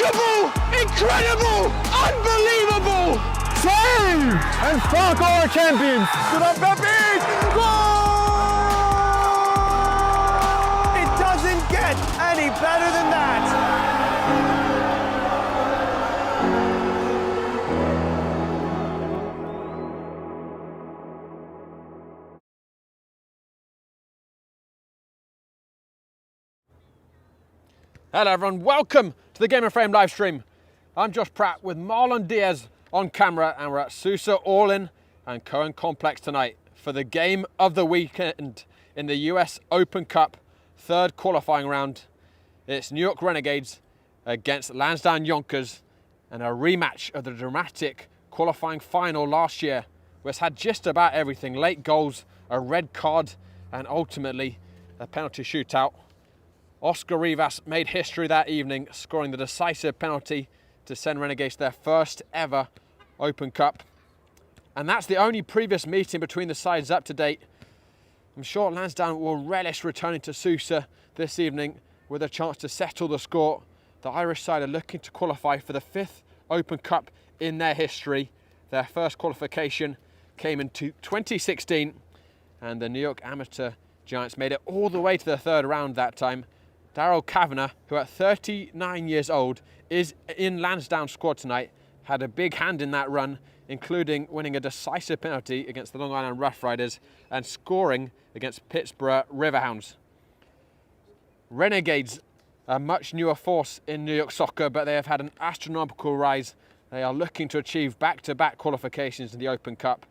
Unbelievable! Incredible! Unbelievable! Save! And fuck our champions! Good on Pepe! Goal! It doesn't get any better than that! Hello everyone, welcome to the Game and Frame live stream. I'm Josh Pratt with Marlon Diaz on camera, and we're at Sousa All-In and Cohen Complex tonight for the game of the weekend in the US Open Cup third qualifying round. It's New York Renegades against Lansdowne Yonkers, and a rematch of the dramatic qualifying final last year, which had just about everything: late goals, a red card, and ultimately a penalty shootout. Oscar Rivas made history that evening, scoring the decisive penalty to send Renegades their first ever Open Cup. And that's the only previous meeting between the sides up to date. I'm sure Lansdowne will relish returning to Sousa this evening with a chance to settle the score. The Irish side are looking to qualify for the fifth Open Cup in their history. Their first qualification came in 2016, and the New York Amateur Giants made it all the way to the third round that time. Daryl Kavanagh, who at 39 years old is in Lansdowne's squad tonight, had a big hand in that run, including winning a decisive penalty against the Long Island Rough Riders and scoring against Pittsburgh Riverhounds. Renegades, a much newer force in New York soccer, but they have had an astronomical rise. They are looking to achieve back-to-back qualifications in the Open Cup.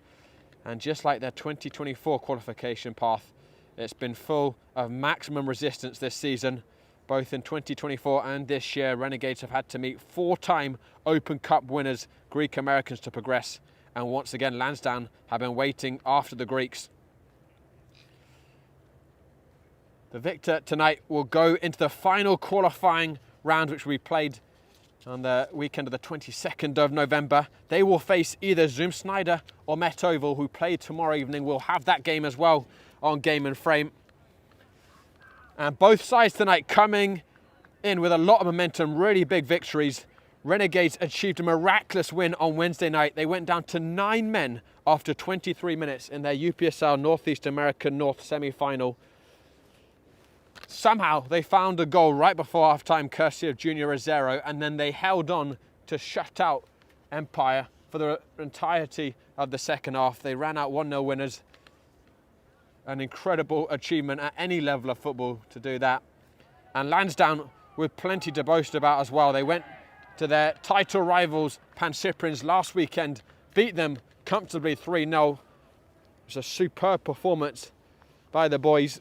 And just like their 2024 qualification path, it's been full of maximum resistance this season. Both in 2024 and this year, Renegades have had to meet four-time Open Cup winners, Greek Americans, to progress. And once again, Lansdowne have been waiting after the Greeks. The victor tonight will go into the final qualifying round, which will be played on the weekend of the 22nd of November. They will face either Zoom Snyder or Met Oval, who play tomorrow evening. We'll have that game as well on Game and Frame. And both sides tonight coming in with a lot of momentum, really big victories. Renegades achieved a miraculous win on Wednesday night. They went down to 9 men after 23 minutes in their UPSL Northeast American North semi-final. Somehow they found a goal right before half-time, courtesy of Junior Rosero, and then they held on to shut out Empire for the entirety of the second half. They ran out 1-0 winners. An incredible achievement at any level of football to do that. And Lansdowne with plenty to boast about as well. They went to their title rivals Pancyprians last weekend, beat them comfortably 3-0. It was a superb performance by the boys,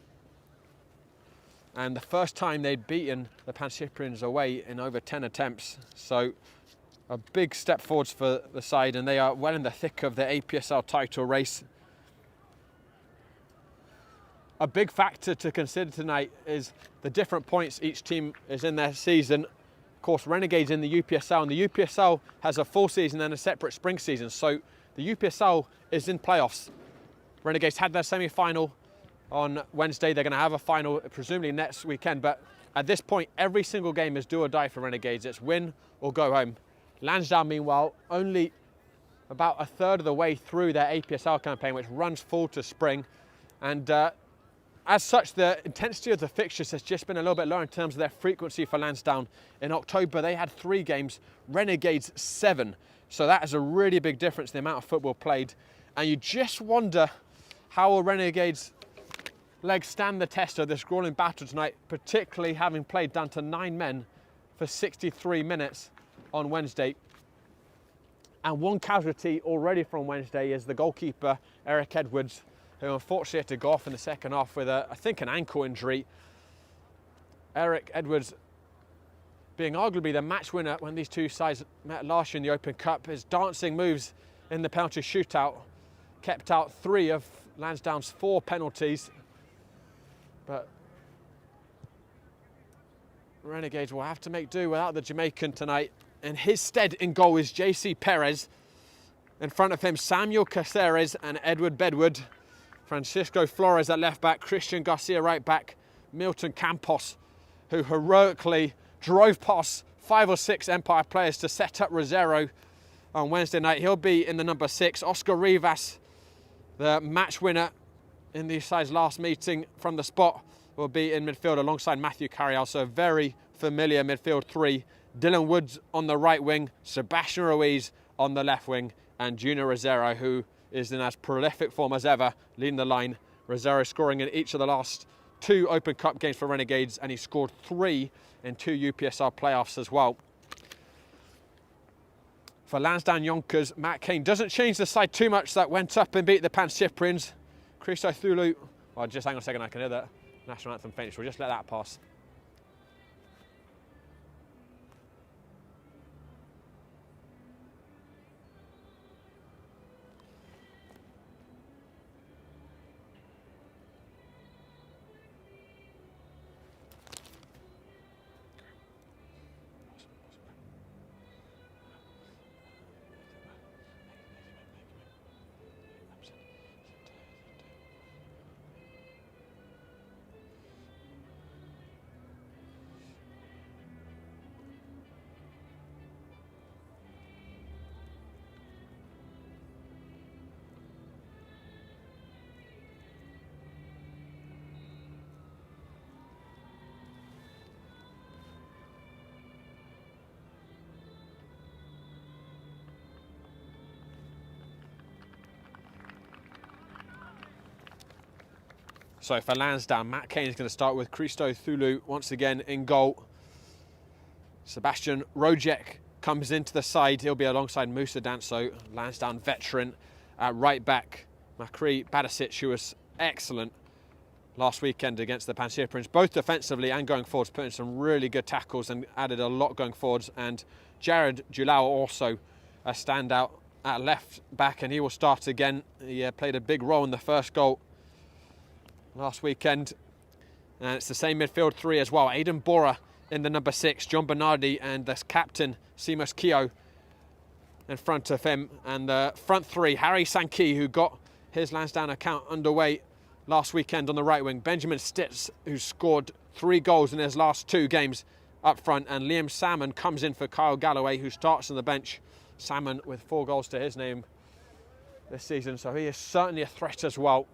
and the first time they'd beaten the Pancyprians away in over 10 attempts. So a big step forwards for the side, and they are well in the thick of their APSL title race. A big factor to consider tonight is the different points each team is in their season. Of course, Renegades in the UPSL, and the UPSL has a full season and a separate spring season. So the UPSL is in playoffs. Renegades had their semi-final on Wednesday. They're going to have a final presumably next weekend. But at this point, every single game is do or die for Renegades. It's win or go home. Lansdowne, meanwhile, only about a third of the way through their APSL campaign, which runs full to spring. And as such, the intensity of the fixtures has just been a little bit lower in terms of their frequency for Lansdowne. In October, they had 3 games, Renegades 7. So that is a really big difference in the amount of football played. And you just wonder how will Renegades' legs stand the test of this grueling battle tonight, particularly having played down to 9 men for 63 minutes on Wednesday. And one casualty already from Wednesday is the goalkeeper, Eric Edwards, who unfortunately had to go off in the second half with, I think, an ankle injury. Eric Edwards being arguably the match winner when these two sides met last year in the Open Cup. His dancing moves in the penalty shootout kept out 3 of Lansdowne's 4 penalties. But Renegades will have to make do without the Jamaican tonight. In his stead in goal is JC Perez. In front of him, Samuel Caceres and Edward Bedwood. Francisco Flores at left back, Christian Garcia right back, Milton Campos, who heroically drove past 5 or 6 Empire players to set up Rosero on Wednesday night. He'll be in the number 6. Oscar Rivas, the match winner in the side's last meeting from the spot, will be in midfield alongside Matthew Carriel. So very familiar midfield 3. Dylan Woods on the right wing, Sebastian Ruiz on the left wing, and Junior Rosero, who is in as prolific form as ever, leading the line. Rosero scoring in each of the last 2 Open Cup games for Renegades, and he scored 3 in 2 UPSL playoffs as well. For Lansdowne Yonkers, Matt Kane doesn't change the side too much. That went up and beat the Pan Cyprians. Christo Thulu, well, just hang on a second, I can hear the national anthem finish. We'll just let that pass. So for Lansdowne, Matt Kane is going to start with Christo Thulu once again in goal. Sebastian Rojek comes into the side. He'll be alongside Musa Danso, Lansdowne veteran. At right back, Makri Badasic, who was excellent last weekend against the Pan Cyprians, both defensively and going forwards, putting some really good tackles and added a lot going forwards. And Jared Julao also a standout at left back, and he will start again. He played a big role in the first goal last weekend. And it's the same midfield 3 as well. Aidan Bora in the number 6, John Bernardi, and the captain Seamus Keogh in front of him. And the front 3, Harry Sankey, who got his Lansdowne account underway last weekend on the right wing. Benjamin Stitz, who scored 3 goals in his last 2 games up front. And Liam Salmon comes in for Kyle Galloway, who starts on the bench. Salmon with 4 goals to his name this season, so he is certainly a threat as well.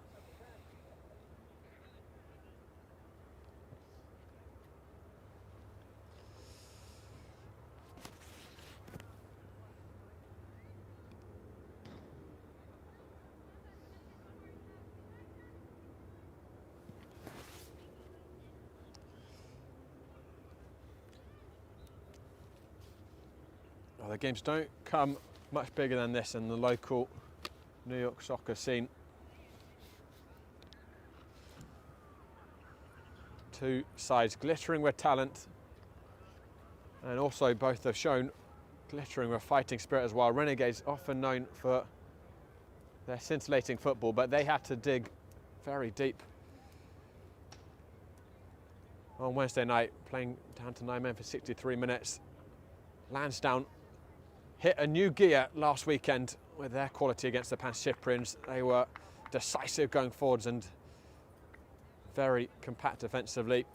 Well, the games don't come much bigger than this in the local New York soccer scene. 2 sides glittering with talent, and also both have shown glittering with fighting spirit as well. Renegades often known for their scintillating football, but they had to dig very deep on Wednesday night, playing down to 9 men for 63 minutes. Lansdowne hit a new gear last weekend with their quality against the Pan Cyprians. They were decisive going forwards and very compact defensively.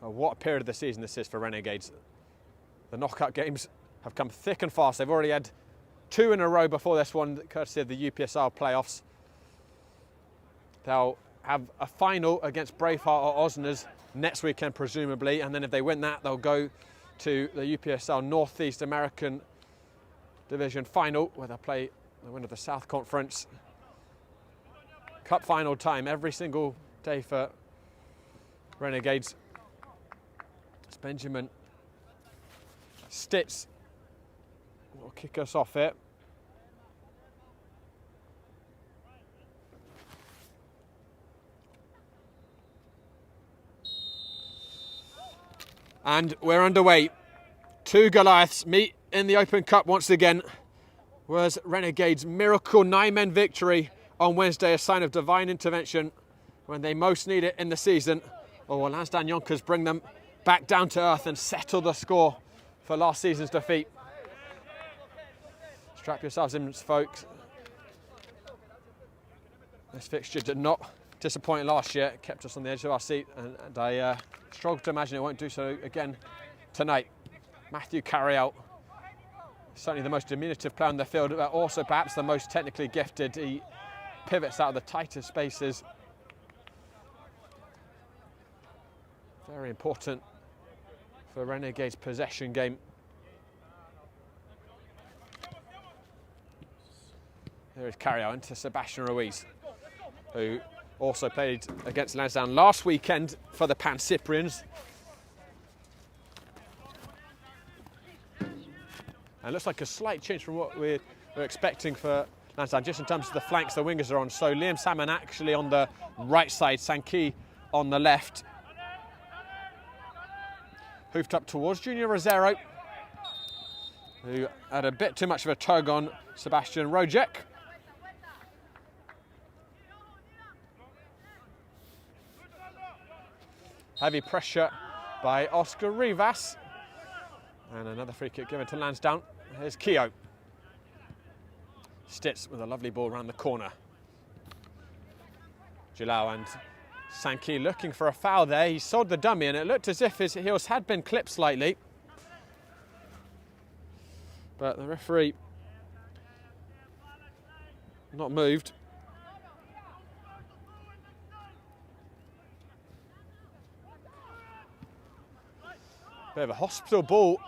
What a period of the season this is for Renegades. The knockout games have come thick and fast. They've already had 2 in a row before this one, courtesy of the UPSL playoffs. They'll have a final against Braveheart or Osners next weekend, presumably, and then if they win that, they'll go to the UPSL Northeast American Division final, where they'll play the winner of the South Conference. Cup final time every single day for Renegades. It's Benjamin Stitz will kick us off here. And we're underway. 2 Goliaths meet in the Open Cup once again. Was Renegades' miracle 9-men victory on Wednesday a sign of divine intervention when they most need it in the season? Or will Lansdowne Yonkers bring them back down to earth and settle the score for last season's defeat? Strap yourselves in, folks. This fixture did not disappointing last year, it kept us on the edge of our seat, and I struggle to imagine it won't do so again tonight. Matthew Carriel, certainly the most diminutive player on the field, but also perhaps the most technically gifted. He pivots out of the tighter spaces. Very important for Renegades' possession game. There is Carriel into Sebastian Ruiz, who also played against Lansdowne last weekend for the Pan Cyprians. And it looks like a slight change from what we're expecting for Lansdowne, just in terms of the flanks the wingers are on. So Liam Salmon actually on the right side, Sankey on the left. Hoofed up towards Junior Rosero, who had a bit too much of a tug on Sebastian Rojek. Heavy pressure by Oscar Rivas. And another free kick given to Lansdowne. Here's Keogh. Stitz with a lovely ball around the corner. Jalal and Sankey looking for a foul there. He sold the dummy and it looked as if his heels had been clipped slightly. But the referee not moved. Bit of a hospital ball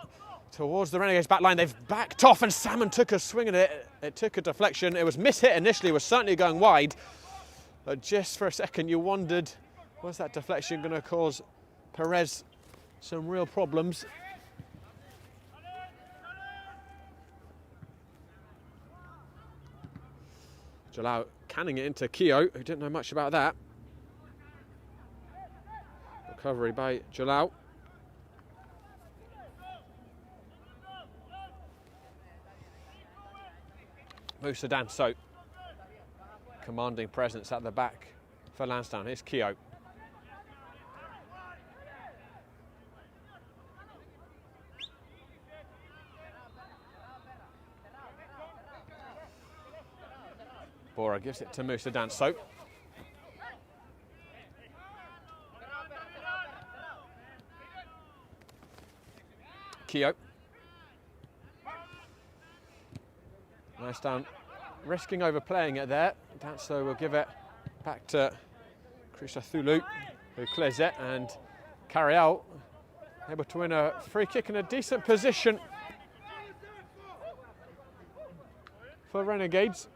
towards the Renegades back line. They've backed off and Salmon took a swing at it. It took a deflection. It was mishit initially, was certainly going wide. But just for a second you wondered, was that deflection going to cause Perez some real problems? Jalal canning it into Keogh, who didn't know much about that. Recovery by Jalal. Moussa Danso, commanding presence at the back for Lansdowne. Here's Keogh. Bora gives it to Moussa Danso. Keogh. Lansdowne risking overplaying it there. Danso will give it back to Krista Thulu, who clears it, and Carriel able to win a free kick in a decent position for Renegades.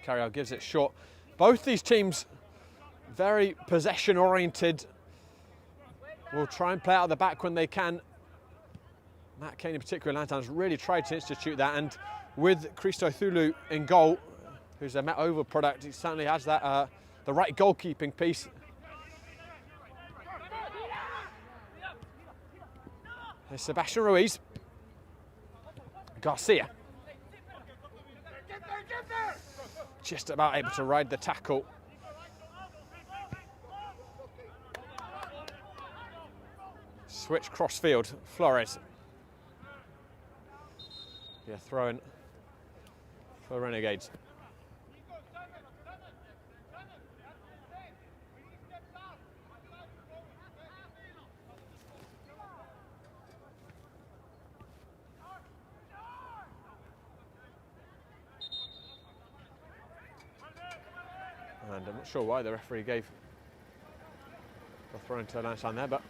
Carriel gives it short. Both these teams very possession oriented. Will try and play out of the back when they can. Matt Kane in particular, Lansdowne's really tried to institute that, and with Christo Thulu in goal, who's a Met Oval product, he certainly has that the right goalkeeping piece. There's Sebastian Ruiz. Garcia. Just about able to ride the tackle. Switch crossfield, Flores. Yeah, throw-in for Renegades. And I'm not sure why the referee gave the throw-in to Lansdowne there, but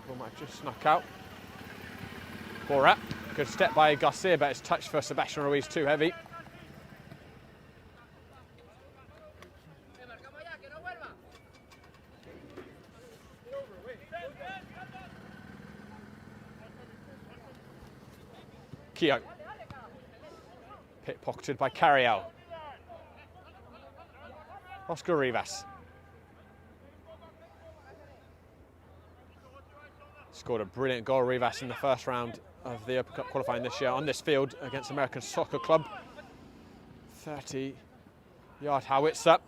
ball might have just snuck out. Borat, good step by Garcia, but it's touched for Sebastian Ruiz, too heavy. Keogh. Pickpocketed by Carriel. Oscar Rivas. Scored a brilliant goal, Rivas, in the first round of the Open Cup qualifying this year on this field against American Soccer Club. 30-yard howitzer.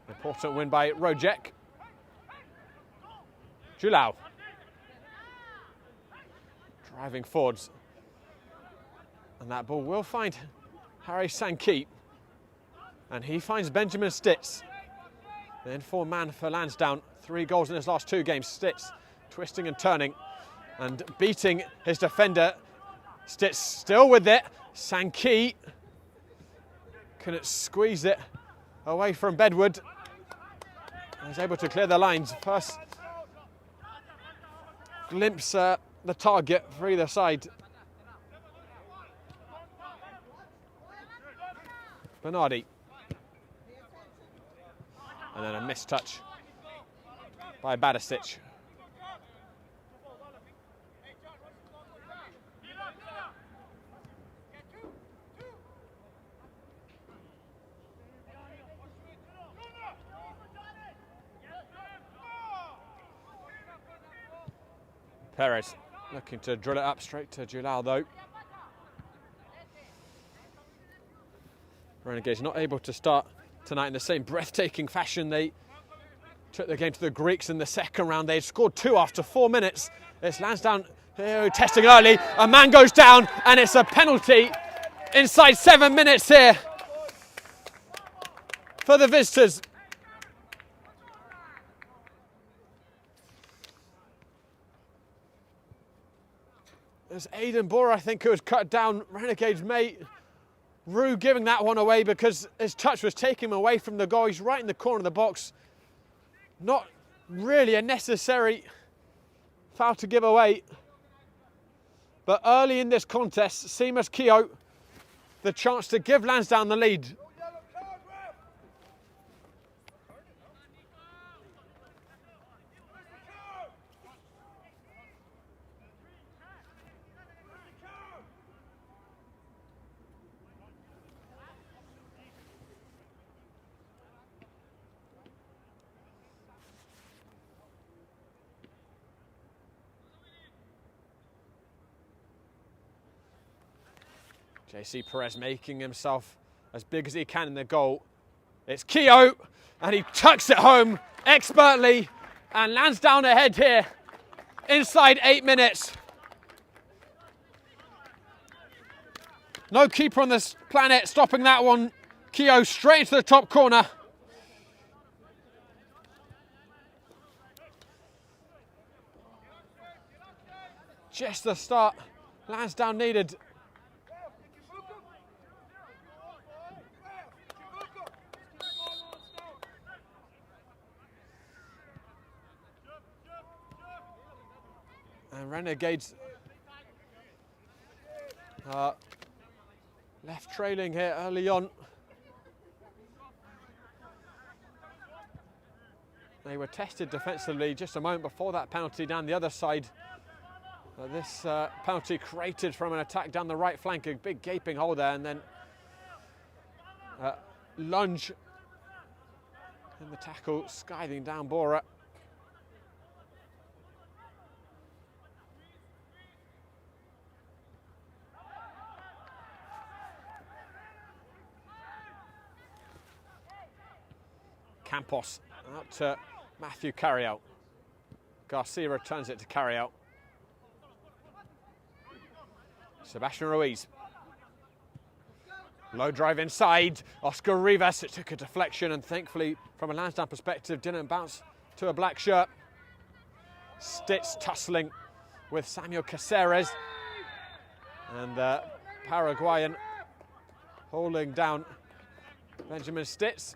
Important win by Rojek. Julau. driving forwards. And that ball will find Harry Sankey. And he finds Benjamin Stitz. The in-form man for Lansdowne. 3 goals in his last 2 games. Stitz twisting and turning and beating his defender. Stitz still with it. Sankey couldn't squeeze it away from Bedwood. He's able to clear the lines. First glimpse the target for either side. Bernardi. And then a missed touch by Badicic. Perez looking to drill it up straight to Julal though. Renegades not able to start tonight in the same breathtaking fashion they took the game to the Greeks in the second round. They scored 2 after 4 minutes. It's Lansdowne testing early. A man goes down and it's a penalty inside 7 minutes here for the visitors. There's Aidan Bora, I think, who was cut down. Renegades mate. Rue giving that one away because his touch was taking him away from the goal. He's right in the corner of the box. Not really a necessary foul to give away. But early in this contest, Seamus Keogh, the chance to give Lansdowne the lead. JC Perez making himself as big as he can in the goal. It's Keogh, and he tucks it home expertly, and Lansdowne ahead here inside 8 minutes. No keeper on this planet stopping that one. Keogh straight into the top corner. Just the start Lansdowne needed. And Renegades left trailing here early on. They were tested defensively just a moment before that penalty down the other side. This penalty created from an attack down the right flank, a big gaping hole there, and then lunge in the tackle, scything down Bora. Campos out to Matthew Carriout. Garcia returns it to Carriout. Sebastian Ruiz. Low drive inside. Oscar Rivas. It took a deflection and thankfully, from a Lansdowne perspective, didn't bounce to a black shirt. Stitz tussling with Samuel Caceres. And Paraguayan holding down Benjamin Stitz.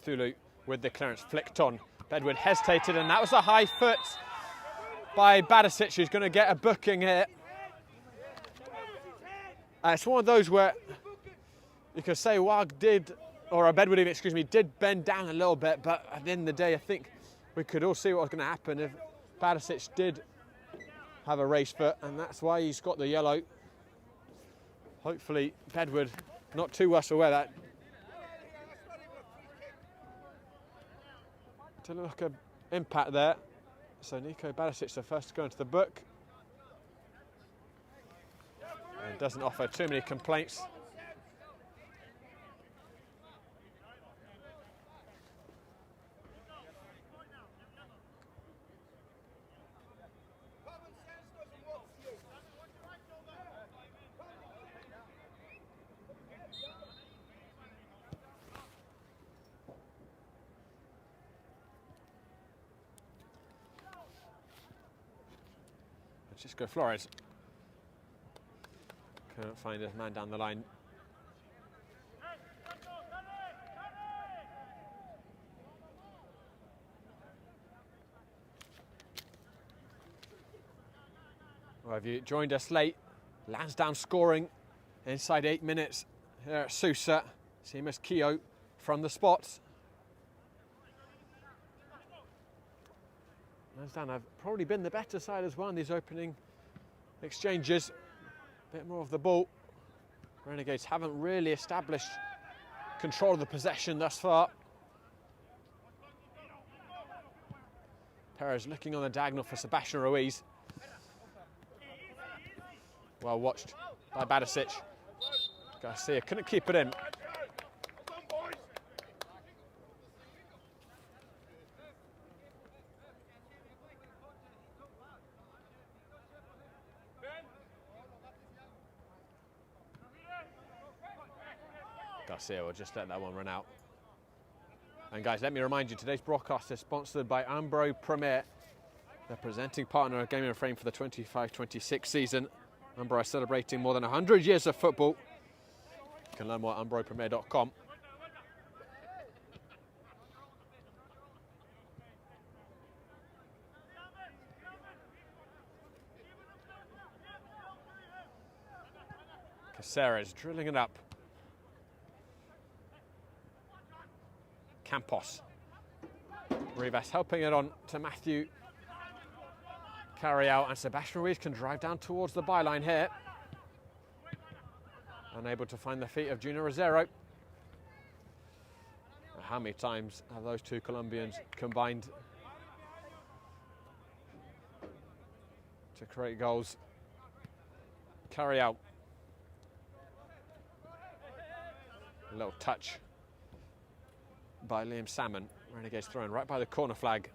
Thulu with the clearance flicked on. Bedwood hesitated, and that was a high foot by Badicic, who's going to get a booking here. It's one of those where you could say Wag did, or Bedwood even, excuse me, did bend down a little bit, but at the end of the day, I think we could all see what was going to happen if Badicic did have a raised foot, and that's why he's got the yellow. Hopefully, Bedwood not too worse aware that. To look at impact there. So Nico Badicic the first to go into the book. It doesn't offer too many complaints. Francisco Flores can't find his man down the line. Well, have you joined us late? Lansdowne scoring inside 8 minutes here at Sousa. Seamus Keogh from the spots. Lansdowne have probably been the better side as well in these opening exchanges. A bit more of the ball. Renegades haven't really established control of the possession thus far. Perez looking on the diagonal for Sebastian Ruiz. Well watched by Badicic. Garcia couldn't keep it in. Garcia will just let that one run out. And guys, let me remind you, today's broadcast is sponsored by Ambro Premier, the presenting partner of Gaming and Frame for the 25-26 season. Ambro are celebrating more than 100 years of football. You can learn more at ambropremier.com. Caceres drilling it up. Campos. Rivas helping it on to Matthew. Carry out, and Sebastian Ruiz can drive down towards the byline here. Unable to find the feet of Junior Rosero. How many times have those two Colombians combined to create goals? Carry out. A little touch by Liam Salmon. Renegades thrown right by the corner flag.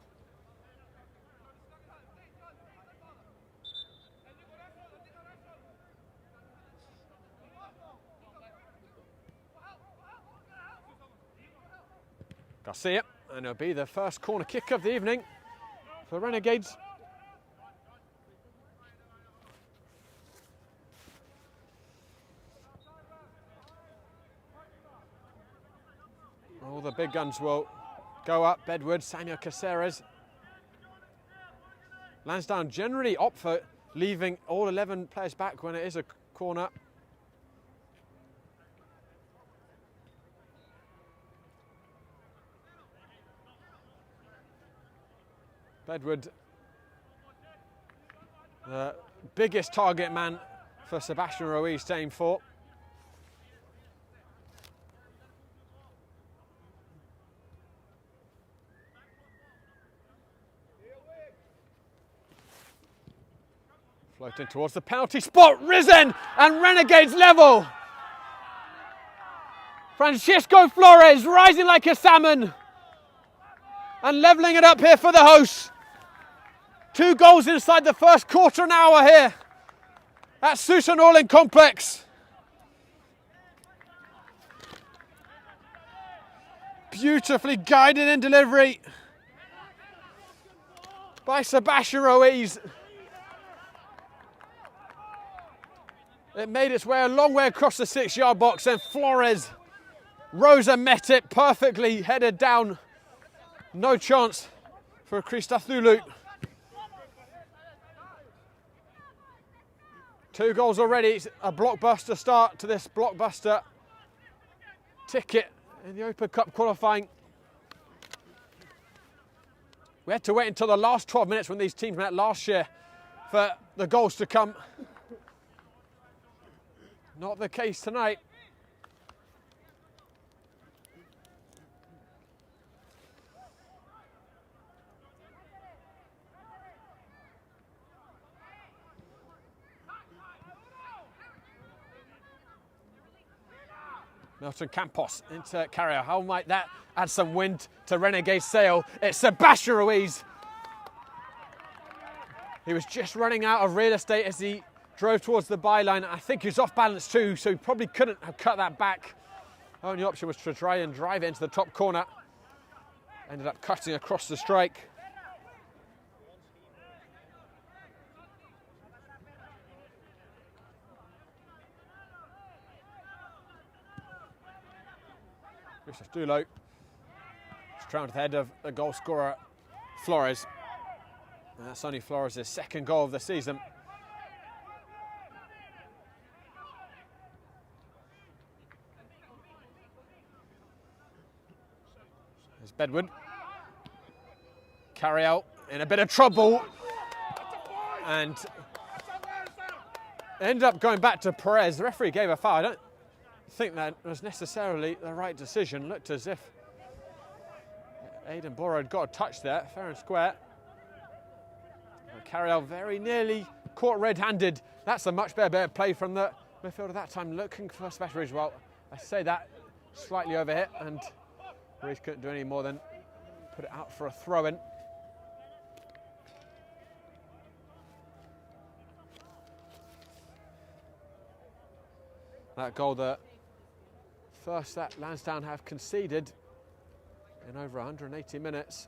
Garcia, and it'll be the first corner kick of the evening for Renegades. All the big guns will go up. Bedward, Samuel Caceres. Lansdowne generally opt for leaving all 11 players back when it is a corner. Bedward, the biggest target man for Sebastian Ruiz to aim for. Floating towards the penalty spot, risen, and Renegades level. Francisco Flores rising like a salmon and levelling it up here for the hosts. 2 goals inside the first quarter an hour here at Sousa Norling Complex. Beautifully guided in delivery by Sebastian Ruiz. It made its way a long way across the 6-yard box, and Flores, Rosa met it perfectly, headed down. No chance for Christodoulou. 2 goals already. It's a blockbuster start to this blockbuster ticket in the Open Cup qualifying. We had to wait until the last 12 minutes when these teams met last year for the goals to come. Not the case tonight. Milton Campos into Carrier. How might that add some wind to Renegade's sail? It's Sebastian Ruiz. He was just running out of real estate as he drove towards the byline. I think he was off balance too, so he probably couldn't have cut that back. Only option was to try and drive it into the top corner. Ended up cutting across the strike. Yusuf Dulo round ahead of the goal scorer Flores. And that's only Flores' second goal of the season. There's Bedwood. Carriel in a bit of trouble. And ended up going back to Perez. The referee gave a foul. I don't think that was necessarily the right decision. Looked as if Aidan Bora had got a touch there, fair and square. Carriel very nearly caught red-handed. That's a much better play from the midfielder that time, looking for special as well. I say that slightly overhit, and Ruiz couldn't do any more than put it out for a throw-in. That goal, the first that Lansdowne have conceded in over 180 minutes.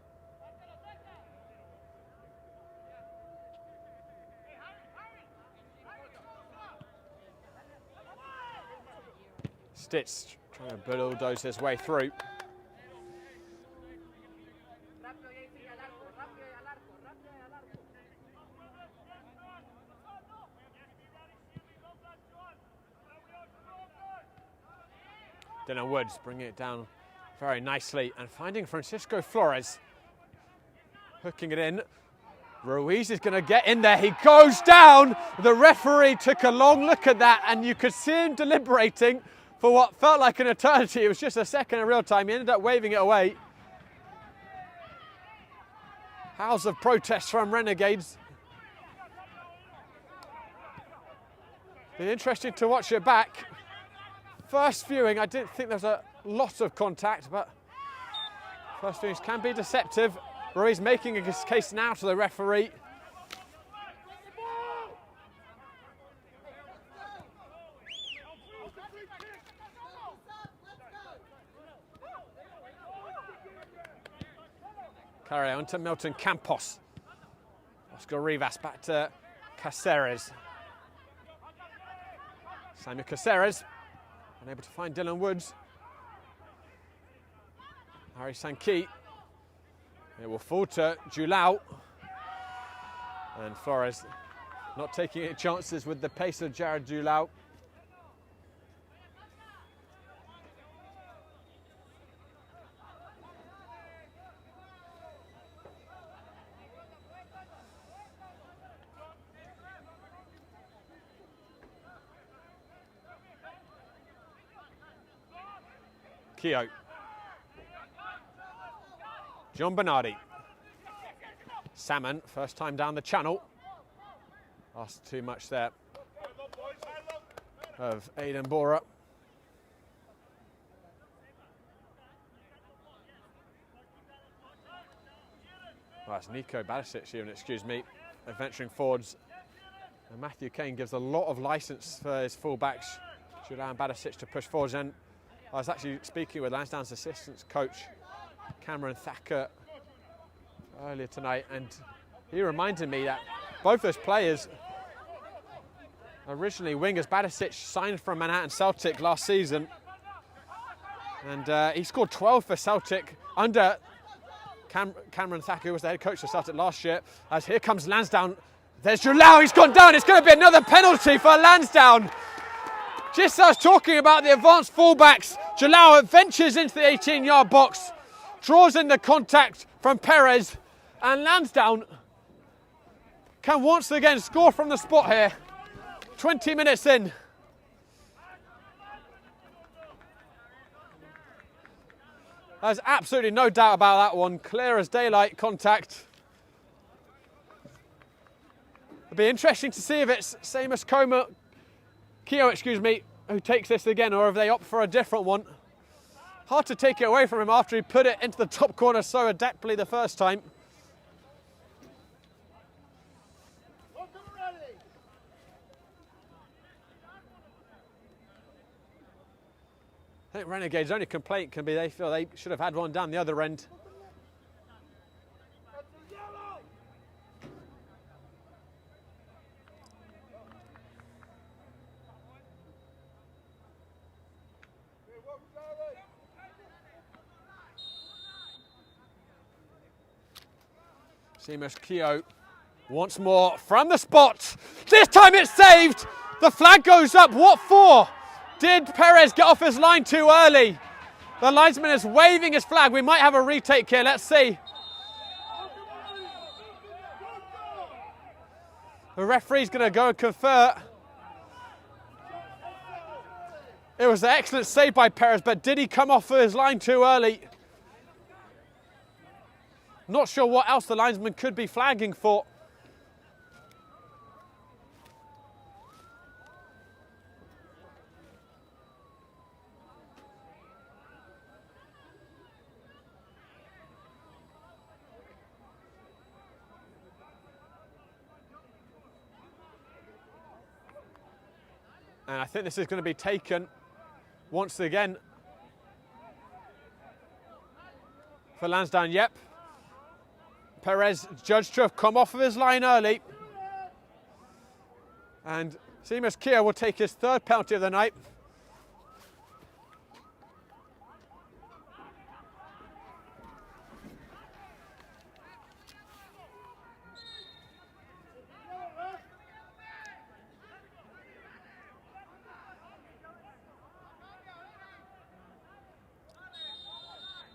Stitz trying to bulldoze his way through. Dylan Woods bringing it down very nicely and finding Francisco Flores. Hooking it in. Ruiz is going to get in there. He goes down. The referee took a long look at that, and you could see him deliberating for what felt like an eternity. It was just a second in real time. He ended up waving it away. Howls of protest from Renegades. Be interesting to watch it back. First viewing, I didn't think there was a lot of contact, but first viewings can be deceptive. Ruiz making his case now to the referee. Carry on to Milton Campos. Oscar Rivas back to Caceres. Samuel Caceres unable to find Dylan Woods. Harry Sankey. It will fall to Julau. And Flores not taking any chances with the pace of Jared Julau. Keogh. John Bernardi. Salmon, first time down the channel. Asked too much there of Aidan Bora. Well, it's Nico Badicic here, excuse me, adventuring forwards. And Matthew Kane gives a lot of licence for his fullbacks, Julian and Badicic, to push forwards. And I was actually speaking with Lansdowne's assistant coach, Cameron Thacker, earlier tonight, and he reminded me that both those players, originally wingers, Badicic signed from Manhattan Celtic last season, and he scored 12 for Celtic under Cameron Thacker, who was the head coach of Celtic last year. As here comes Lansdowne, there's Julau, he's gone down, it's going to be another penalty for Lansdowne. Just as I was talking about the advanced fullbacks, Julau ventures into the 18-yard box, draws in the contact from Perez, and Lansdowne can once again score from the spot here. 20 minutes in. There's absolutely no doubt about that one. Clear as daylight contact. It'll be interesting to see if it's same as Keogh, who takes this again, or if they opt for a different one. Hard to take it away from him after he put it into the top corner so adeptly the first time. I think Renegades' only complaint can be they feel they should have had one down the other end. Seamus Keogh once more from the spot. This time it's saved. The flag goes up. What for? Did Perez get off his line too early? The linesman is waving his flag. We might have a retake here. Let's see. The referee's going to go and confer. It was an excellent save by Perez, but did he come off his line too early? Not sure what else the linesman could be flagging for. And I think this is going to be taken once again for Lansdowne. Yep. Perez judged to have come off of his line early. And Seamus Keogh will take his third penalty of the night.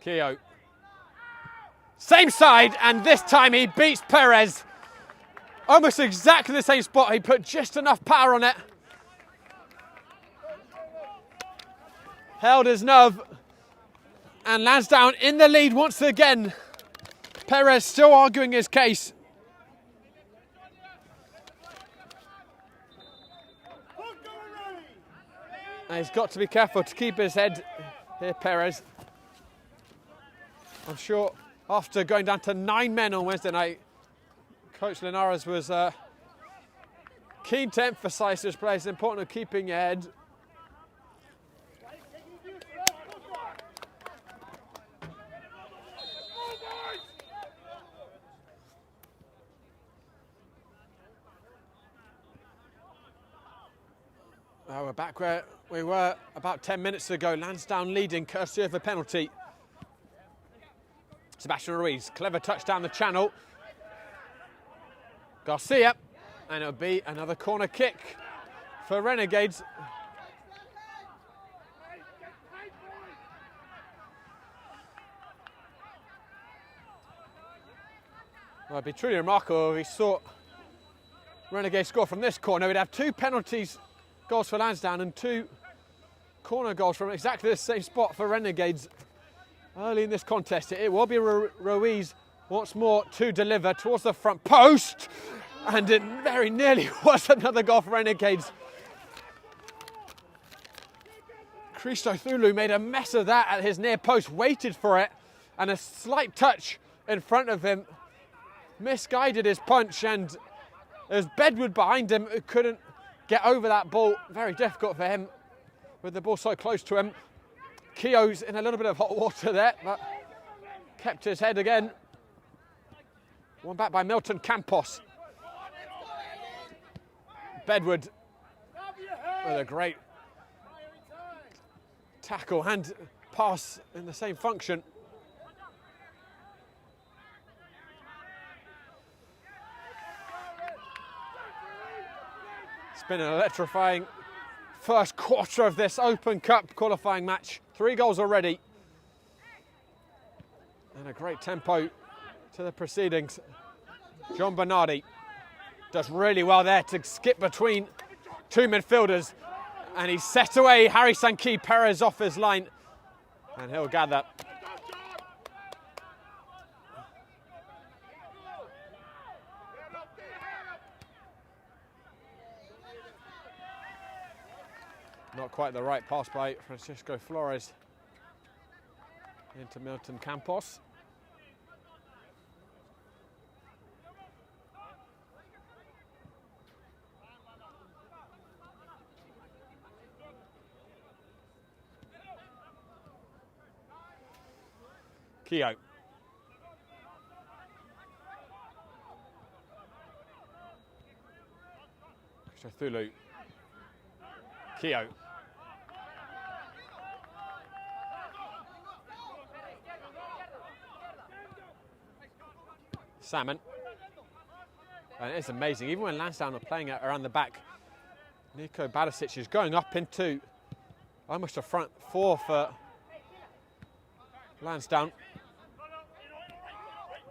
Keogh. Same side, and this time he beats Perez. Almost exactly the same spot. He put just enough power on it. Held his nerve. And Lansdowne in the lead once again. Perez still arguing his case. And he's got to be careful to keep his head here, Perez. I'm sure after going down to 9 men on Wednesday night, Coach Linares was keen to emphasise to his players the importance of keeping your head. We're back where we were about 10 minutes ago. Lansdowne leading, courtesy of a penalty. Sebastian Ruiz, clever touch down the channel. Garcia, and it'll be another corner kick for Renegades. Well, it'd be truly remarkable if we saw Renegades score from this corner. We'd have 2 penalties goals for Lansdowne and 2 corner goals from exactly the same spot for Renegades. Early in this contest, it will be Ruiz once more to deliver towards the front post. And it very nearly was another goal for Renegades. Christo Thulu made a mess of that at his near post, waited for it, and a slight touch in front of him misguided his punch, and there's Bedwood behind him who couldn't get over that ball. Very difficult for him with the ball so close to him. Keogh's in a little bit of hot water there, but kept his head again. One back by Milton Campos. Bedwood with a great tackle and pass in the same function. It's been an electrifying first quarter of this Open Cup qualifying match. 3 goals already. And a great tempo to the proceedings. John Bernardi does really well there to skip between 2 midfielders. And he set away Harry Sankey Perez off his line. And he'll gather. Not quite the right pass by Francisco Flores into Milton Campos. Keogh. Thulu. Keogh. Salmon. And it's amazing, even when Lansdowne are playing it around the back, Nico Badicic is going up into almost a front four for Lansdowne.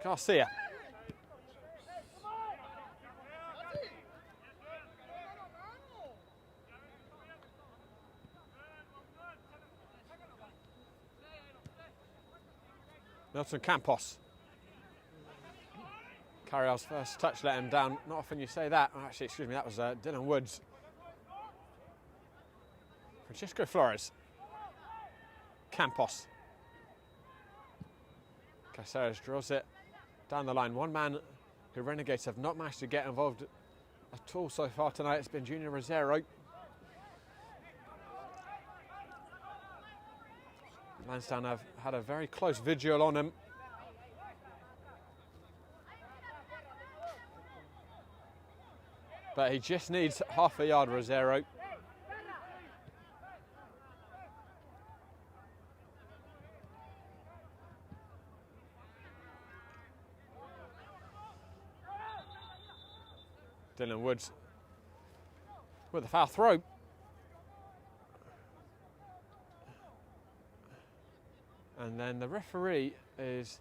Garcia. Milton Campos. Carriel's first touch let him down. Not often you say that. Oh, actually, excuse me, that was Dylan Woods. Francisco Flores. Campos. Caceres drills it down the line. One man who Renegades have not managed to get involved at all so far tonight has been Junior Rosero. Lansdowne have had a very close vigil on him. But he just needs half a yard, Rosero. Dylan Woods with a foul throw. And then the referee is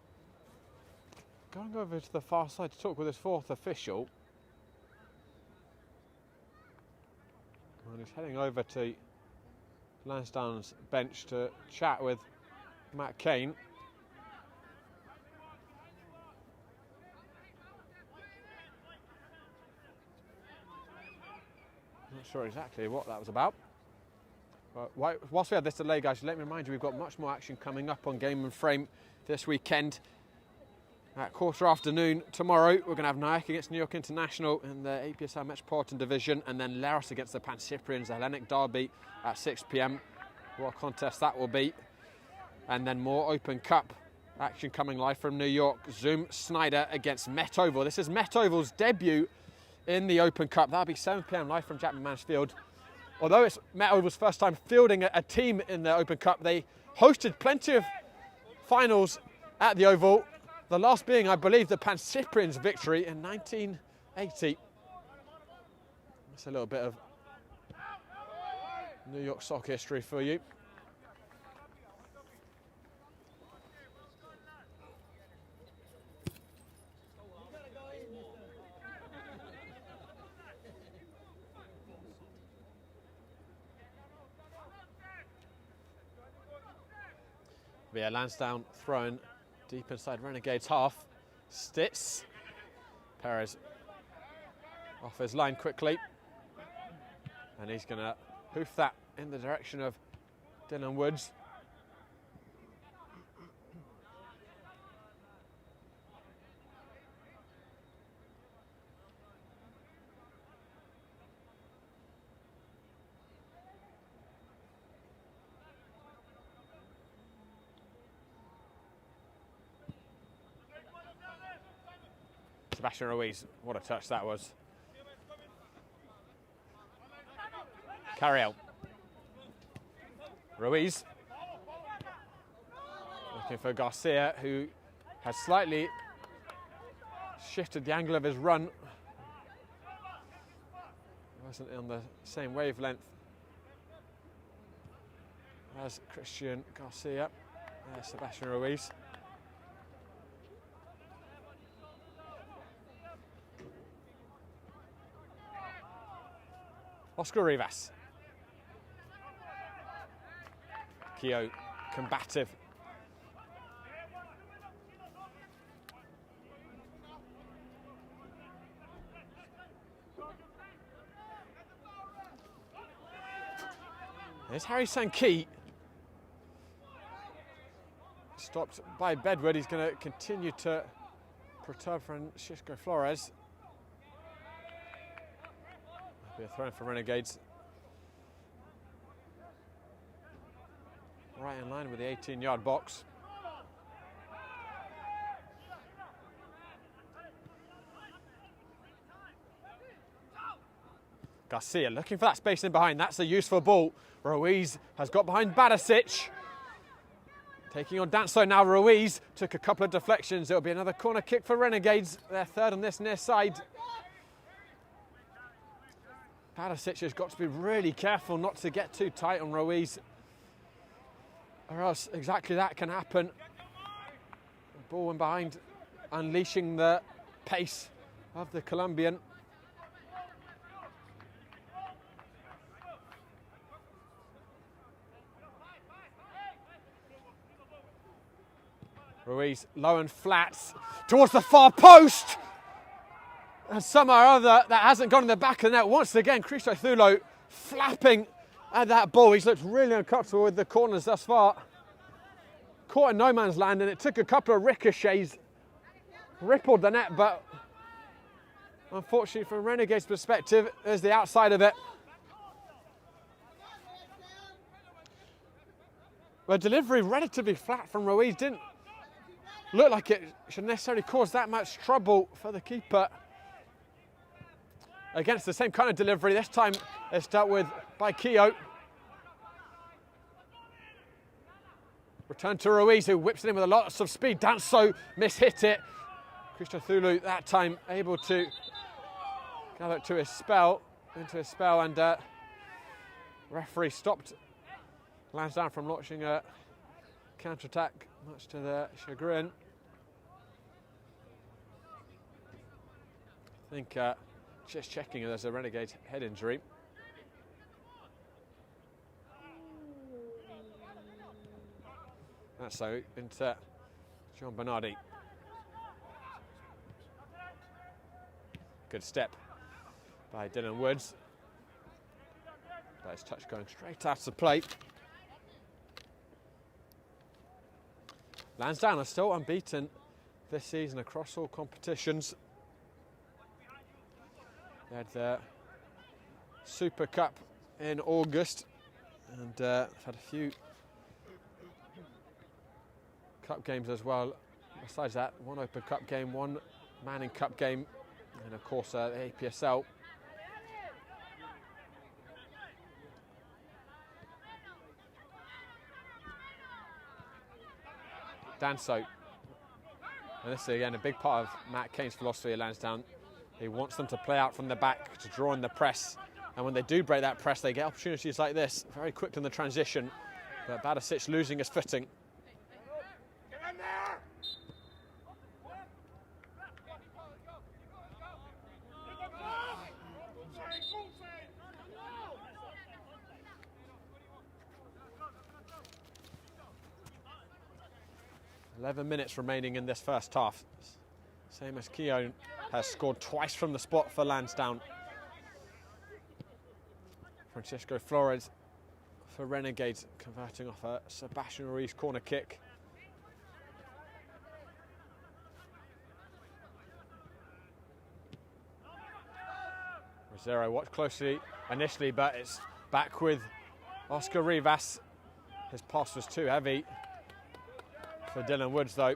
going over to the far side to talk with his fourth official. And he's heading over to Lansdowne's bench to chat with Matt Kane. Not sure exactly what that was about. But whilst we have this delay, guys, let me remind you we've got much more action coming up on Game and Frame this weekend. At quarter afternoon tomorrow, we're going to have Nyack against New York International in the APSL Metropolitan Division, and then Laros against the Pan Cyprians, the Hellenic Derby at 6 p.m. What a contest that will be. And then more Open Cup action coming live from New York. Zoom Snyder against Met Oval. This is Met Oval's debut in the Open Cup. That'll be 7 p.m. live from Jackman Mansfield. Although it's Met Oval's first time fielding a team in the Open Cup, they hosted plenty of finals at the Oval. The last being, I believe, the Pan Cyprians victory in 1980. That's a little bit of New York soccer history for you. Yeah, Lansdowne thrown deep inside Renegades half. Stitz. Perez off his line quickly. And he's going to hoof that in the direction of Dylan Woods. Sebastian Ruiz, what a touch that was. Carriel. Ruiz. Looking for Garcia, who has slightly shifted the angle of his run. Wasn't on the same wavelength as Christian Garcia. Sebastian Ruiz. Oscar Rivas. Keogh, combative. There's Harry Sankey. Stopped by Bedward. He's going to continue to perturb Francisco Flores. Be a throw for Renegades. Right in line with the 18-yard box. Garcia looking for that space in behind. That's a useful ball. Ruiz has got behind Badasic. Taking on Danso now. Ruiz took a couple of deflections. It'll be another corner kick for Renegades. They're third on this near side. Badasic has got to be really careful not to get too tight on Ruiz, or else exactly that can happen. The ball in behind, unleashing the pace of the Colombian. Ruiz low and flat towards the far post. And somehow or other that hasn't gone in the back of the net. Once again, Cristo Thulo flapping at that ball. He's looked really uncomfortable with the corners thus far. Caught in no man's land, and it took a couple of ricochets. Rippled the net, but unfortunately from Renegade's perspective, there's the outside of it. The delivery relatively flat from Ruiz. Didn't look like it should necessarily cause that much trouble for the keeper. Against the same kind of delivery, this time it's dealt with by Keogh. Return to Ruiz, who whips it in with a lot of speed. Danso mishit it. Cristo Thulu that time able to gather it to his spell, and referee stopped Lansdowne from launching a counter-attack, much to their chagrin. I think just checking if there's a Renegade head injury. That's so into John Bernardi. Good step by Dylan Woods. But his touch going straight out to play. Lansdowne are still unbeaten this season across all competitions. They had the Super Cup in August, and had a few cup games as well. Besides that, one Open Cup game, one Manning Cup game, and of course the APSL. Danso. And this is again a big part of Matt Kane's philosophy at Lansdowne. He wants them to play out from the back to draw in the press. And when they do break that press, they get opportunities like this, very quick in the transition. But Badasic losing his footing. Get in there! 11 minutes remaining in this first half. Same as Keogh has scored twice from the spot for Lansdowne. Francisco Flores for Renegades, converting off a Sebastian Ruiz corner kick. Rosero watched closely initially, but it's back with Oscar Rivas. His pass was too heavy for Dylan Woods though.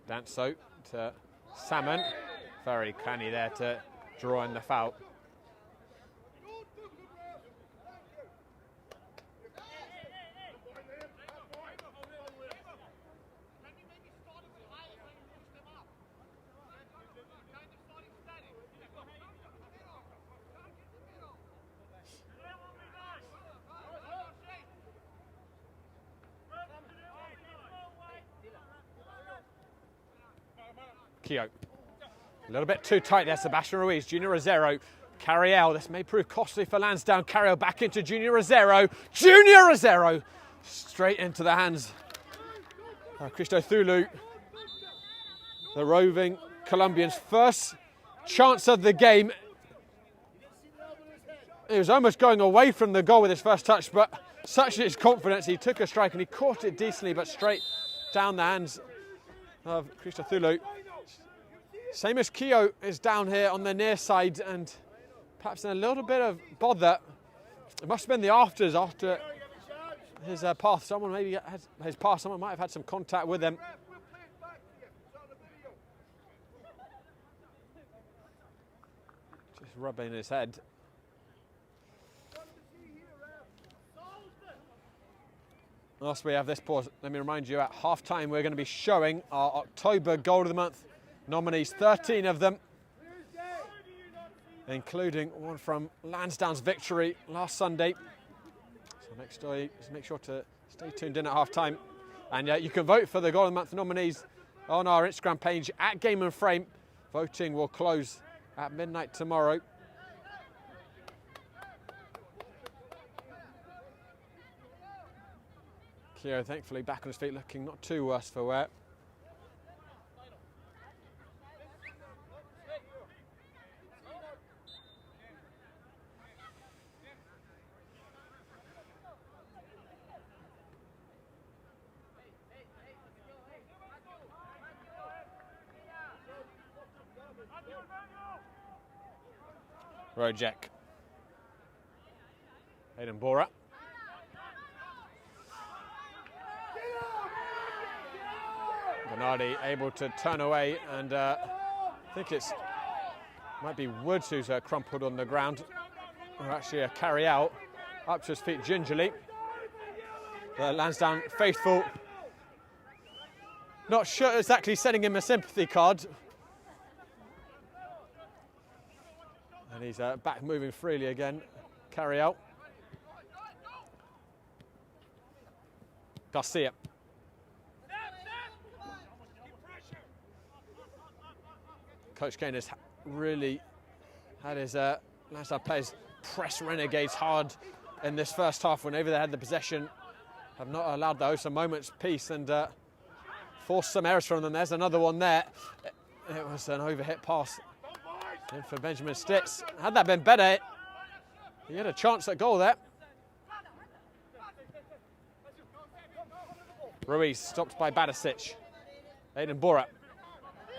Danso to Salmon, very canny there to draw in the foul. Keogh. A little bit too tight there, Sebastian Ruiz. Junior Rosero. Carriel, this may prove costly for Lansdowne. Carriel back into Junior Rosero. Junior Rosero! Straight into the hands of Christo Thulu. The roving Colombians' first chance of the game. He was almost going away from the goal with his first touch, but such is his confidence. He took a strike and he caught it decently, but straight down the hands of Christo Thulu. Same as Keogh is down here on the near side and perhaps in a little bit of bother. It must have been the afters after his path. Someone maybe had his pass. Someone might have had some contact with him. Just rubbing his head. Whilst we have this pause, let me remind you at half-time we're going to be showing our October Goal of the Month nominees, 13 of them, including one from Lansdowne's victory last Sunday. So make sure to stay tuned in at half-time. And you can vote for the Goal of the Month nominees on our Instagram page at Game and Frame. Voting will close at midnight tomorrow. Keogh thankfully back on his feet, looking not too worse for wear. Rojek. Hayden Bora. Bernardi able to turn away, and I think might be Woods who's crumpled on the ground, or actually a carry out up to his feet gingerly. The Lansdowne faithful not sure exactly sending him a sympathy card. And he's back moving freely again. Carry out. Garcia. Coach Kane has really had his Lansdowne players press Renegades hard in this first half whenever they had the possession. Have not allowed the host a moment's peace and forced some errors from them. There's another one there. It was an overhit pass in for Benjamin Stitz. Had that been better, he had a chance at goal there. Ruiz stopped by Badasic. Aiden Bora.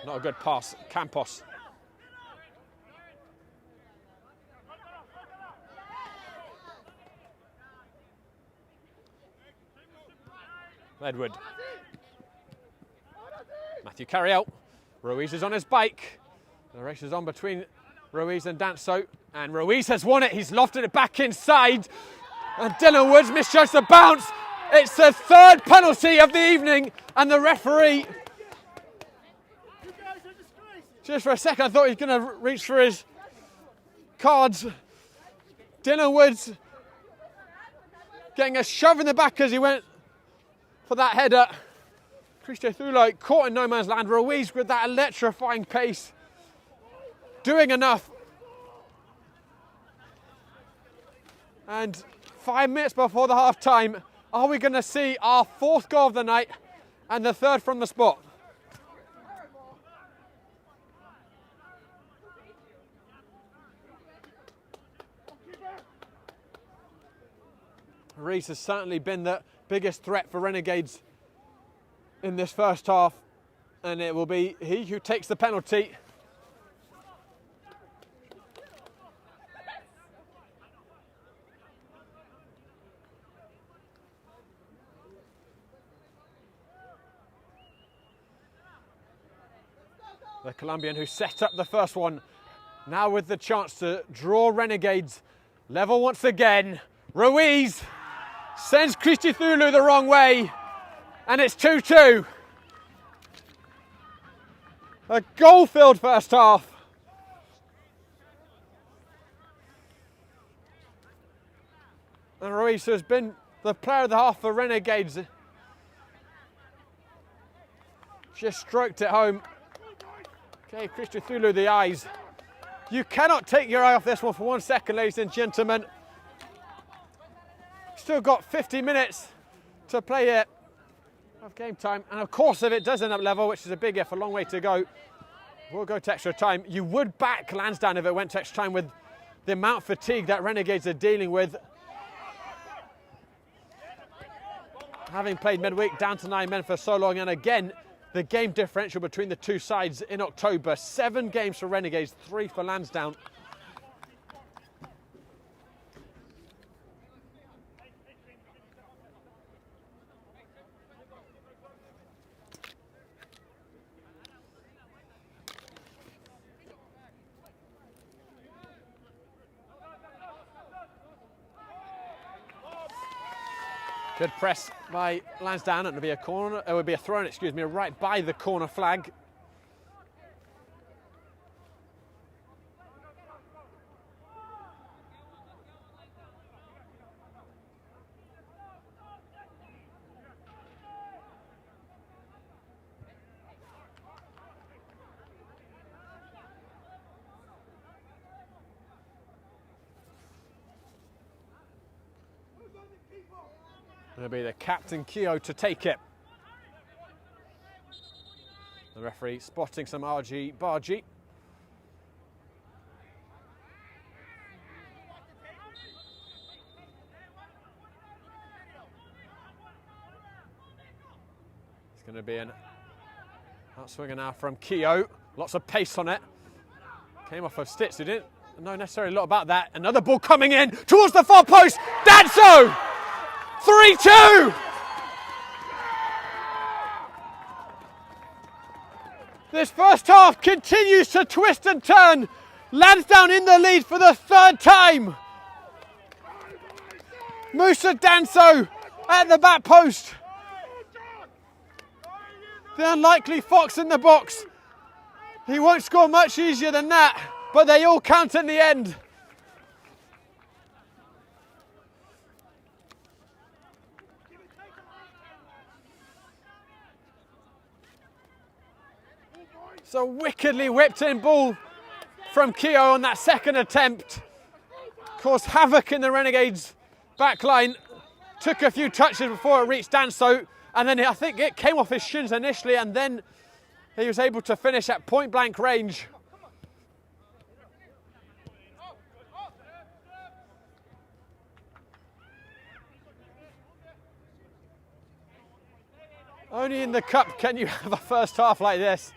Not a good pass. Campos. Edward. Matthew Carriel. Ruiz is on his bike. The race is on between Ruiz and Danso. And Ruiz has won it. He's lofted it back inside. And Dylan Woods misjudged the bounce. It's the third penalty of the evening. And the referee... Just for a second, I thought he was going to reach for his cards. Dylan Woods getting a shove in the back as he went for that header. Christo Thulu caught in no man's land. Ruiz with that electrifying pace, doing enough. And 5 minutes before the half-time, are we going to see our fourth goal of the night and the third from the spot? Ruiz has certainly been the biggest threat for Renegades in this first half, and it will be he who takes the penalty. The Colombian who set up the first one, now with the chance to draw Renegades level once again. Ruiz sends Christo Thulu the wrong way, and it's 2-2. A goal-filled first half. And Ruiz has been the player of the half for Renegades. Just stroked it home. Okay, Christian Thulu, the eyes. You cannot take your eye off this one for 1 second, ladies and gentlemen. Still got 50 minutes to play here of game time. And of course, if it does end up level, which is a big if, a long way to go, we'll go to extra time. You would back Lansdowne if it went to extra time with the amount of fatigue that Renegades are dealing with. Having played midweek down to 9 men for so long, and again, the game differential between the two sides in October. 7 games for Renegades, 3 for Lansdowne. Good press by Lansdowne. It would be a corner. It would be a throw-in, excuse me, right by the corner flag. It'll be the captain, Keogh, to take it. The referee spotting some argy-bargy. It's going to be an outswinger now from Keogh. Lots of pace on it. Came off of Stitz, who didn't know necessarily a lot about that. Another ball coming in towards the far post. Danso! 3-2! This first half continues to twist and turn. Lansdowne in the lead for the 3rd time. Musa Danso at the back post. The unlikely fox in the box. He won't score much easier than that, but they all count in the end. It's a wickedly whipped in ball from Keogh on that second attempt. Caused havoc in the Renegades back line. Took a few touches before it reached Danso. And then I think it came off his shins initially, and then he was able to finish at point blank range. Only in the cup can you have a first half like this.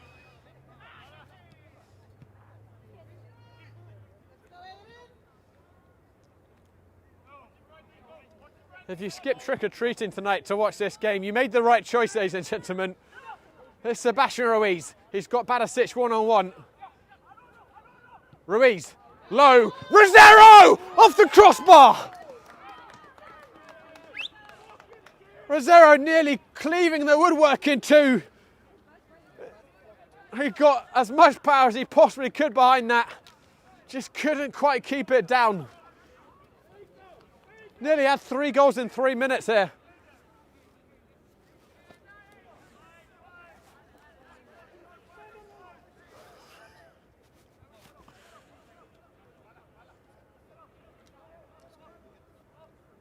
If you skip trick-or-treating tonight to watch this game, you made the right choice, ladies and gentlemen. It's Sebastian Ruiz. He's got Barisic one-on-one. Ruiz, low. Rosero off the crossbar. Rosero nearly cleaving the woodwork in two. He got as much power as he possibly could behind that. Just couldn't quite keep it down. Nearly had 3 goals in 3 minutes here.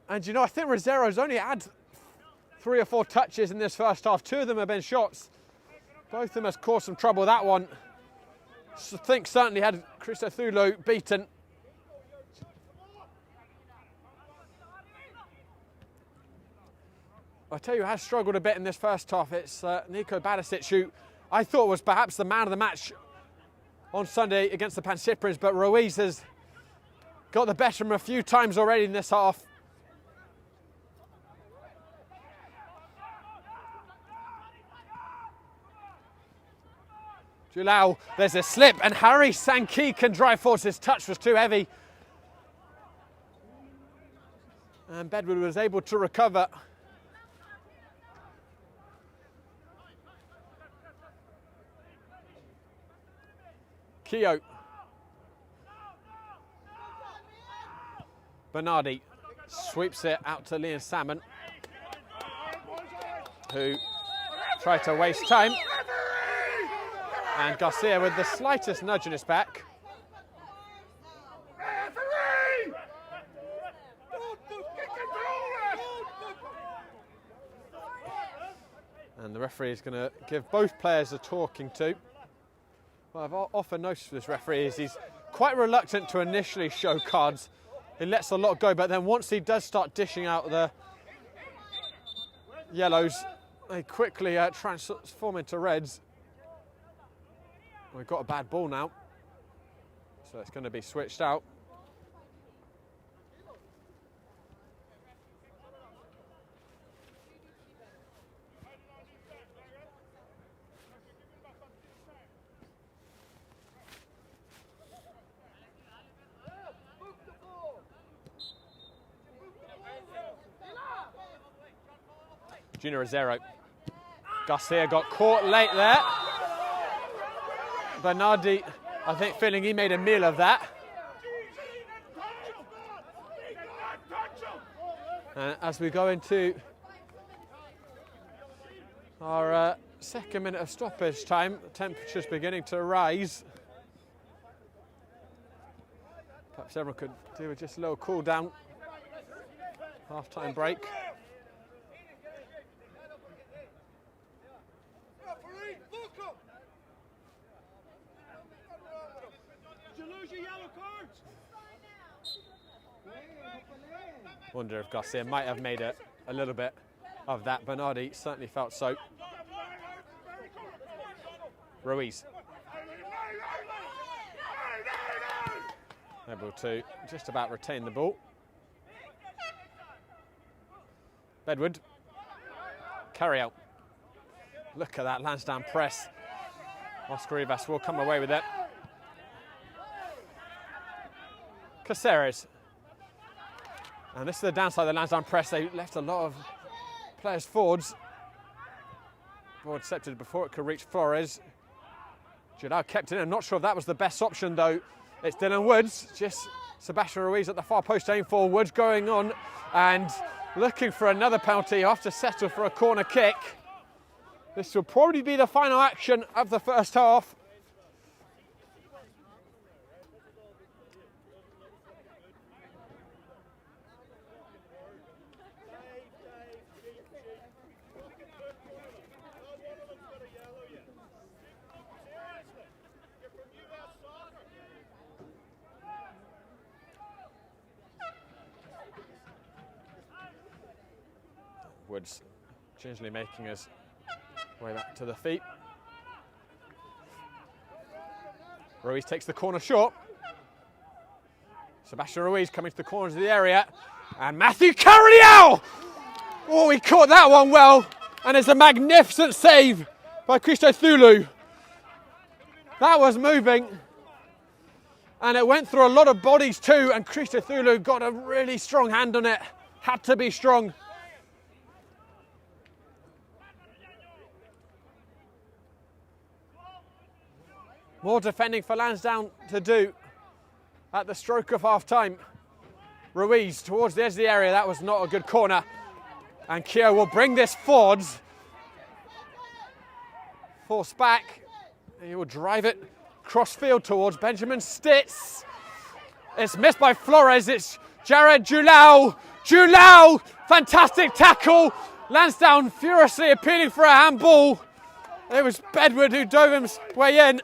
And you know, I think Rosero's only had 3 or 4 touches in this first half. 2 of them have been shots. Both of them has caused some trouble. That one, I think, certainly had Christo Thulu beaten. I tell you, has struggled a bit in this first half. It's Nico Barisic, who I thought was perhaps the man of the match on Sunday against the Pancyprians, but Ruiz has got the better of him a few times already in this half. Julau, there's a slip, and Harry Sankey can drive forward. His touch was too heavy. And Bedwood was able to recover. Keogh. Bernardi sweeps it out to Liam Salmon, who tried to waste time. And Garcia with the slightest nudge in his back. And the referee is going to give both players a talking to. What I've often noticed with this referee is he's quite reluctant to initially show cards. He lets a lot go, but then once he does start dishing out the yellows, they quickly transform into reds. We've got a bad ball now, so it's going to be switched out. Junior Rosero. Garcia got caught late there. Bernardi, I think, feeling he made a meal of that. And as we go into our second minute of stoppage time, the temperature's beginning to rise. Perhaps everyone could do with just a little cool down. Half-time break. Wonder if Garcia might have made a little bit of that. Bernardi certainly felt so. Ruiz. Able to just about retain the ball. Bedwood. Carry out. Look at that Lansdowne press. Oscar Rivas will come away with it. Caceres. And this is the downside of the Lansdowne press. They left a lot of players forwards. Ball intercepted before it could reach Flores. Judao kept it in. I'm not sure if that was the best option, though. It's Dylan Woods. Just Sebastian Ruiz at the far post aim for Woods going on and looking for another penalty. He'll have to settle for a corner kick. This will probably be the final action of the first half. Woods gingerly making his way back to the feet. Ruiz takes the corner short. Sebastian Ruiz coming to the corners of the area. And Matthew Carriel! Oh, he caught that one well. And it's a magnificent save by Christo Thulu. That was moving. And it went through a lot of bodies too. And Christo Thulu got a really strong hand on it. Had to be strong. More defending for Lansdowne to do at the stroke of half-time. Ruiz towards the edge of the area. That was not a good corner. And Keogh will bring this forwards. Force back. He will drive it cross-field towards Benjamin Stitz. It's missed by Flores. It's Jared Julau. Julau! Fantastic tackle. Lansdowne furiously appealing for a handball. It was Bedwood who dove his way in.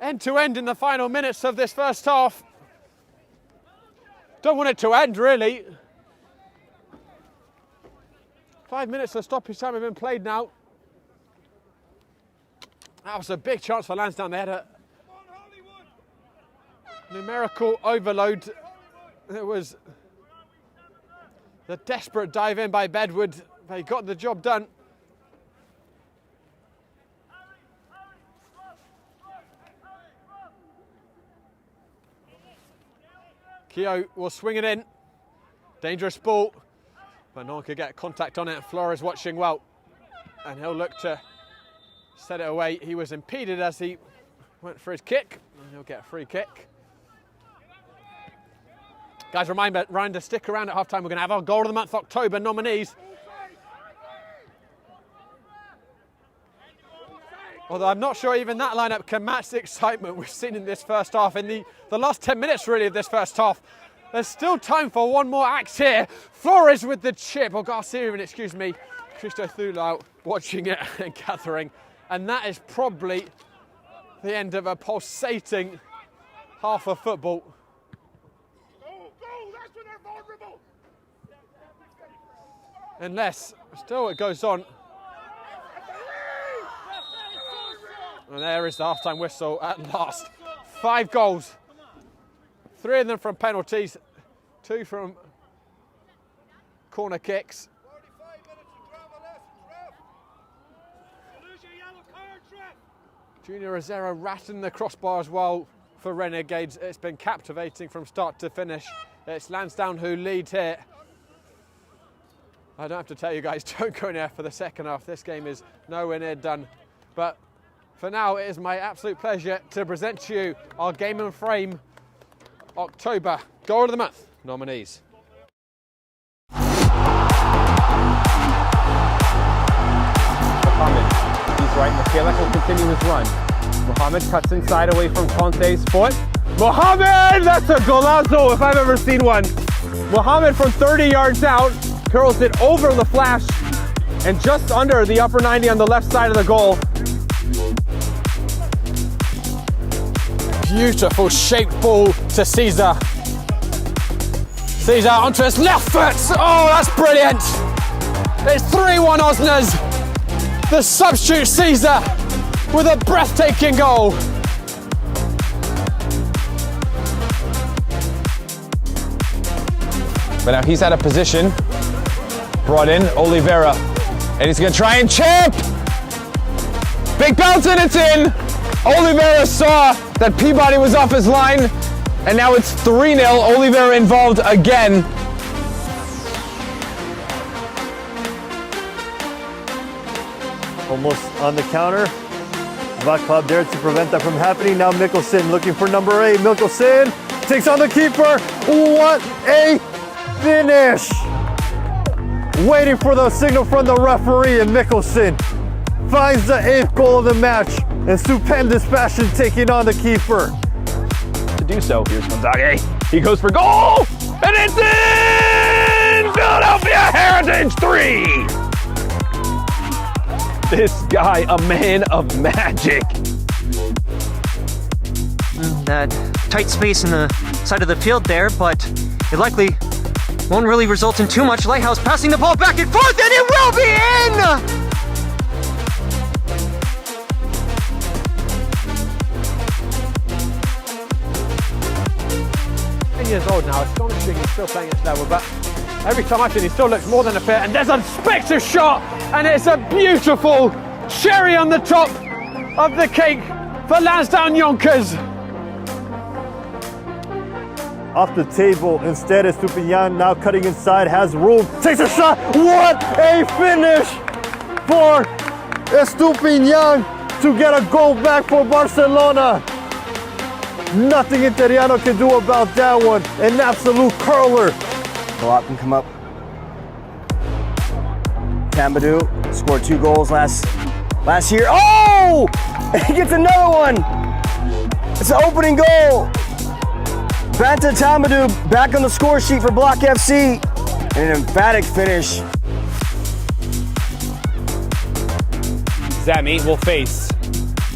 End to end in the final minutes of this first half. Don't want it to end, really. 5 minutes of stoppage time have been played now. That was a big chance for Lansdowne. They had a numerical overload. It was the desperate dive in by Bedwood. They got the job done. Keogh will swing it in. Dangerous ball. But no one could get contact on it. Flores watching well. And he'll look to set it away. He was impeded as he went for his kick. And he'll get a free kick. Guys, reminder, stick around at half-time. We're going to have our Goal of the Month October nominees. Although I'm not sure even that lineup can match the excitement we've seen in this first half, in the last 10 minutes really of this first half. There's still time for one more act here. Flores with the chip, or Garcia even, excuse me. Christo Thulau watching it and gathering. And that is probably the end of a pulsating half of football. That's when they're vulnerable. Unless, still it goes on. And there is the half-time whistle at last. 5 goals. 3 of them from penalties, 2 from corner kicks. 45 minutes of drama left, ref. Lose your yellow card, ref. Junior Rosero ratting the crossbar as well for Renegades. It's been captivating from start to finish. It's Lansdowne who lead here. I don't have to tell you guys, don't go in there for the second half. This game is nowhere near done. But for now, it is my absolute pleasure to present to you our Game and Frame October Goal of the Month nominees. Mohamed, he's right, Michaela will continue his run. Mohamed cuts inside away from Conte's foot. Mohamed, that's a golazo if I've ever seen one. Mohamed from 30 yards out, curls it over the flash and just under the upper 90 on the left side of the goal. Beautiful shaped ball to Caesar. Caesar onto his left foot. Oh, that's brilliant. It's 3-1 Osners. The substitute Caesar with a breathtaking goal. But now he's out of position. Brought in Oliveira. And he's gonna try and chip. Big bounce and it's in. Oliveira saw that Peabody was off his line. And now it's 3-0. Oliveira involved again. Almost on the counter. Vaclav there to prevent that from happening. Now Mikkelsen looking for number 8. Mikkelsen takes on the keeper. What a finish! Waiting for the signal from the referee, and Mikkelsen finds the 8th goal of the match in stupendous fashion, taking on the keeper. To do so, here's Gonzaga. He goes for goal! And it's in! Philadelphia Heritage 3! This guy, a man of magic. That tight space in the side of the field there, but it likely won't really result in too much. Lighthouse passing the ball back and forth, and it will be in! 10 years old now, astonishing he's still playing at this level, but every time I've seen he still looks more than a fit, and there's a spectre shot, and it's a beautiful cherry on the top of the cake for Lansdowne Yonkers. Off the table, instead Estupinian now cutting inside, has room, takes a shot. What a finish for Estupinian to get a goal back for Barcelona. Nothing Interiano can do about that one. An absolute curler. A lot can come up. Tambadou scored 2 goals last year. Oh! He gets another one. It's the opening goal. Banta Tambadou back on the score sheet for Block FC. And an emphatic finish. Zami will face.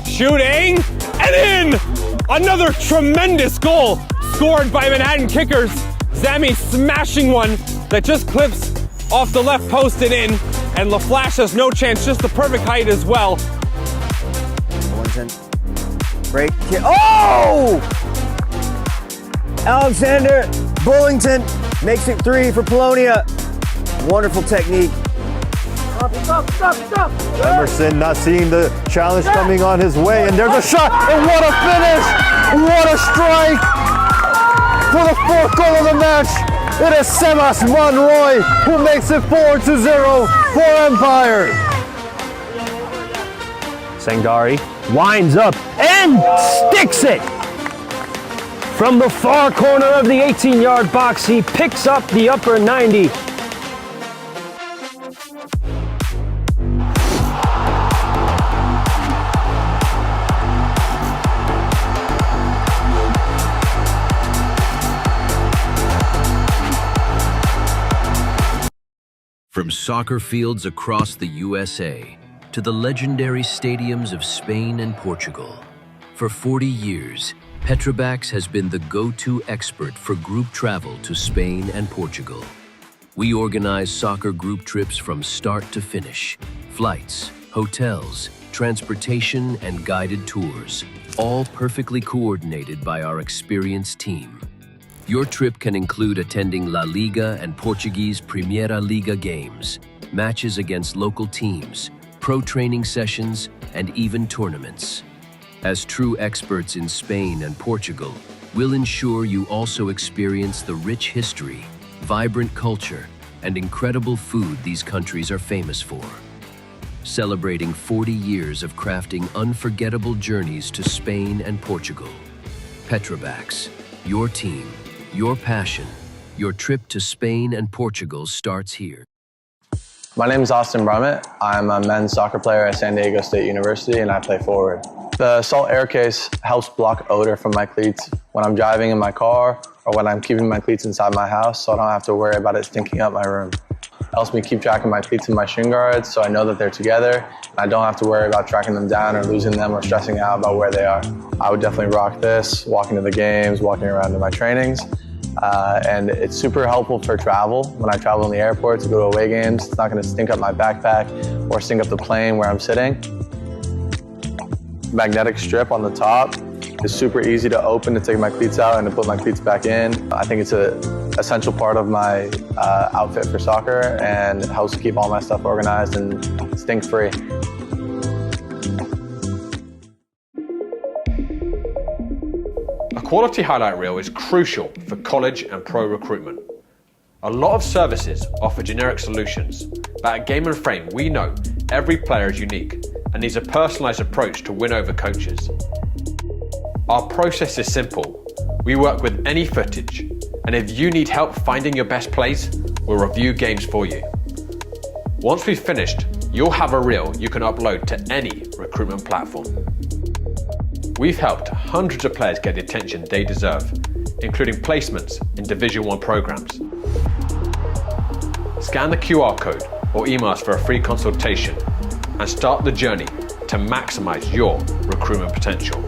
Shooting and in! Another tremendous goal scored by Manhattan Kickers. Zami smashing one that just clips off the left post and in. And LaFlash has no chance, just the perfect height as well. Break. Oh! Alexander Bullington makes it 3 for Polonia. Wonderful technique. Emerson not seeing the challenge coming on his way, and there's a shot, and what a finish! What a strike! For the 4th goal of the match, it is Sebas Monroy who makes it 4-0 for Empire. Sangari winds up and sticks it! From the far corner of the 18-yard box, he picks up the upper 90. From soccer fields across the USA to the legendary stadiums of Spain and Portugal, for 40 years, Petrobax has been the go-to expert for group travel to Spain and Portugal. We organize soccer group trips from start to finish, flights, hotels, transportation, and guided tours, all perfectly coordinated by our experienced team. Your trip can include attending La Liga and Portuguese Primeira Liga games, matches against local teams, pro training sessions, and even tournaments. As true experts in Spain and Portugal, we'll ensure you also experience the rich history, vibrant culture, and incredible food these countries are famous for. Celebrating 40 years of crafting unforgettable journeys to Spain and Portugal. Petrobax, your team, your passion, your trip to Spain and Portugal starts here. My name is Austin Brummett. I'm a men's soccer player at San Diego State University and I play forward. The Salt Air Case helps block odor from my cleats when I'm driving in my car or when I'm keeping my cleats inside my house, so I don't have to worry about it stinking up my room. It helps me keep track of my cleats and my shin guards so I know that they're together and I don't have to worry about tracking them down or losing them or stressing out about where they are. I would definitely rock this, walking to the games, walking around to my trainings. And it's super helpful for travel. When I travel in the airport to go to away games, it's not going to stink up my backpack or stink up the plane where I'm sitting. Magnetic strip on the top is super easy to open to take my cleats out and to put my cleats back in. I think it's an essential part of my outfit for soccer and helps keep all my stuff organized and stink-free. A quality highlight reel is crucial for college and pro recruitment. A lot of services offer generic solutions, but at Game & Frame we know every player is unique and needs a personalised approach to win over coaches. Our process is simple. We work with any footage, and if you need help finding your best plays, we'll review games for you. Once we've finished, you'll have a reel you can upload to any recruitment platform. We've helped hundreds of players get the attention they deserve, including placements in Division 1 programs. Scan the QR code or email us for a free consultation and start the journey to maximize your recruitment potential.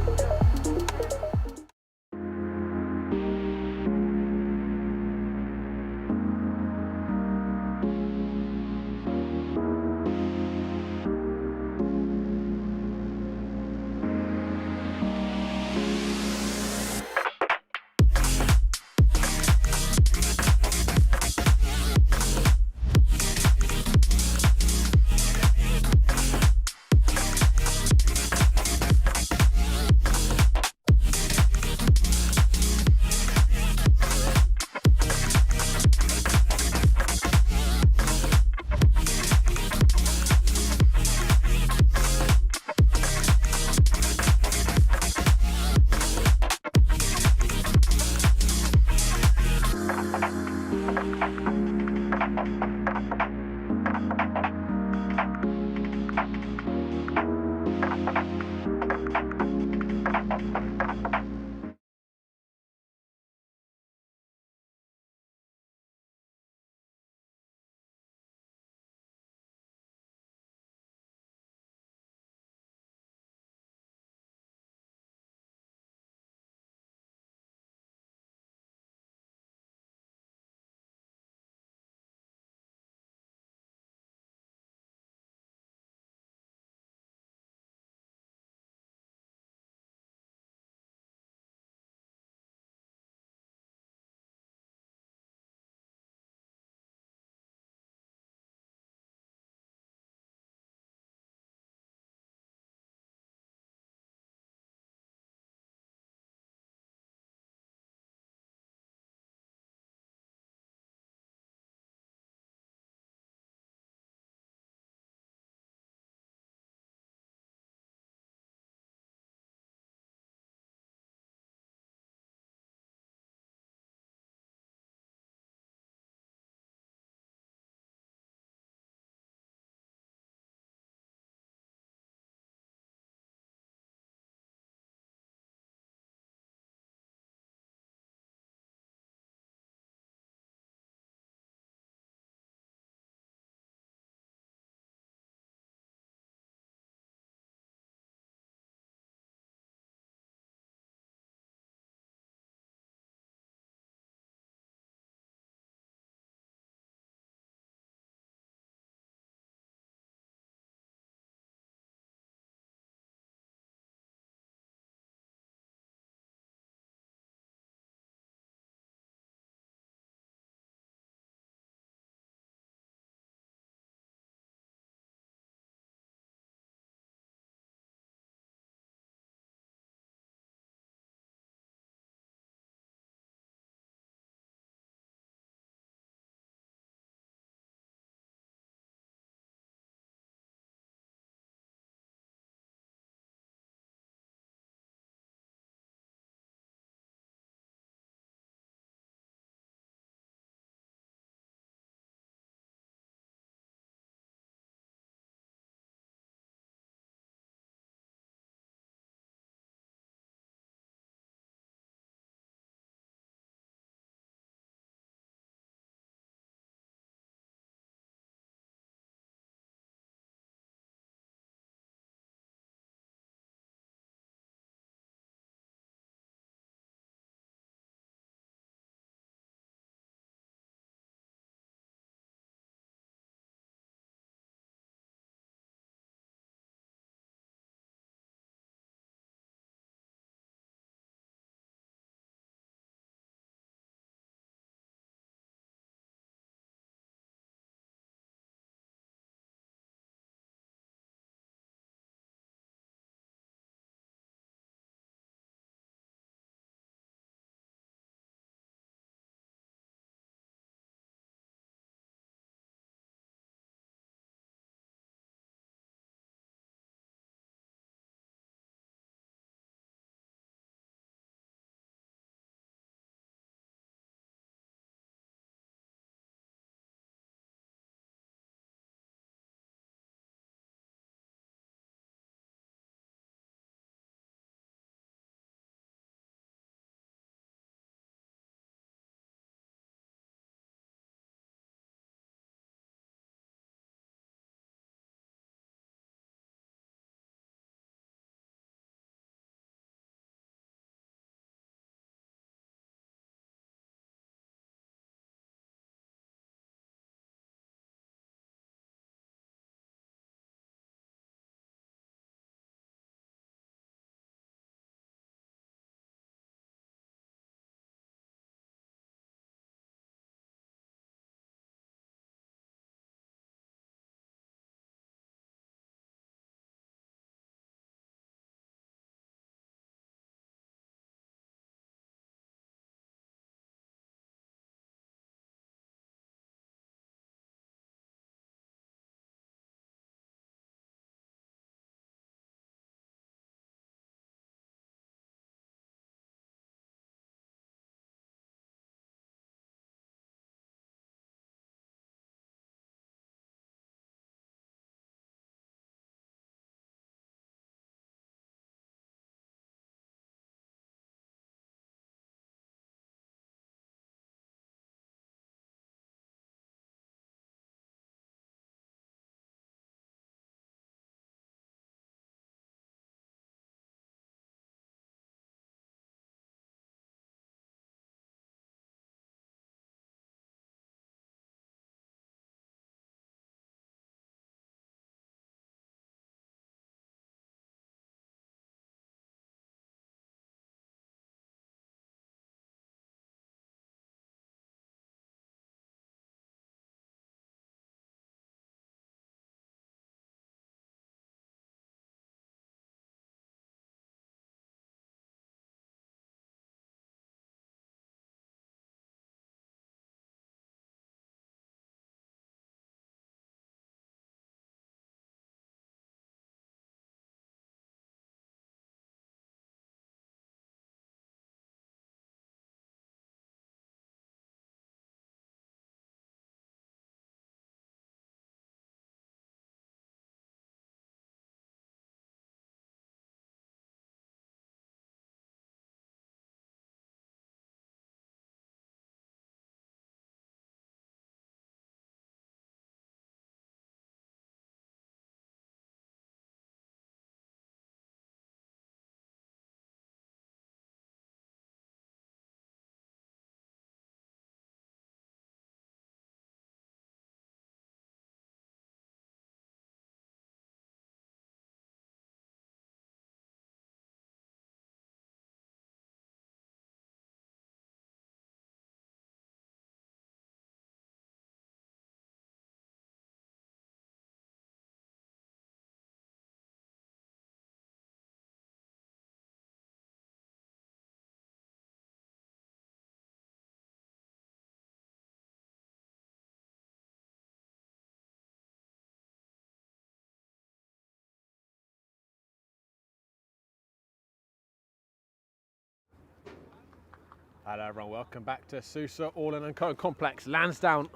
Hello everyone, welcome back to Sousa All-In & Co Complex. Lansdowne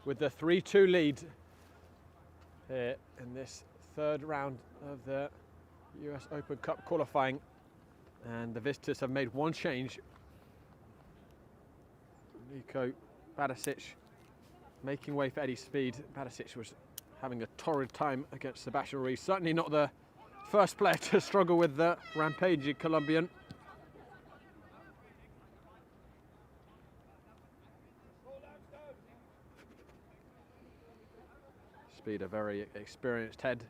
with the 3-2 lead here in this third round of the US Open Cup qualifying. And the visitors have made one change. Nico Badasic making way for Eddie Speed. Badasic was having a torrid time against Sebastian Ruiz. Certainly not the first player to struggle with the rampaging Colombian. Speed, a very experienced head.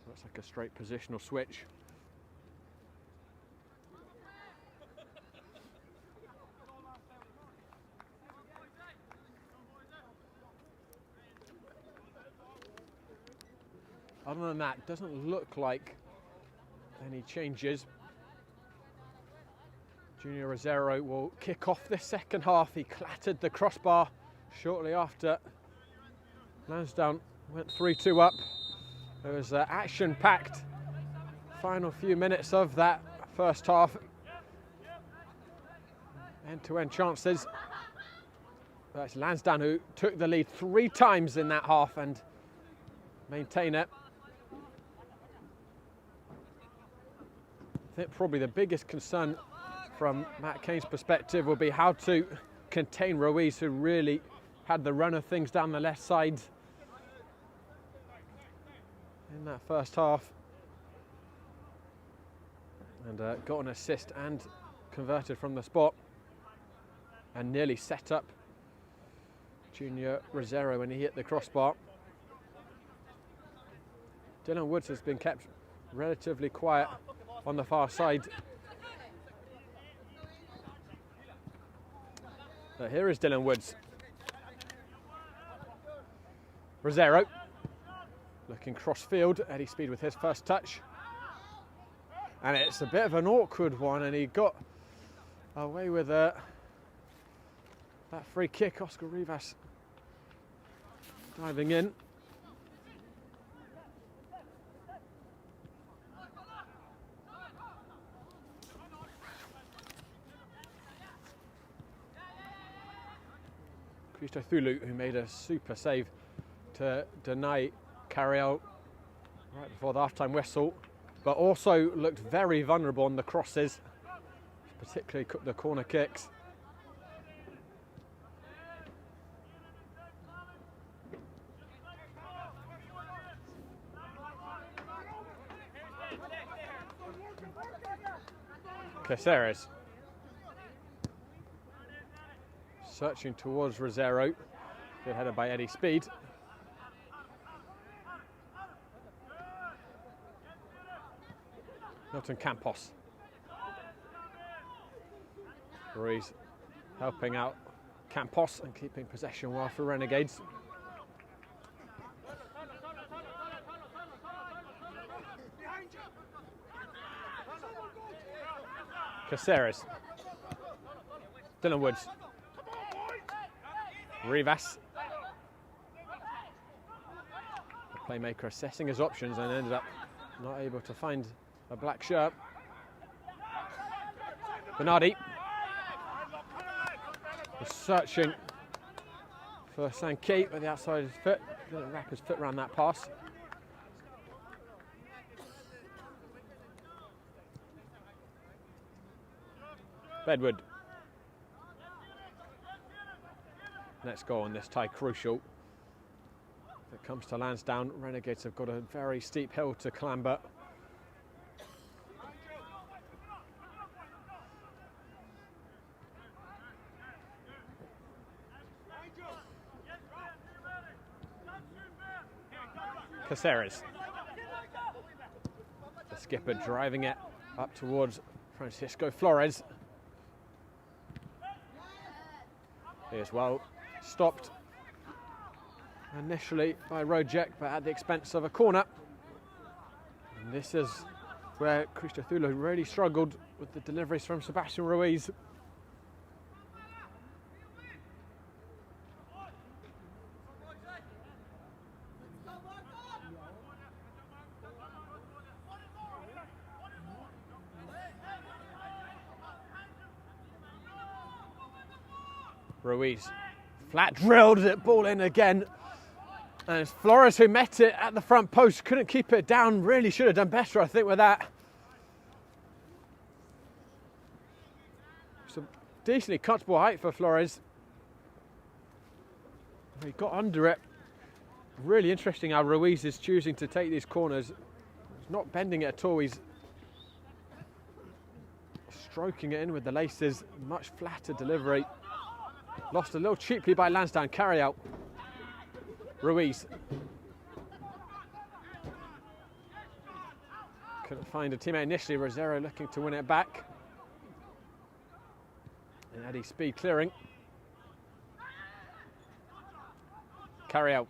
Looks like a straight positional switch. Other than that, doesn't look like any changes. Junior Rosero will kick off the second half. He clattered the crossbar shortly after Lansdowne went 3-2 up. It was action-packed final few minutes of that first half. End-to-end chances. That's Lansdowne who took the lead 3 times in that half and maintain it. I think probably the biggest concern from Matt Kane's perspective will be how to contain Ruiz, who really had the run of things down the left side in that first half, and got an assist and converted from the spot and nearly set up Junior Rosero when he hit the crossbar. Dylan Woods has been kept relatively quiet on the far side. But here is Dylan Woods. Rosero looking cross-field. Eddie Speed with his first touch. And it's a bit of an awkward one, and he got away with that free kick. Oscar Rivas diving in. Cristo Thulu, who made a super save to deny Carriel right before the half-time whistle, but also looked very vulnerable on the crosses, particularly the corner kicks. Caceres searching towards Rosero. Good header by Eddie Speed. Milton Campos. Ruiz helping out Campos and keeping possession well for Renegades. Caceres. Dylan Woods. Rivas. The playmaker assessing his options and ended up not able to find a black shirt. Bernardi was searching for Sankey with the outside of his foot. Didn't wrap his foot around that pass. Bedwood. Next goal in this tie crucial. If it comes to Lansdowne, Renegades have got a very steep hill to clamber. Caceres. The skipper driving it up towards Francisco Flores. He as well stopped initially by Rojek, but at the expense of a corner. And this is where Cristo Thulu really struggled with the deliveries from Sebastian Ruiz. Ruiz, flat drilled it, ball in again. And it's Flores who met it at the front post, couldn't keep it down, really should have done better, I think, with that. Some decently comfortable height for Flores. He got under it. Really interesting how Ruiz is choosing to take these corners. He's not bending it at all, he's stroking it in with the laces. Much flatter delivery. Lost a little cheaply by Lansdowne. Carry out. Ruiz. Couldn't find a teammate initially. Rosero looking to win it back. And Eddie Speed clearing. Carry out.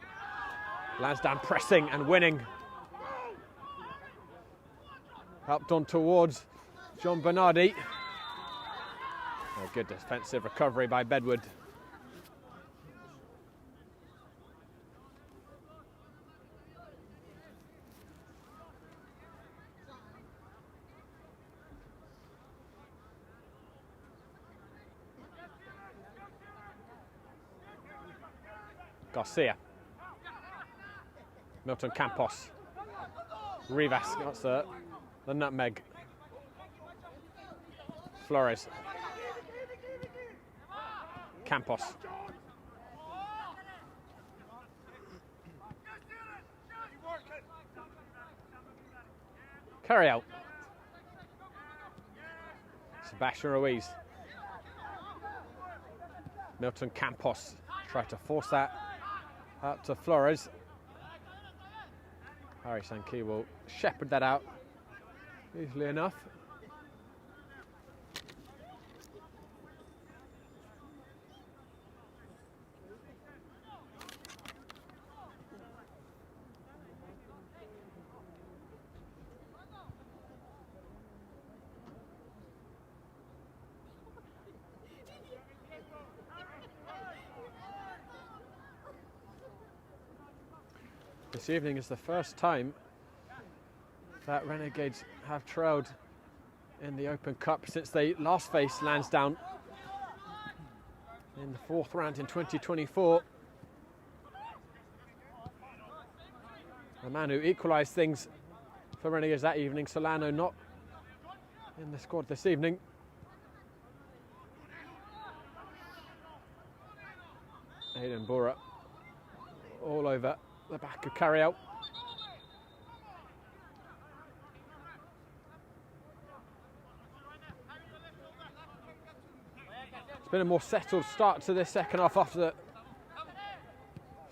Lansdowne pressing and winning. Helped on towards John Bernardi. A good defensive recovery by Bedwood. Garcia. Milton Campos. Rivas got the nutmeg. Flores. Campos. Carry out. Sebastian Ruiz. Milton Campos tried to force that out to Flores. Harry Sankey will shepherd that out easily enough. This evening is the first time that Renegades have trailed in the Open Cup since they last faced Lansdowne in the 4th round in 2024. The man who equalised things for Renegades that evening, Solano, not in the squad this evening. Aidan Bora all over the back of carry out. It's been a more settled start to this second half after the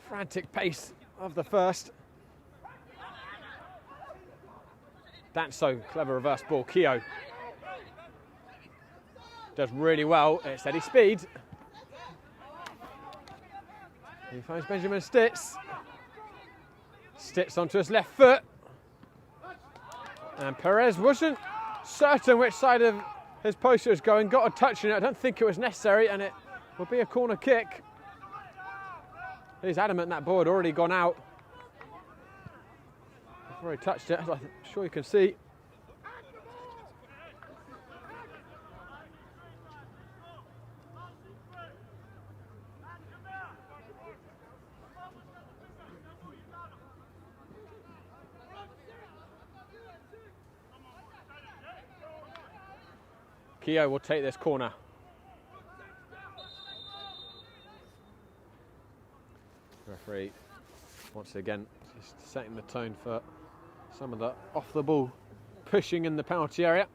frantic pace of the first. Danso, clever reverse ball. Keogh does really well. It's Eddie Speed. He finds Benjamin Stitz. Stitz onto his left foot. And Perez wasn't certain which side of his post was going. Got a touch in it. I don't think it was necessary, and it will be a corner kick. He's adamant that ball had already gone out before he touched it, as I'm sure you can see. Keogh will take this corner. Referee, once again, just setting the tone for some of the off-the-ball pushing in the penalty area.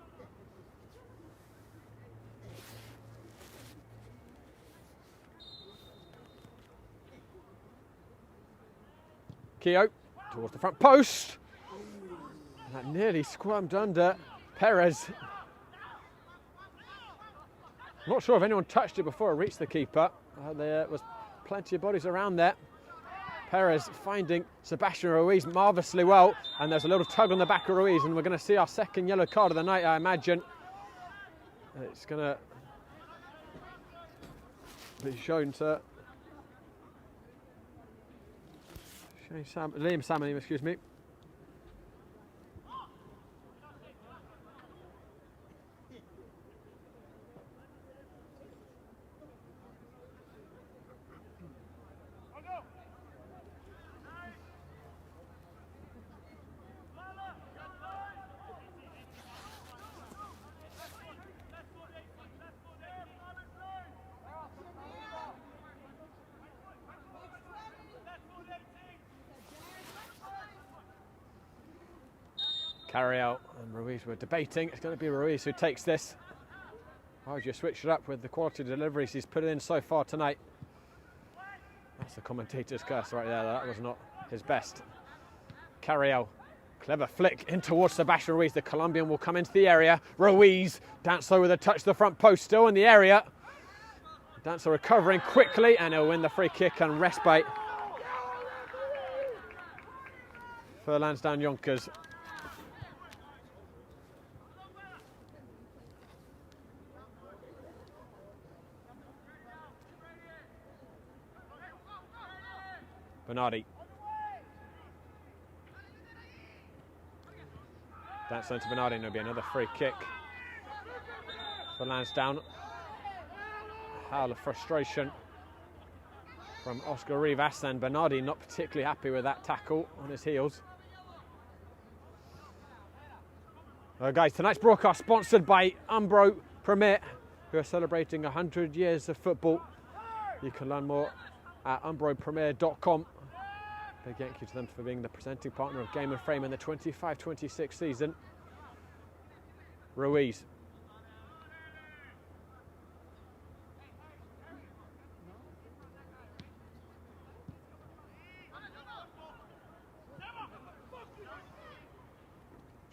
Keogh towards the front post. And that nearly squirmed under Perez. Not sure if anyone touched it before it reached the keeper. There was plenty of bodies around there. Perez finding Sebastian Ruiz marvellously well, and there's a little tug on the back of Ruiz, and we're going to see our second yellow card of the night, I imagine. It's going to be shown to Liam Salmon, excuse me. Carriel and Ruiz were debating. It's going to be Ruiz who takes this. Why would you switch it up with the quality of deliveries he's put in so far tonight? That's the commentator's curse right there. That was not his best. Carriel, clever flick in towards Sebastian Ruiz. The Colombian will come into the area. Ruiz, Dancer with a touch to the front post, still in the area. Dancer recovering quickly, and he'll win the free kick and respite for Lansdowne Yonkers. Bernardi. That's into Bernardi, and there'll be another free kick for Lansdowne. Howl of frustration from Oscar Rivas, and Bernardi not particularly happy with that tackle on his heels. Guys, tonight's broadcast sponsored by Umbro Premier, who are celebrating 100 years of football. You can learn more at umbropremier.com. Big thank you to them for being the presenting partner of Game and Frame in the 25-26 season. Ruiz.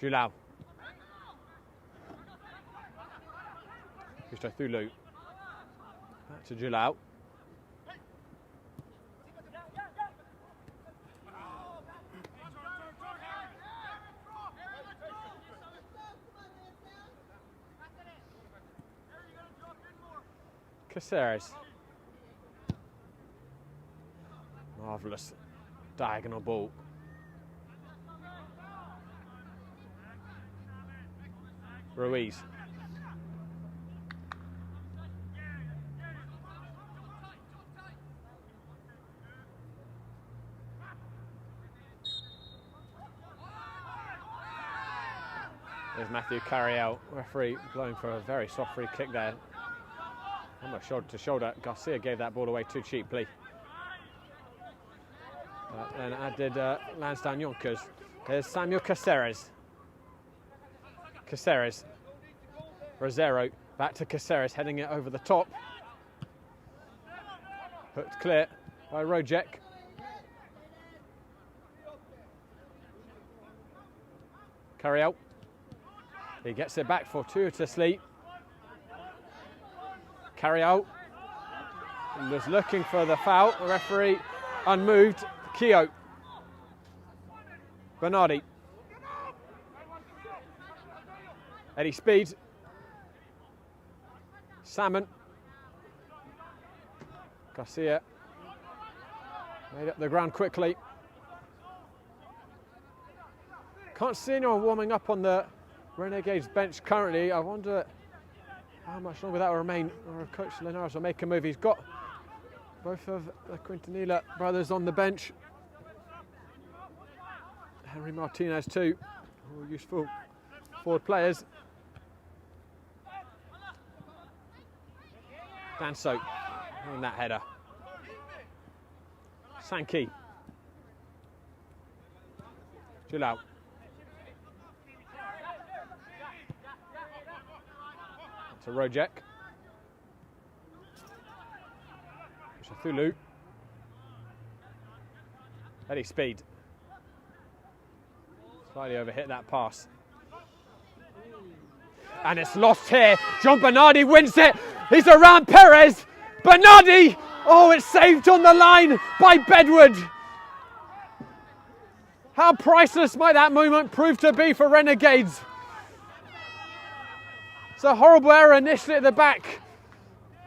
Julau. Christo Thulu. Back to Julau. Caceres. Marvellous diagonal ball. Ruiz. There's Matthew Carriel, referee blowing for a very soft free kick there. Almost shoulder to shoulder. Garcia gave that ball away too cheaply. And added Lansdowne Yonkers. There's Samuel Caceres. Caceres. Rosero back to Caceres, heading it over the top. Hooked clear by Rojek. Carriel. He gets it back fortuitously. Carriel was looking for the foul. The referee unmoved. Keogh. Bernardi. Eddie Speed. Salmon. Garcia made up the ground quickly. Can't see anyone warming up on the Renegades bench currently. I wonder how much longer that will remain, or if Coach Linares will make a move. He's got both of the Quintanilla brothers on the bench. Henry Martinez too, all useful forward players. Danso in that header. Sankey. Julau. To Rojek. Thulu. Eddie Speed. Slightly overhit that pass. And it's lost here. John Bernardi wins it. He's around Perez. Bernardi. Oh, it's saved on the line by Bedward. How priceless might that moment prove to be for Renegades? It's a horrible error initially at the back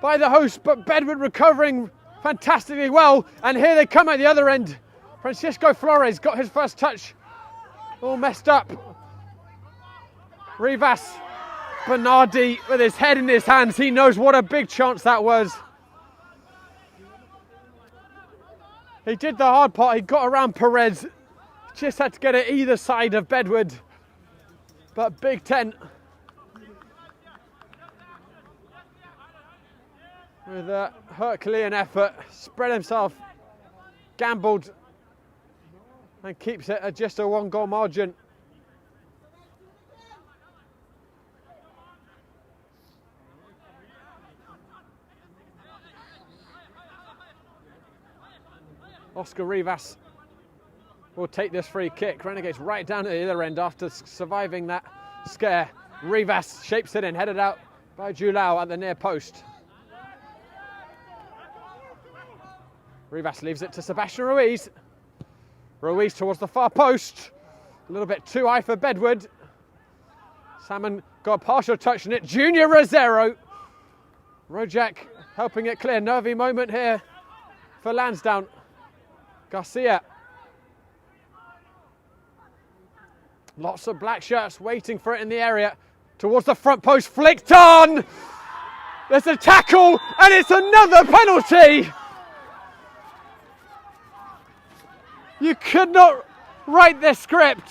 by the host, but Bedward recovering fantastically well. And here they come at the other end. Francisco Flores got his first touch. All messed up. Rivas. Bernardi with his head in his hands. He knows what a big chance that was. He did the hard part. He got around Perez. Just had to get it either side of Bedward. But Big Ten, with a Herculean effort, spread himself, gambled, and keeps it at just a 1-goal margin. Oscar Rivas will take this free kick. Renegades right down at the other end after surviving that scare. Rivas shapes it in, headed out by Julao at the near post. Rivas leaves it to Sebastian Ruiz. Ruiz towards the far post. A little bit too high for Bedward. Salmon got a partial touch on it. Junior Rosero. Rojak helping it clear. Nervy moment here for Lansdowne. Garcia. Lots of black shirts waiting for it in the area. Towards the front post, flicked on! There's a tackle, and it's another penalty! You could not write this script.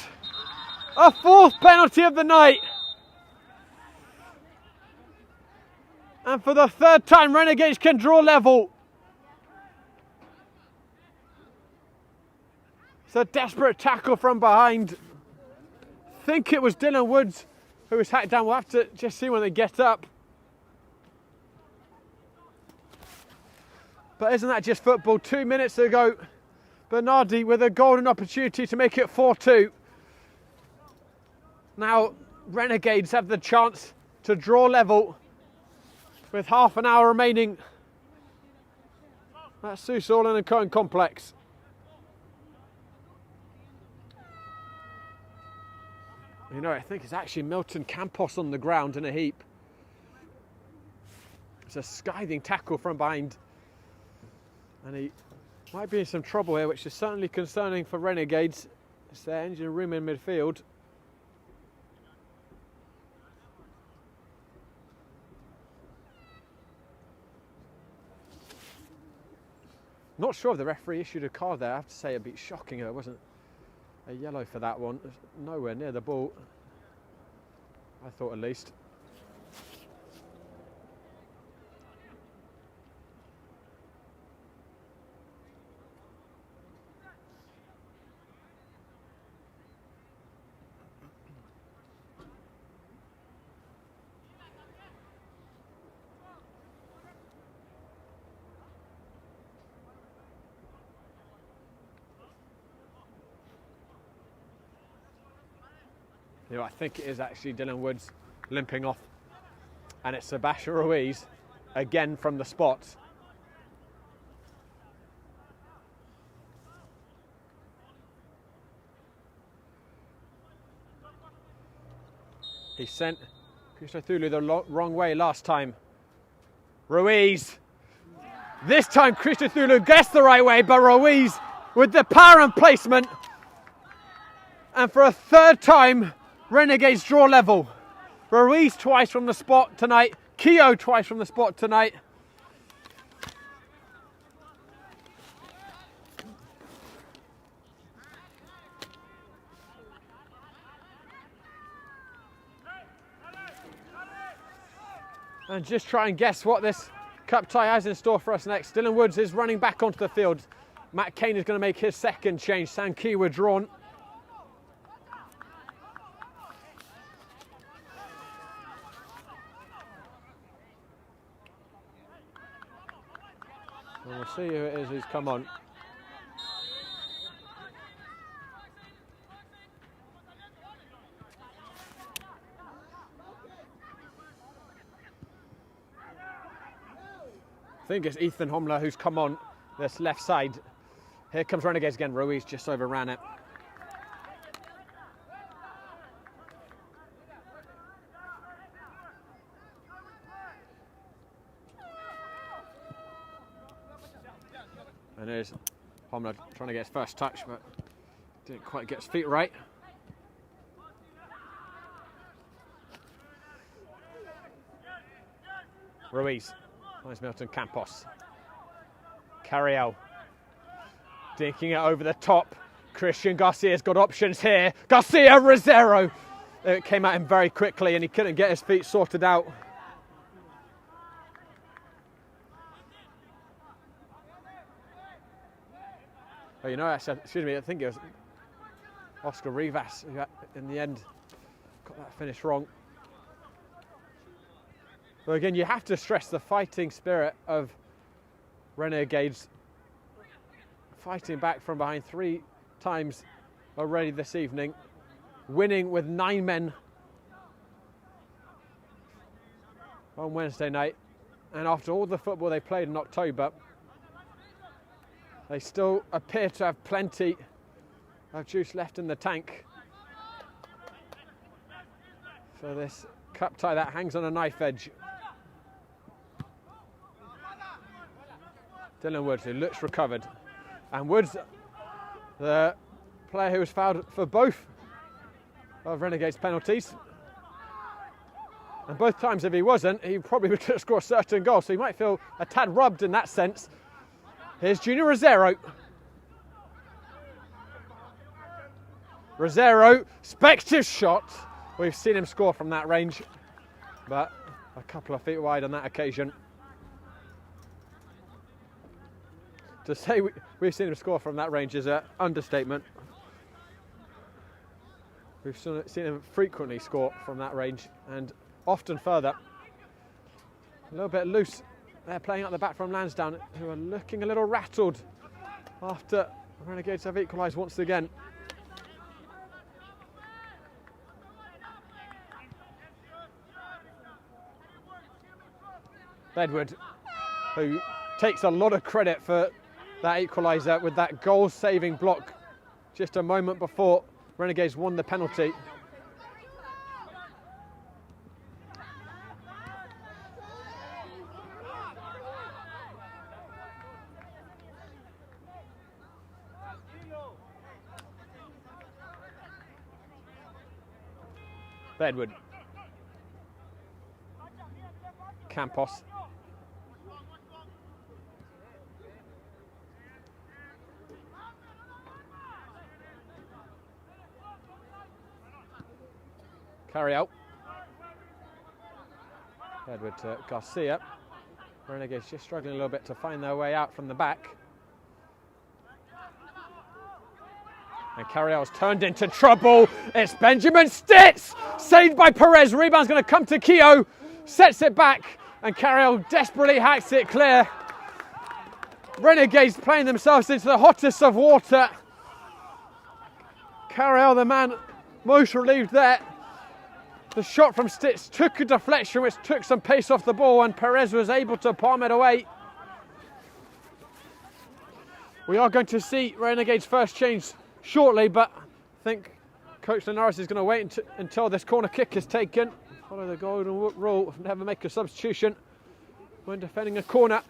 A fourth penalty of the night. And for the third time, Renegades can draw level. It's a desperate tackle from behind. I think it was Dylan Woods who was hacked down. We'll have to just see when they get up. But isn't that just football? 2 minutes ago, Bernardi with a golden opportunity to make it 4-2. Now, Renegades have the chance to draw level with half an hour remaining at Sussex and Cohen Complex. You know, I think it's actually Milton Campos on the ground in a heap. It's a scathing tackle from behind. And he might be in some trouble here, which is certainly concerning for Renegades. It's their engine room in midfield. Not sure if the referee issued a card there. I have to say, a bit shocking. It wasn't a yellow for that one. Nowhere near the ball, I thought at least. You know, I think it is actually Dylan Woods limping off. And it's Sebastian Ruiz, again from the spot. He sent Christodoulou the wrong way last time. Ruiz. This time Christodoulou guessed the right way, but Ruiz with the power and placement. And for a third time, Renegades draw level. Ruiz twice from the spot tonight. Keogh twice from the spot tonight. And just try and guess what this cup tie has in store for us next. Dylan Woods is running back onto the field. Matt Kane is going to make his second change. Sankey withdrawn. And we'll see who it is who's come on. I think it's Ethan Homler who's come on this left side. Here comes Renegades again. Ruiz just overran it. And there's Homler trying to get his first touch, but didn't quite get his feet right. Ruiz finds Milton Campos. Carriel dinking it over the top. Christian Garcia's got options here. Garcia Rosero. It came at him very quickly and he couldn't get his feet sorted out. Oh, you know, excuse me, I think it was Oscar Rivas who in the end got that finish wrong. But again, you have to stress the fighting spirit of Renegades fighting back from behind 3 times already this evening, winning with 9 men on Wednesday night. And after all the football they played in October, they still appear to have plenty of juice left in the tank for this cup tie that hangs on a knife edge. Dylan Woods, who looks recovered. And Woods, the player who was fouled for both of Renegades' penalties. And both times, if he wasn't, he probably would score a certain goal. So he might feel a tad rubbed in that sense. Here's Junior Rosero. Rosero, expected shot. We've seen him score from that range, but a couple of feet wide on that occasion. To say we've seen him score from that range is an understatement. We've seen him frequently score from that range and often further. A little bit loose. They're playing out the back from Lansdowne, who are looking a little rattled after Renegades have equalised once again. Bedward, who takes a lot of credit for that equaliser with that goal-saving block just a moment before Renegades won the penalty. Bedward. Campos. Carry out. Edward to Garcia. Renegades just struggling a little bit to find their way out from the back. And Carriel's turned into trouble. It's Benjamin Stitz! Saved by Perez. Rebound's going to come to Keogh. Sets it back. And Carriel desperately hacks it clear. Renegades playing themselves into the hottest of water. Carriel, the man most relieved there. The shot from Stitz took a deflection which took some pace off the ball, and Perez was able to palm it away. We are going to see Renegades' first change shortly, but I think Coach Linares is going to wait until this corner kick is taken. Follow the golden rule, never make a substitution when defending a corner.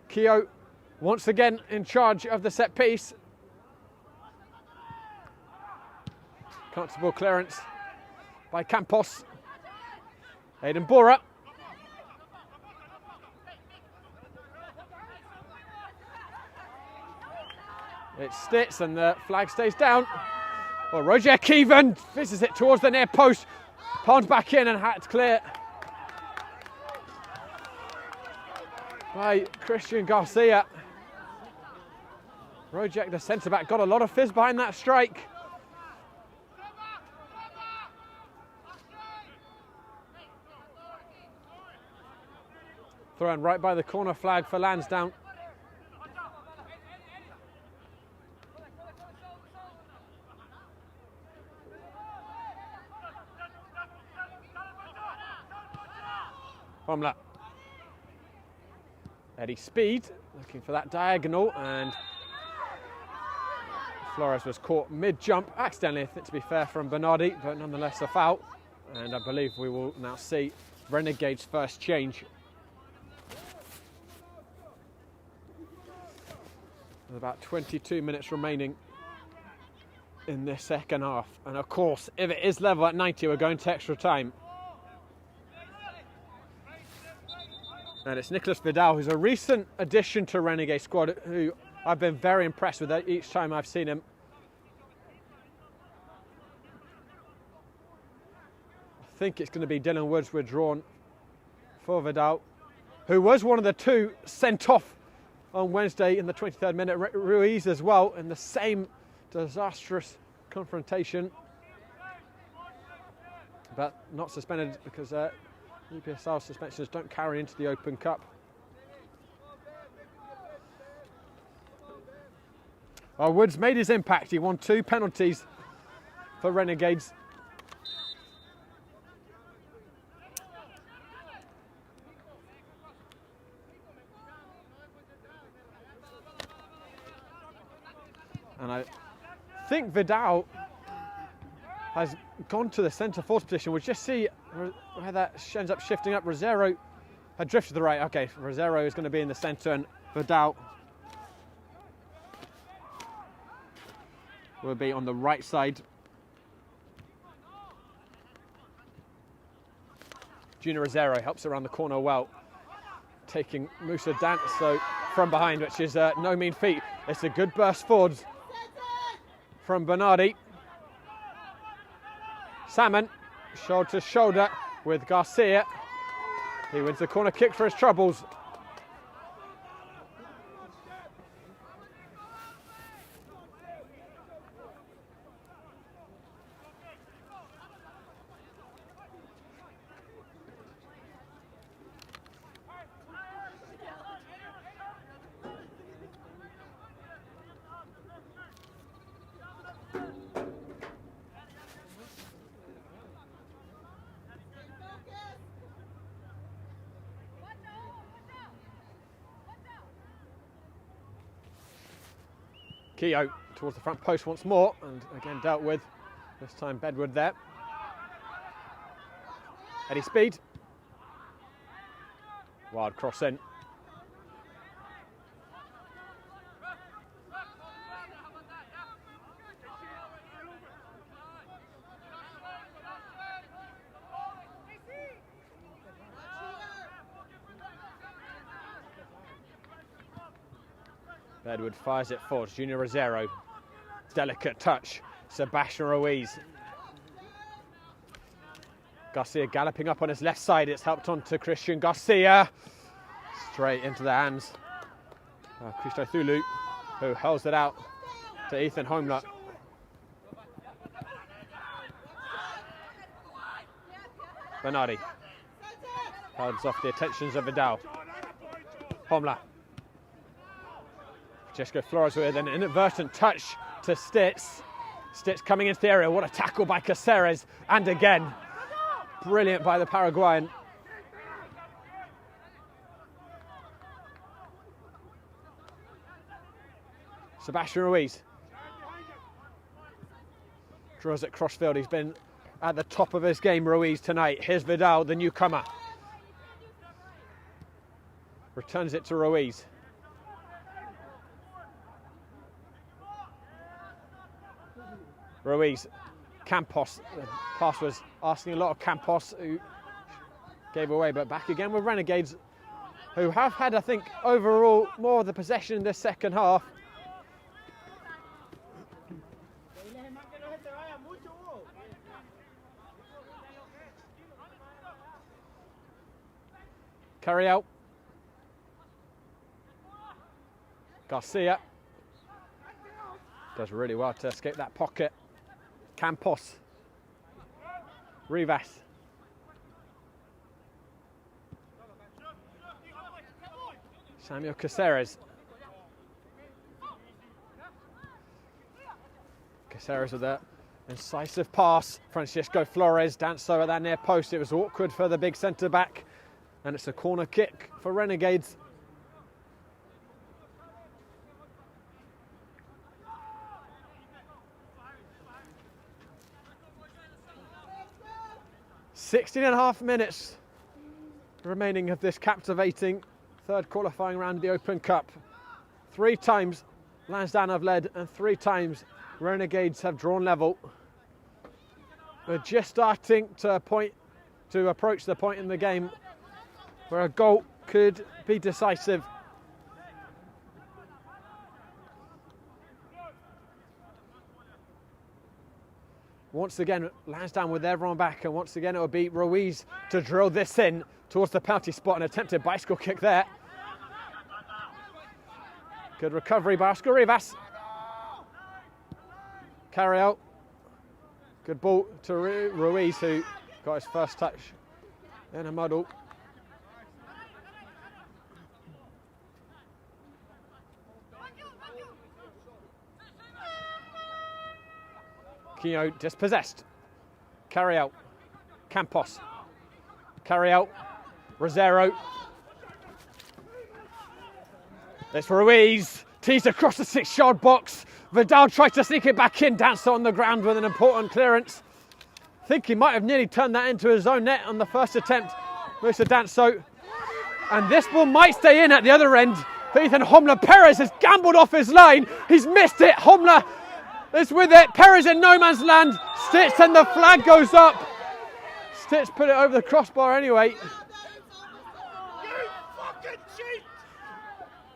Keogh once again in charge of the set piece. Comfortable clearance by Campos. Aidan Bora. It's Stitz and the flag stays down. Well, Roger Keevan fizzes it towards the near post. Palms back in and hat clear by Christian Garcia. Rojek, the centre-back, got a lot of fizz behind that strike. Thrown right by the corner flag for Lansdowne. Homla. Eddie Speed looking for that diagonal, and Flores was caught mid-jump, accidentally, to be fair, from Bernardi, but nonetheless a foul. And I believe we will now see Renegades' first change. With about 22 minutes remaining in this second half. And of course, if it is level at 90, we're going to extra time. And it's Nicholas Vidal, who's a recent addition to Renegade squad, who I've been very impressed with each time I've seen him. I think it's going to be Dylan Woods withdrawn for Vidal, who was one of the 2 sent off on Wednesday in the 23rd minute. Ruiz as well in the same disastrous confrontation, but not suspended because UPSL suspensions don't carry into the Open Cup. Well, Woods made his impact. He won 2 penalties for Renegades. And I think Vidal has gone to the centre forward position. We'll just see where that ends up shifting up. Rosero had drifted to the right. Okay, Rosero is going to be in the centre and Vidal will be on the right side. Junior Rosero helps around the corner well, taking Musa Danso from behind, which is no mean feat. It's a good burst forwards from Bernardi. Salmon, shoulder to shoulder with Garcia. He wins the corner kick for his troubles. Keogh towards the front post once more, and again dealt with, this time Bedwood there. Eddie Speed. Wild cross in. Bedwood fires it forward. Junior Rosero. Delicate touch. Sebastian Ruiz. Garcia galloping up on his left side. It's helped on to Christian Garcia. Straight into the hands of Christo Thulu, who hurls it out to Ethan Homeler. Bernardi holds off the attentions of Vidal. Homeler. Francesco Flores with an inadvertent touch to Stitz. Stitz coming into the area. What a tackle by Caceres. And again, brilliant by the Paraguayan. Sebastian Ruiz draws it crossfield. He's been at the top of his game, Ruiz, tonight. Here's Vidal, the newcomer. Returns it to Ruiz. Ruiz, Campos, the pass was asking a lot of Campos, who gave away, but back again with Renegades, who have had, I think, overall more of the possession in this second half. Carry out. Garcia does really well to escape that pocket. Campos. Rivas. Samuel Caceres. Caceres with an incisive pass. Francisco Flores danced over that near post. It was awkward for the big centre back. And it's a corner kick for Renegades. .5 minutes remaining of this captivating third qualifying round of the Open Cup. 3 times Lansdowne have led and 3 times Renegades have drawn level. We're just starting to approach the point in the game where a goal could be decisive. Once again, Lansdowne with everyone back, and once again it will be Ruiz to drill this in towards the penalty spot. An attempted bicycle kick there. Good recovery by Oscar Rivas. Carry out. Good ball to Ruiz, who got his first touch in a muddle. Keogh dispossessed. Carry out. Campos. Carry out. Rosero. It's Ruiz. Tees across the 6-yard box. Vidal tries to sneak it back in. Danso on the ground with an important clearance. I think he might have nearly turned that into his own net on the first attempt. Musa Danso. And this ball might stay in at the other end. For Ethan Homler. Perez has gambled off his line. He's missed it. Homler is with it. Perez in no man's land. Stitz, and the flag goes up. Stitz put it over the crossbar anyway.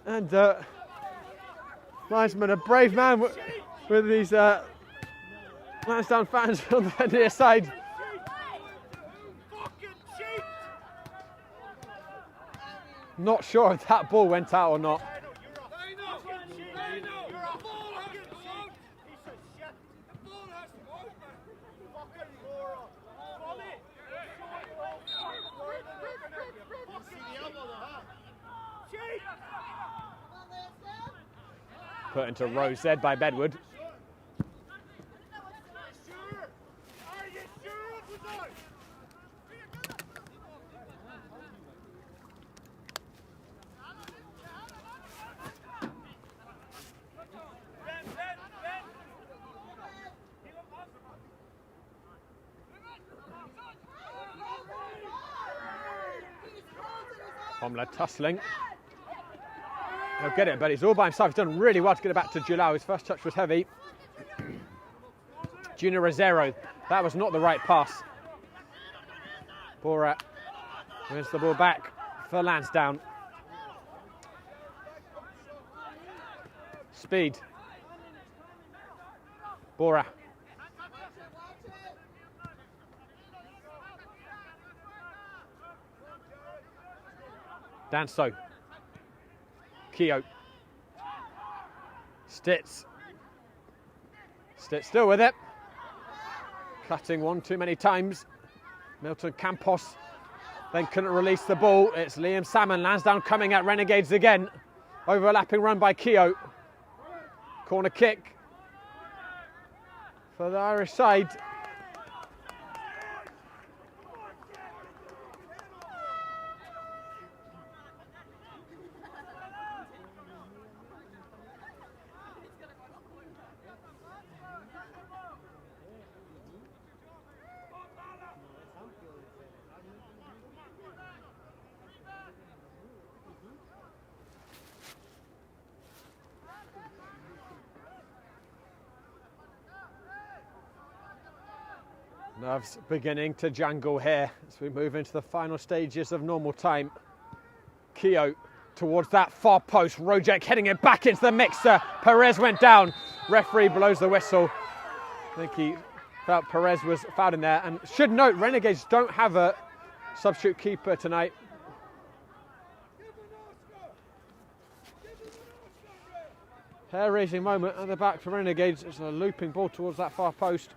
And Linesman, a brave man with these Lansdowne fans on the near side. Not sure if that ball went out or not. Put into Rose Z by Bedwood. Homler tussling. He'll get it, but he's all by himself. He's done really well to get it back to Julau. His first touch was heavy. Junior Rosero. That was not the right pass. Bora wins the ball back for Lansdowne. Speed. Bora. Danso. Keogh. Stitz. Stitz still with it. Cutting one too many times. Milton Campos then couldn't release the ball. It's Liam Salmon. Lansdowne coming at Renegades again. Overlapping run by Keogh. Corner kick for the Irish side. Nerves beginning to jangle here as we move into the final stages of normal time. Keogh towards that far post. Rojek heading it back into the mixer. Perez went down. Referee blows the whistle. I think he felt Perez was fouled in there. And should note, Renegades don't have a substitute keeper tonight. Hair-raising moment at the back for Renegades. It's a looping ball towards that far post.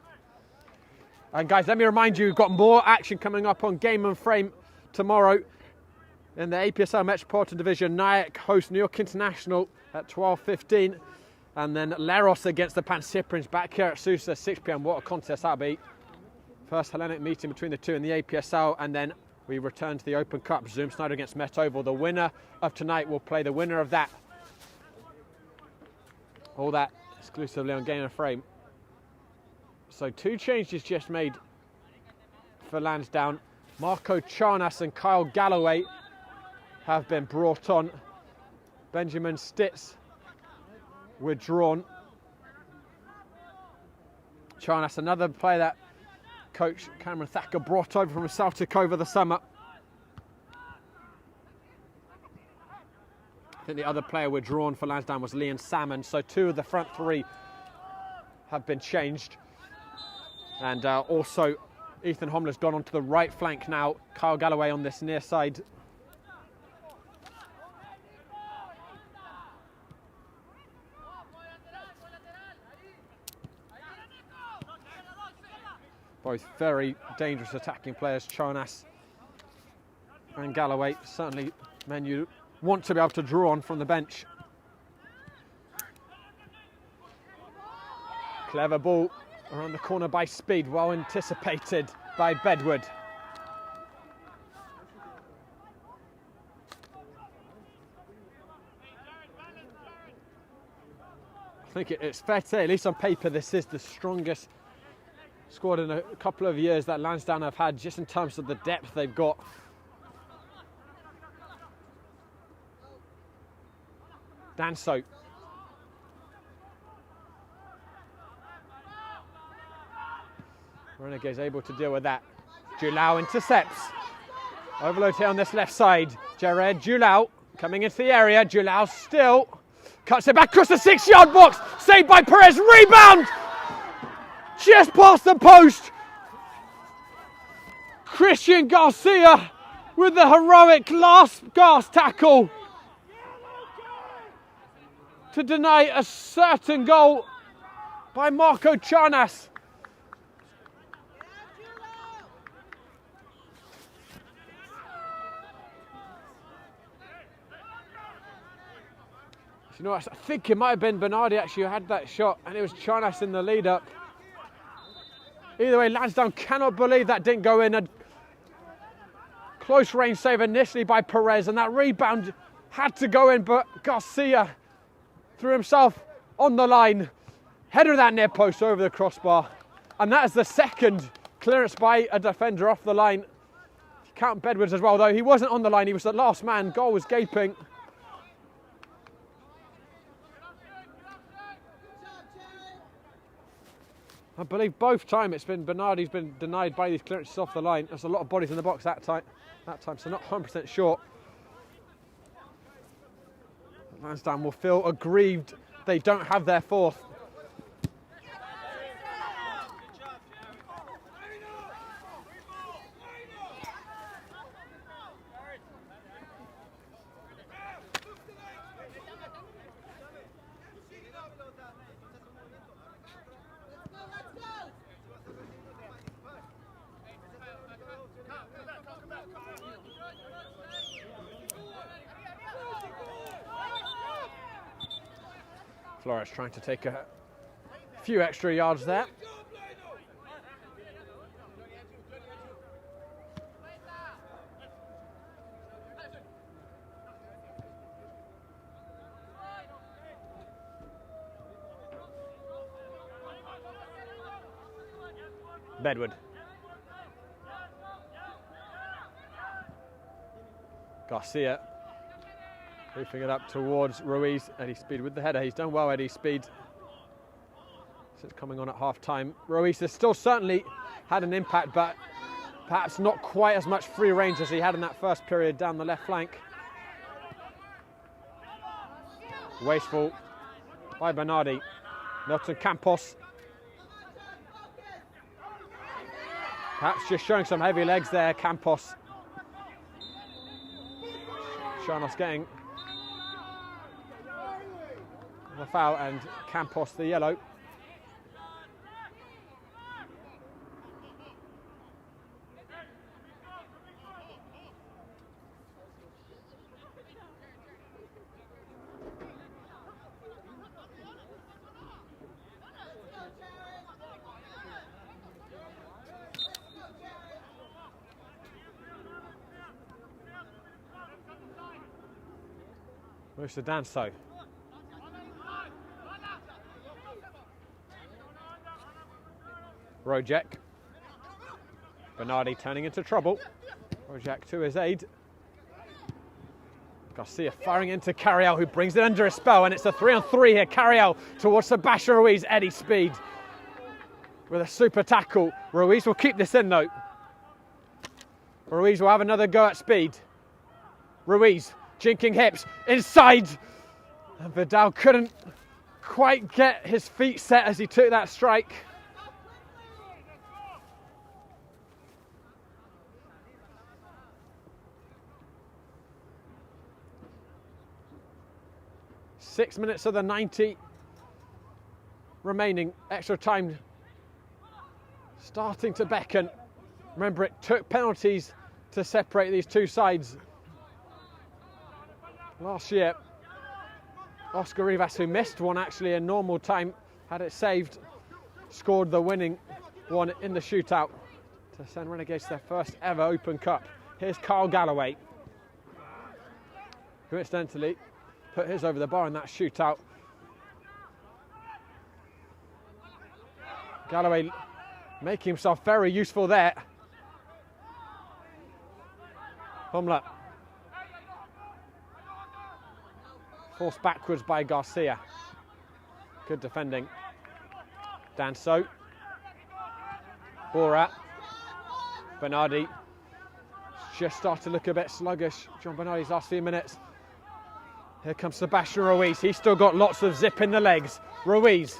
And guys, let me remind you, we've got more action coming up on Game and Frame tomorrow in the APSL Metropolitan Division. Nyack hosts New York International at 12:15, and then Leros against the Pancyprians back here at Sousa, 6 p.m. What a contest that'll be! First Hellenic meeting between the two in the APSL, and then we return to the Open Cup. Zoom Snyder against Met Oval. The winner of tonight will play the winner of that. All that exclusively on Game and Frame. So 2 changes just made for Lansdowne. Marco Charnas and Kyle Galloway have been brought on. Benjamin Stitz withdrawn. Charnas, another player that coach Cameron Thacker brought over from Celtic over the summer. I think the other player withdrawn for Lansdowne was Liam Salmon. So 2 of the front 3 have been changed. And also, Ethan Homler's gone onto the right flank now. Kyle Galloway on this near side. Both very dangerous attacking players, Charnas and Galloway. Certainly men you want to be able to draw on from the bench. Clever ball around the corner by Speed, well anticipated by Bedward. I think it's fair to say, at least on paper, this is the strongest squad in a couple of years that Lansdowne have had, just in terms of the depth they've got. Danso. Renegades able to deal with that. Julau intercepts. Overload here on this left side. Jared Julau coming into the area. Julau still cuts it back across the 6-yard box. Saved by Perez. Rebound! Just past the post. Christian Garcia with the heroic last gasp tackle to deny a certain goal by Marco Charnas. You know, I think it might have been Bernardi actually who had that shot, and it was Charnas in the lead up. Either way, Lansdowne cannot believe that didn't go in. A close range save initially by Perez, and that rebound had to go in, but Garcia threw himself on the line, header that near post over the crossbar, and that is the second clearance by a defender off the line. Count Bedwards as well, though he wasn't on the line, he was the last man. Goal was gaping. I believe both time it's been Bernardi's been denied by these clearances off the line. There's a lot of bodies in the box that time, so not 100% sure. Lansdowne will feel aggrieved they don't have their fourth. Flores trying to take a few extra yards there. Bedward. Garcia. Hoofing it up towards Ruiz. Eddie Speed with the header. He's done well, Eddie Speed, since coming on at half-time. Ruiz has still certainly had an impact, but perhaps not quite as much free range as he had in that first period down the left flank. Wasteful by Bernardi. Milton Campos. Perhaps just showing some heavy legs there, Campos. Charnos getting the foul and Campos the yellow. Moves to Danso. Rojek. Bernardi turning into trouble. Rojek to his aid. Garcia firing into Carriel, who brings it under a spell, and it's a 3-on-3 here. Carriel towards Sebastian Ruiz. Eddie Speed with a super tackle. Ruiz will keep this in though. Ruiz will have another go at Speed. Ruiz jinking hips inside, and Vidal couldn't quite get his feet set as he took that strike. Six minutes of the 90 remaining. Extra time starting to beckon. Remember, it took penalties to separate these two sides last year. Oscar Rivas, who missed one actually in normal time, had it saved. scored the winning one in the shootout to send Renegades their first ever Open Cup. Here's Carl Galloway, who incidentally put his over the bar in that shootout. Galloway making himself very useful there. Humler forced backwards by Garcia. Good defending. Danso. Borat. Bernardi. Just started to look a bit sluggish. John Bernardi's last few minutes. Here comes Sebastian Ruiz. He's still got lots of zip in the legs. Ruiz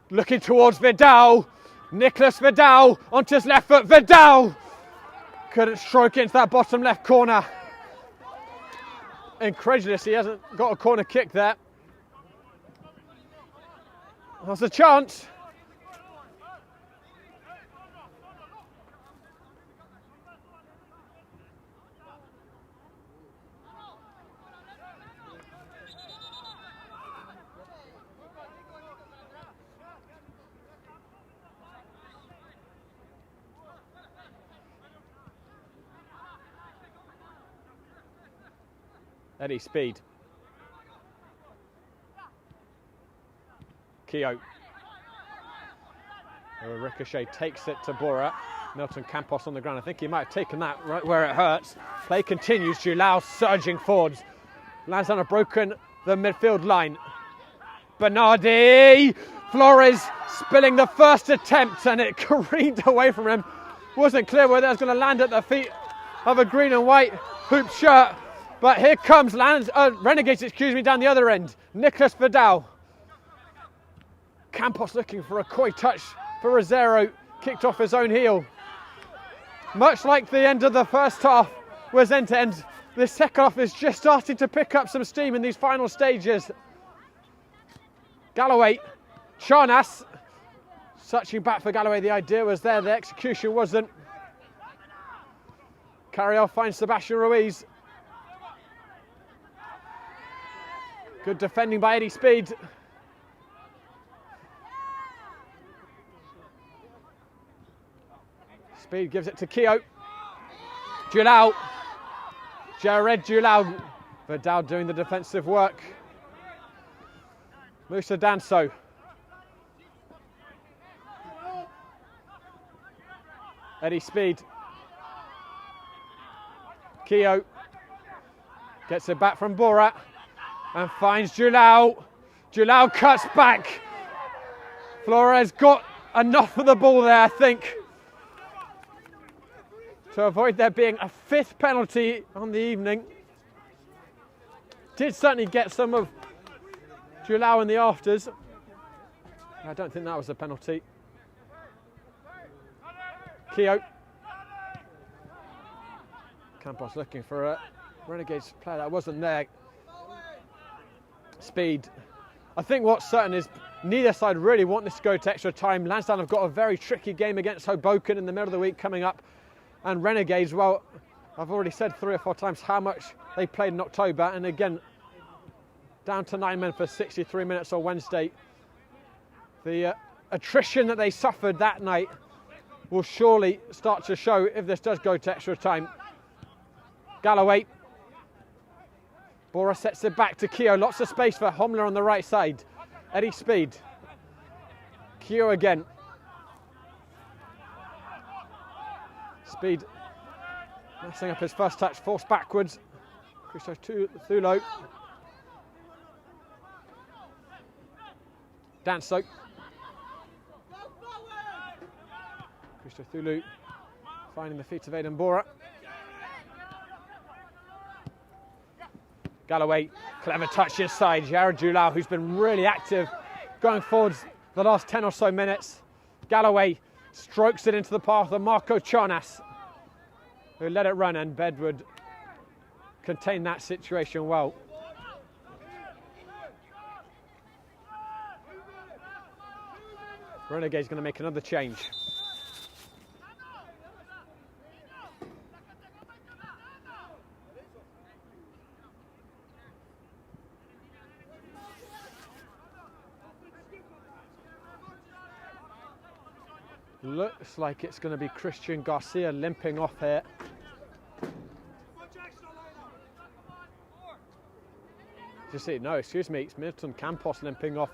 looking towards Vidal. Nicholas Vidal onto his left foot. Vidal couldn't stroke into that bottom left corner. Incredulous, he hasn't got a corner kick there. That's a chance. Eddie Speed. Keogh. Ricochet takes it to Bora. Milton Campos on the ground. I think he might have taken that right where it hurts. Play continues. Julau surging forwards. Lansdowne have broken the midfield line. Bernardi. Flores spilling the first attempt and it careened away from him. Wasn't clear whether it was going to land at the feet of a green and white hoop shirt. But here comes Renegades, down the other end. Nicholas Vidal. Campos looking for a coy touch for Rosero. Kicked off his own heel. Much like the end of the first half was end to end, the second half is just starting to pick up some steam in these final stages. Galloway. Charnas. Searching back for Galloway. The idea was there, the execution wasn't. Carriel finds Sebastian Ruiz. Good defending by Eddie Speed. Speed gives it to Keogh. Julau. Jared Julau. Vidal doing the defensive work. Musa Danso. Eddie Speed. Keogh. Gets it back from Borat. And finds Julau. Julau cuts back. Flores got enough of the ball there, I think, to avoid there being a fifth penalty on the evening. Did certainly get some of Julau in the afters. I don't think that was a penalty. Keogh. Campos looking for a Renegades player that wasn't there. Speed. I think what's certain is neither side really want this to go to extra time. Lansdowne have got a very tricky game against Hoboken in the middle of the week coming up. And Renegades, well, I've already said 3 or 4 times how much they played in October. And again, down to 9 men for 63 minutes on Wednesday. The attrition that they suffered that night will surely start to show if this does go to extra time. Galloway. Bora sets it back to Keogh. Lots of space for Homler on the right side. Eddie Speed. Keogh again. Speed messing up his first touch. Forced backwards. Christos Thulo. Danso. Christos Thulo finding the feet of Aidan Bora. Galloway, clever touch inside. Jared Julau, who's been really active going forwards the last 10 or so minutes. Galloway strokes it into the path of Marco Charnas, who let it run, and Bedwood contained that situation well. Renegade's going to make another change. Looks like it's going to be Christian Garcia limping off here. Just see, no, excuse me, it's Milton Campos limping off.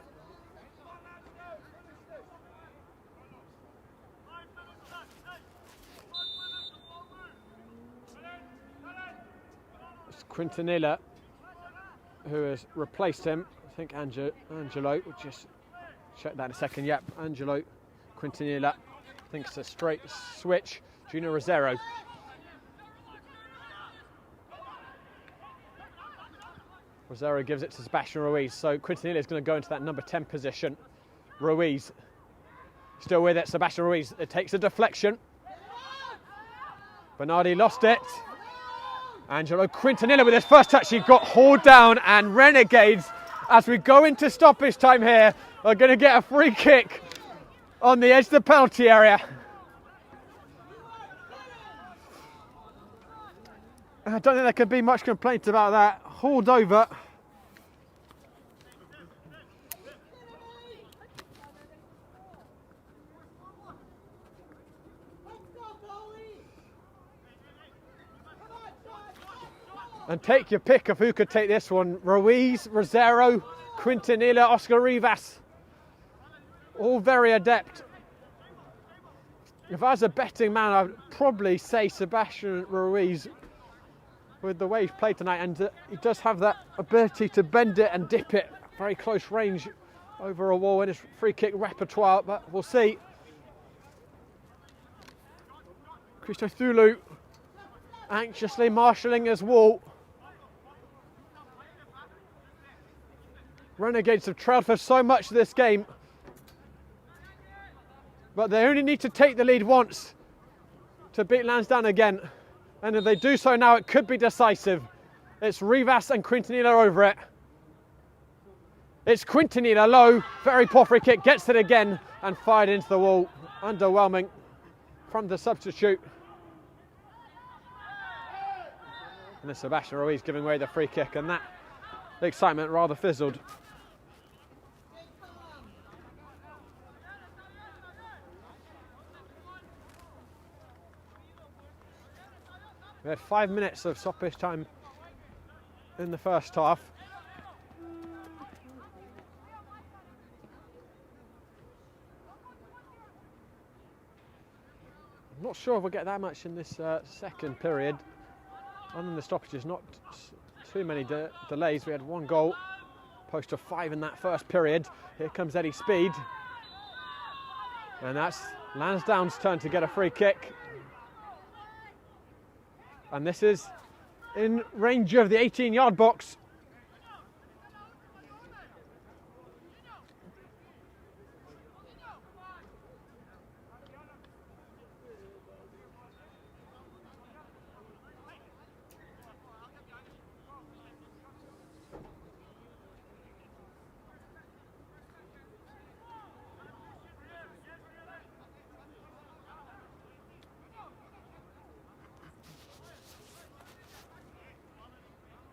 It's Quintanilla who has replaced him. I think Angelo, we'll just check that in a second. Yep, Angelo Quintanilla. I think it's a straight switch. Junior Rosero. Rosero gives it to Sebastian Ruiz. So Quintanilla is going to go into that number 10 position. Ruiz still with it. Sebastian Ruiz. It takes a deflection. Bernardi lost it. Angelo Quintanilla with his first touch. He got hauled down, and Renegades, as we go into stoppage time here, are going to get a free kick on the edge of the penalty area. I don't think there can be much complaint about that. Hauled over. And take your pick of who could take this one. Ruiz, Rosero, Quintanilla, Oscar Rivas. All very adept. If I was a betting man, I would probably say Sebastian Ruiz with the way he's played tonight, and he does have that ability to bend it and dip it very close range over a wall in his free kick repertoire, but we'll see. Christo Thulu anxiously marshalling his wall. Renegades have trailed for so much of this game, but they only need to take the lead once to beat Lansdowne again. And if they do so now, it could be decisive. It's Rivas and Quintanilla over it. It's Quintanilla low, very poor free kick, gets it again and fired into the wall. Underwhelming from the substitute. And then Sebastian Ruiz giving away the free kick, and that the excitement rather fizzled. We had 5 minutes of stoppage time in the first half. I'm not sure if we'll get that much in this second period. Other than the stoppages, not too many delays. We had 1 goal, opposed to 5 in that first period. Here comes Eddie Speed. And that's Lansdowne's turn to get a free kick. And this is in range of the 18-yard box.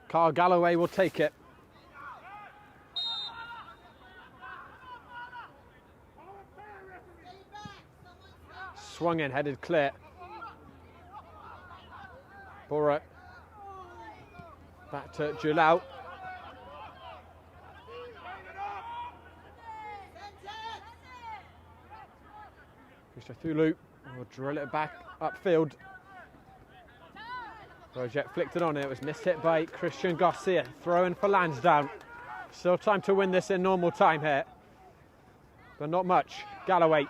Carl Galloway will take it. Swung in, headed clear. Bora back to Julau. Christo Thulu will drill it back upfield. Rojet flicked it on, it was missed hit by Christian Garcia. Throw in for Lansdowne. Still time to win this in normal time here, but not much. Galloway,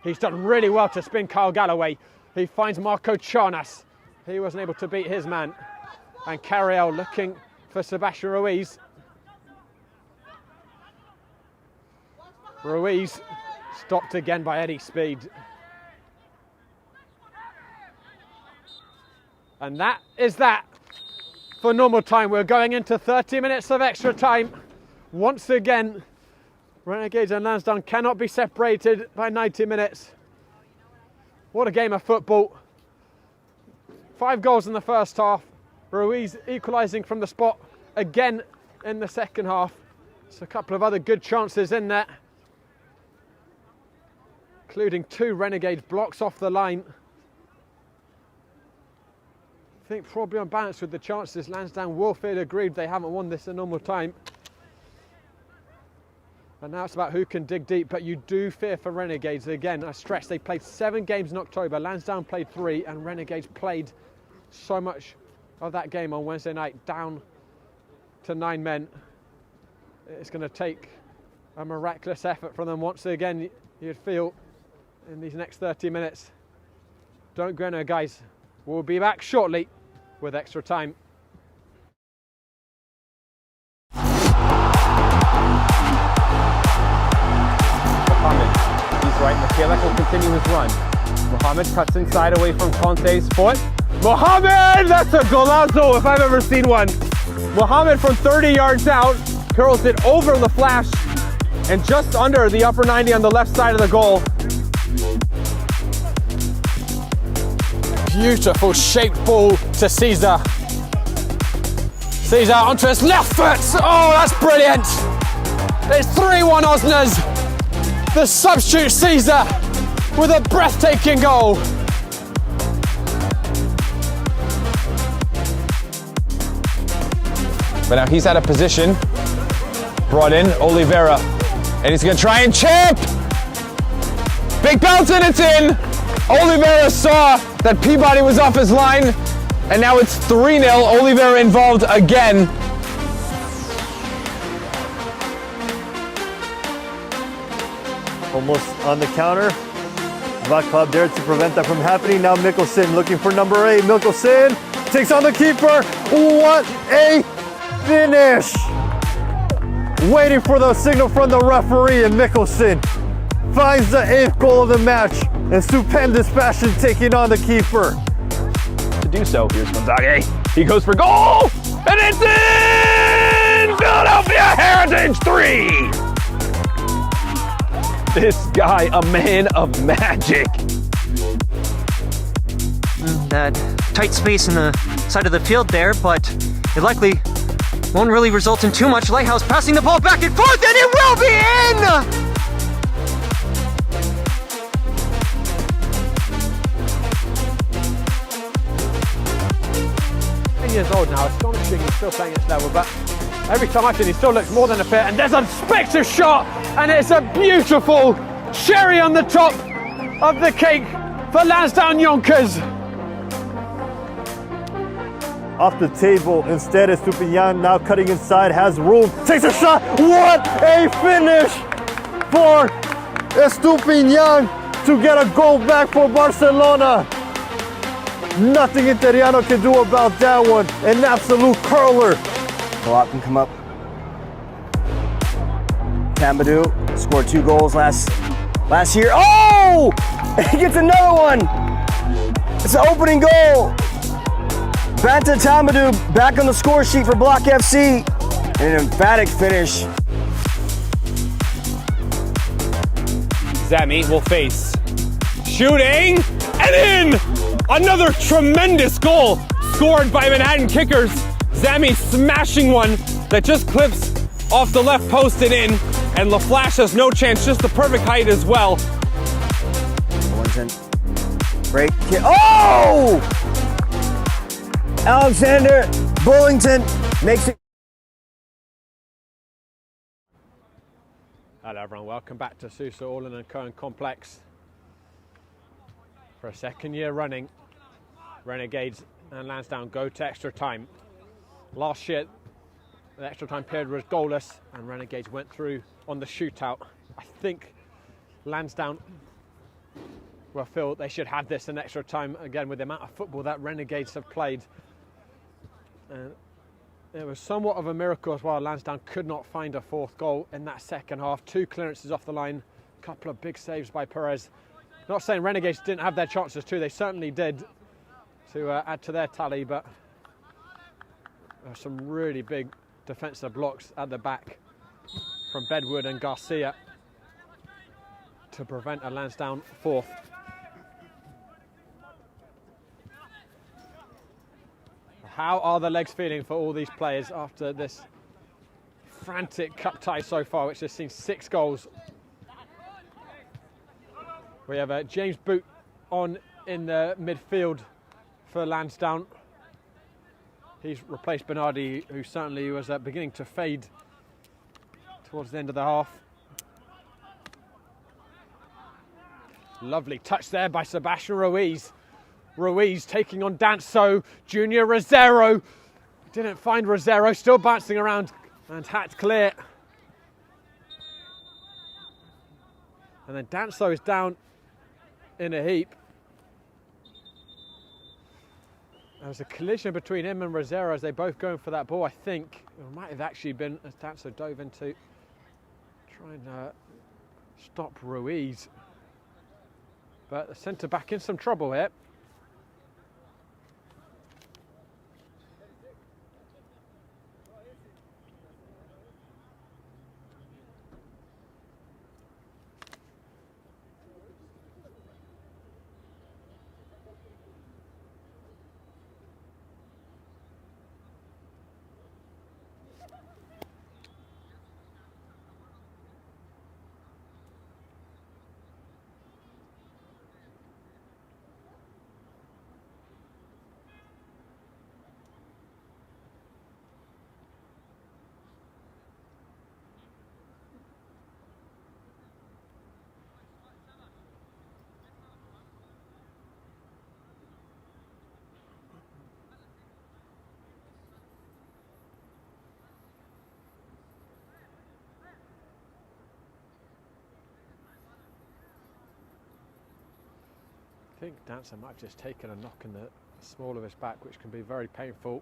he's done really well to spin Carl Galloway. He finds Marco Charnas. He wasn't able to beat his man. And Carriel looking for Sebastian Ruiz. Ruiz stopped again by Eddie Speed. And that is that for normal time. We're going into 30 minutes of extra time. Once again, Renegades and Lansdowne cannot be separated by 90 minutes. What a game of football. 5 goals in the first half. Ruiz equalising from the spot again in the second half. There's a couple of other good chances in there. including 2 Renegades blocks off the line. I think probably on balance with the chances, Lansdowne will feel aggrieved they haven't won this in normal time. But now it's about who can dig deep, but you do fear for Renegades. Again, I stress, they played 7 games in October, Lansdowne played 3, and Renegades played so much of that game on Wednesday night, down to 9 men. It's going to take a miraculous effort from them once again, you'd feel, in these next 30 minutes. Don't go now, guys. We'll be back shortly with extra time. Mohamed, he's right. Michailek will continue his run. Mohamed cuts inside away from Conte's foot. Mohamed! That's a golazo if I've ever seen one. Mohamed from 30 yards out curls it over the flash and just under the upper 90 on the left side of the goal. Beautiful shaped ball to Caesar. Caesar onto his left foot. Oh, that's brilliant. It's 3-1 Osners. The substitute Caesar with a breathtaking goal. But now he's out of position. Brought in Oliveira. And he's going to try and chip. Big bounce and it's in. Oliveira saw that Peabody was off his line. And now it's 3-0. Oliveira involved again. Almost on the counter. Club there to prevent that from happening. Now Mickelson looking for number 8. Mickelson takes on the keeper. What a finish! Waiting for the signal from the referee, and Mickelson finds the 8th goal of the match in stupendous fashion, taking on the keeper. To do so, here's Gonzaga. He goes for goal, and it's in! Philadelphia Heritage 3! This guy, a man of magic. That tight space in the side of the field there, but it likely won't really result in too much. Lighthouse passing the ball back and forth, and it will be in! 10 years old now, astonishing he's still playing at this level, but every time I've seen he still looks more than a fit, and there's a spectre shot, and it's a beautiful cherry on the top of the cake for Lansdowne Yonkers. Off the table, instead Estupinian now cutting inside, has room, takes a shot. What a finish for Estupinian to get a goal back for Barcelona. Nothing Interiano can do about that one. An absolute curler. A lot can come up. Tambadou scored 2 goals last year. Oh! He gets another one. It's an opening goal. Banta Tambadou back on the score sheet for Block FC. An emphatic finish. Zami will face. Shooting and in! Another tremendous goal scored by Manhattan Kickers. Zami smashing one that just clips off the left post and in. And LaFlash has no chance, just the perfect height as well. Bullington. Great kick. Oh! Alexander Bullington makes it. Hello everyone, welcome back to Sousa Orland and Cohen Complex. For a second year running, Renegades and Lansdowne go to extra time. Last year, the extra time period was goalless and Renegades went through on the shootout. I think Lansdowne will feel they should have this in extra time again with the amount of football that Renegades have played. It was somewhat of a miracle as well. Lansdowne could not find a 4th goal in that second half. 2 clearances off the line, a couple of big saves by Perez. Not saying Renegades didn't have their chances too, they certainly did to add to their tally, but there are some really big defensive blocks at the back from Bedwood and Garcia to prevent a Lansdowne 4th. How are the legs feeling for all these players after this frantic cup tie so far, which has seen 6 goals? We have James Boot on in the midfield for Lansdowne. He's replaced Bernardi, who certainly was beginning to fade towards the end of the half. Lovely touch there by Sebastian Ruiz. Ruiz taking on Danso. Junior Rosero. Didn't find Rosero, still bouncing around and hat clear. And then Danso is down in a heap. There was a collision between him and Rosero as they both going for that ball. I think it might have actually been as Danso dove into trying to stop Ruiz. But the centre back in some trouble here. I think Dancer might have just taken a knock in the small of his back, which can be very painful.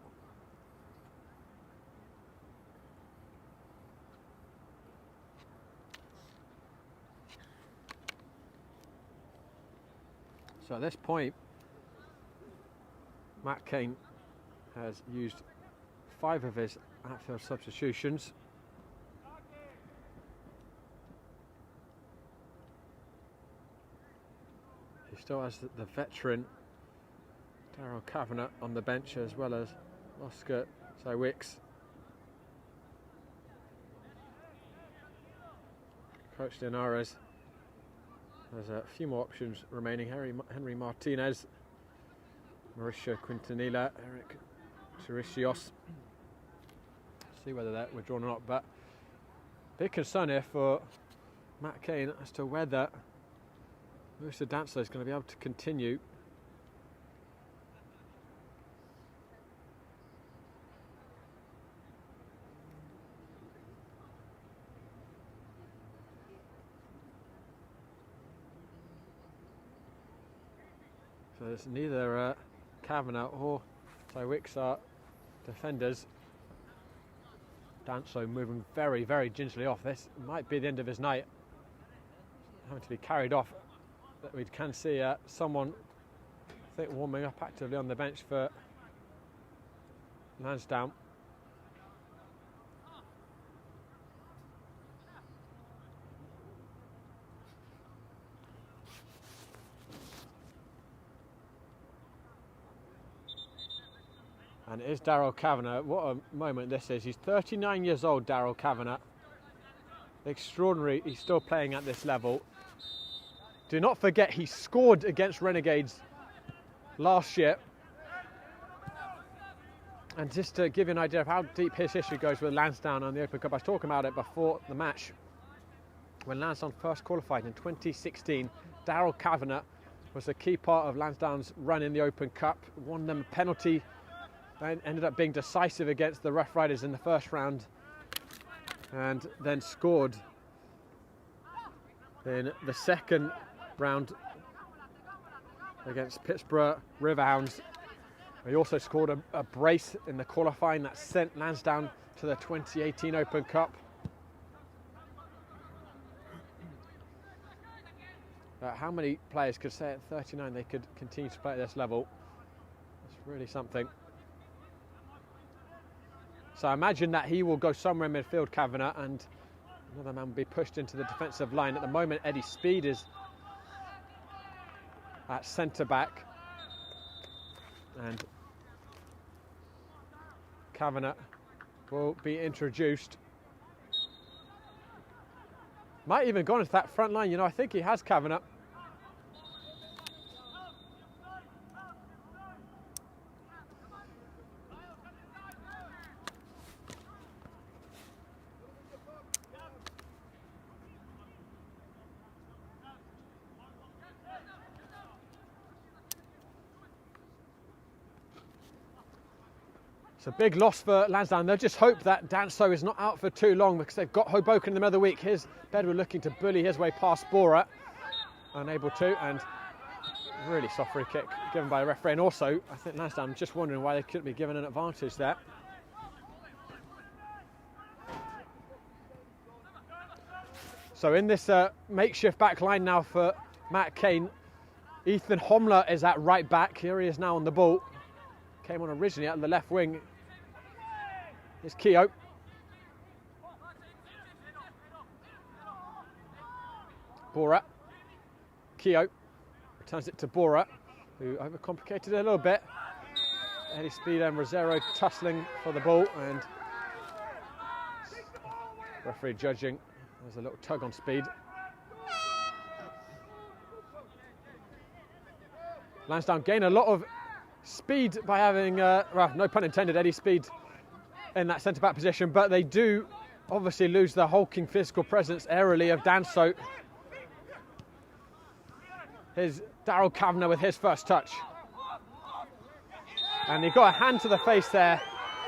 So at this point, Matt Kane has used 5 of his outfield substitutions. He still has the veteran Daryl Kavanagh on the bench, as well as Oscar Zywicz. Coach Linares has a few more options remaining. Henry Martinez, Mauricio Quintanilla, Eric Chiricios. See whether that were drawn or not, but big concern here for Matt Kane as to whether Musa Dancer is going to be able to continue. So there's neither Kavanagh or Zywicz are defenders. Danso moving very, very gingerly off. This might be the end of his night, having to be carried off. But we can see someone, I think, warming up actively on the bench for Lansdowne. And it is Daryl Kavanagh. What a moment this is. He's 39 years old, Daryl Kavanagh. Extraordinary, he's still playing at this level. Do not forget, he scored against Renegades last year. And just to give you an idea of how deep his history goes with Lansdowne on the Open Cup, I was talking about it before the match. When Lansdowne first qualified in 2016, Daryl Kavanagh was a key part of Lansdowne's run in the Open Cup, won them a penalty, and ended up being decisive against the Rough Riders in the first round, and then scored in the second round against Pittsburgh Riverhounds. He also scored a brace in the qualifying that sent Lansdowne to the 2018 Open Cup. How many players could say at 39 they could continue to play at this level? It's really something. So I imagine that he will go somewhere in midfield, Kavanagh, and another man will be pushed into the defensive line. At the moment, Eddie Speed is at centre-back, and Kavanagh will be introduced. Might even go into that front line. You know, I think he has Kavanagh. It's a big loss for Lansdowne. They'll just hope that Danso is not out for too long because they've got Hoboken in the middle of the week. Here's Bedwell looking to bully his way past Bora. Unable to, and really soft free kick given by the referee. And also, I think Lansdowne just wondering why they couldn't be given an advantage there. So in this makeshift back line now for Matt Kane, Ethan Homler is at right back. Here he is now on the ball. Came on originally at the left wing. Here's Keogh. Bora. Keogh returns it to Bora, who overcomplicated it a little bit. Eddie Speed and Rosero tussling for the ball, and referee judging. There's a little tug on Speed. Lansdowne gain a lot of speed by having, well, no pun intended, Eddie Speed in that centre-back position, but they do obviously lose the hulking physical presence aerially of Danso. Here's Daryl Kavanagh with his first touch. And he got a hand to the face there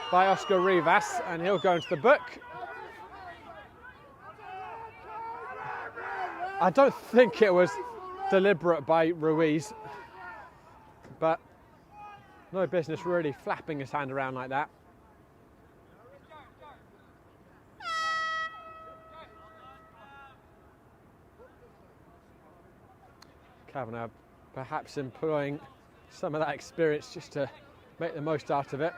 by Oscar Rivas, and he'll go into the book. I don't think it was deliberate by Ruiz, but no business really flapping his hand around like that. Kavanagh perhaps employing some of that experience just to make the most out of it.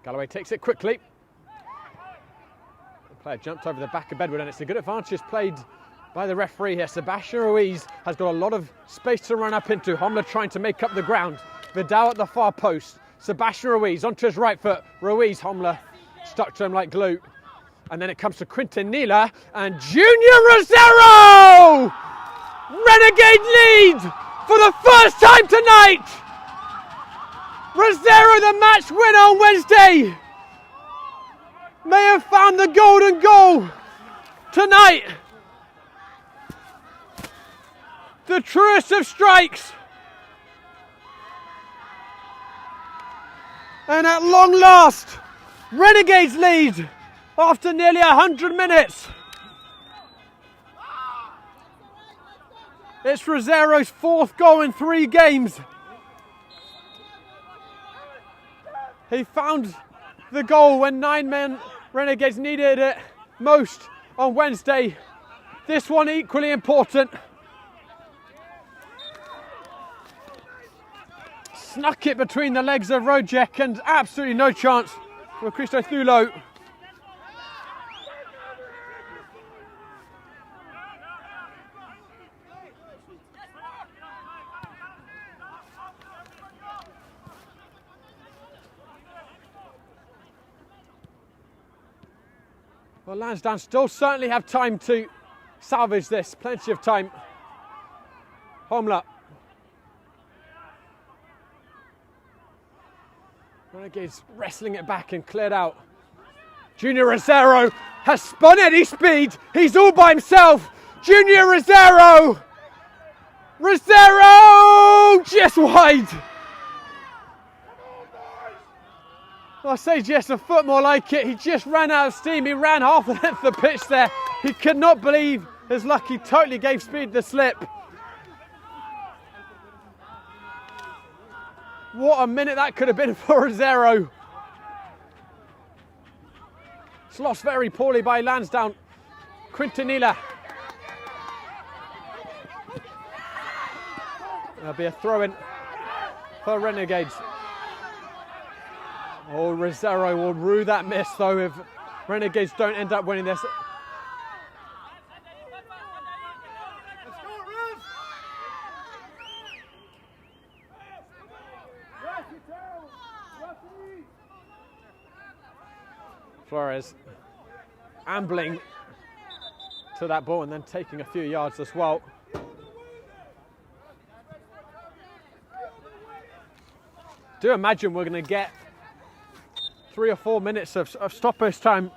Galloway takes it quickly. The player jumped over the back of Bedwell, and it's a good advantage played by the referee here. Sebastian Ruiz has got a lot of space to run up into. Homler trying to make up the ground. Vidal at the far post. Sebastian Ruiz onto his right foot. Ruiz, Homler stuck to him like glue. And then it comes to Quinton Nila and Junior Rosero! Renegade lead for the first time tonight! Rosero, the match winner on Wednesday, may have found the golden goal tonight. The truest of strikes. And at long last, Renegades lead after nearly 100 minutes. It's Rosero's fourth goal in 3 games. He found the goal when 9 men Renegades needed it most on Wednesday. This one equally important. Snuck it between the legs of Rojek, and absolutely no chance for Christo Thulo. Well, Lansdowne still certainly have time to salvage this. Plenty of time. Homler. Renegades wrestling it back and cleared out. Junior Rosero has spun Eddie Speed. He's all by himself. Junior Rosero! Rosero! Just wide. I say just a foot more like it. He just ran out of steam. He ran half the length of the pitch there. He could not believe his luck. He totally gave Speed the slip. What a minute that could have been for Rosero. It's lost very poorly by Lansdowne. Quintanilla. There'll be a throw-in for Renegades. Oh, Rosero will rue that miss though if Renegades don't end up winning this. Flores ambling to that ball and then taking a few yards as well. Do imagine we're going to get 3 or 4 minutes of stoppage time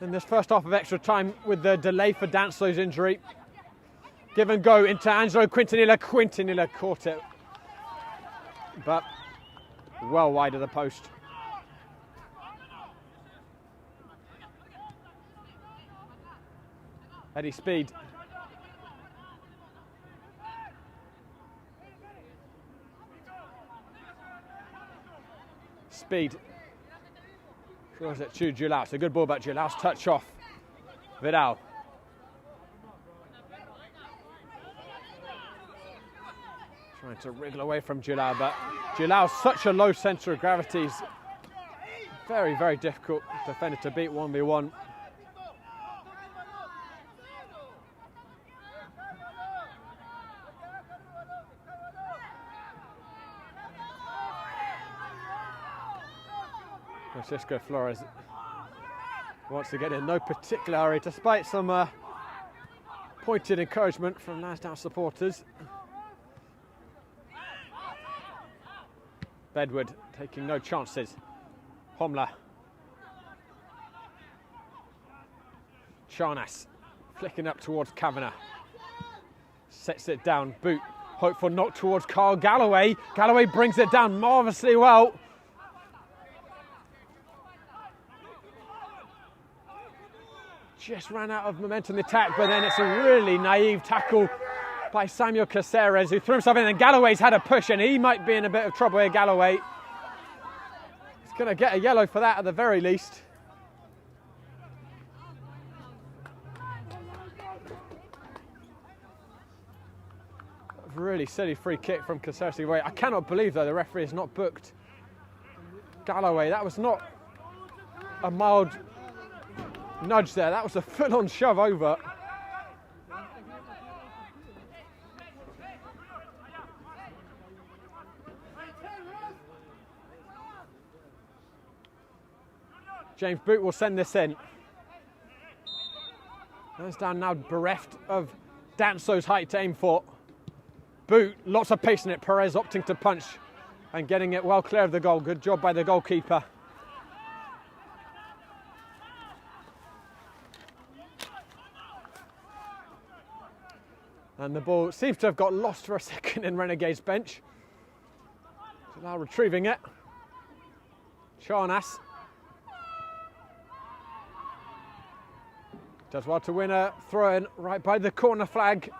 in this first half of extra time with the delay for Danso's injury. Give and go into Angelo Quintanilla. Quintanilla caught it but well wide of the post. Eddie Speed. Speed. Throws it to Gilau. It's a good ball, but Gilau's touch off. Vidal. Trying to wriggle away from Gilau, but Gilau's such a low centre of gravity. He's very, very difficult defender to beat 1v1. Francisco Flores wants to get in no particular hurry, despite some pointed encouragement from Lansdowne supporters. Bedward taking no chances. Homler. Charnas flicking up towards Kavanagh. Sets it down. Boot. Hopeful knock towards Carl Galloway. Galloway brings it down marvellously well. Just ran out of momentum in the attack, but then it's a really naive tackle by Samuel Caceres, who threw himself in, and Galloway's had a push, and he might be in a bit of trouble here, Galloway. He's going to get a yellow for that at the very least. A really silly free kick from Caceres. I cannot believe, though, the referee has not booked Galloway. That was not a mild nudge there, that was a full-on shove over. James Boot will send this in. Lansdowne now bereft of Danso's height to aim for. Boot, lots of pace in it. Perez opting to punch and getting it well clear of the goal. Good job by the goalkeeper. And the ball seems to have got lost for a second in Renegades' bench. So now retrieving it. Charnas. Does well to win a throw-in right by the corner flag.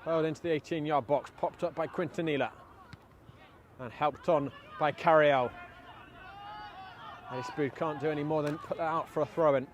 Hurled into the 18-yard box, popped up by Quintanilla and helped on by Carriel. Speed can't do any more than put that out for a throw-in.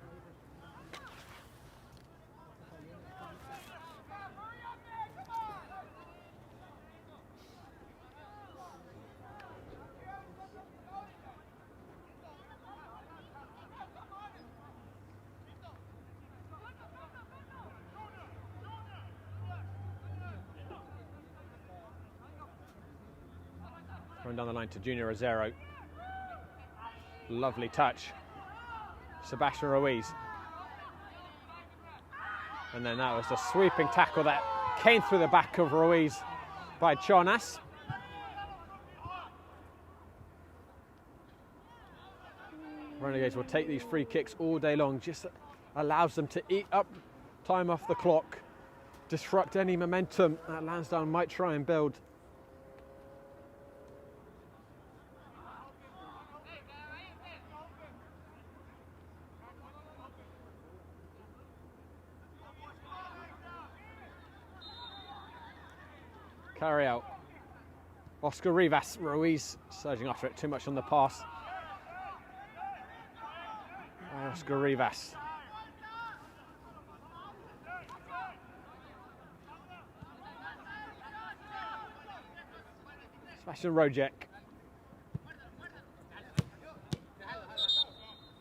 Going down the line to Junior Rosero. Lovely touch. Sebastian Ruiz. And then that was the sweeping tackle that came through the back of Ruiz by Charnas. Renegades will take these free kicks all day long. Just allows them to eat up time off the clock, disrupt any momentum that Lansdowne might try and build. Carry out. Oscar Rivas. Ruiz surging after it, too much on the pass. Oscar Rivas. Sebastian Rojek.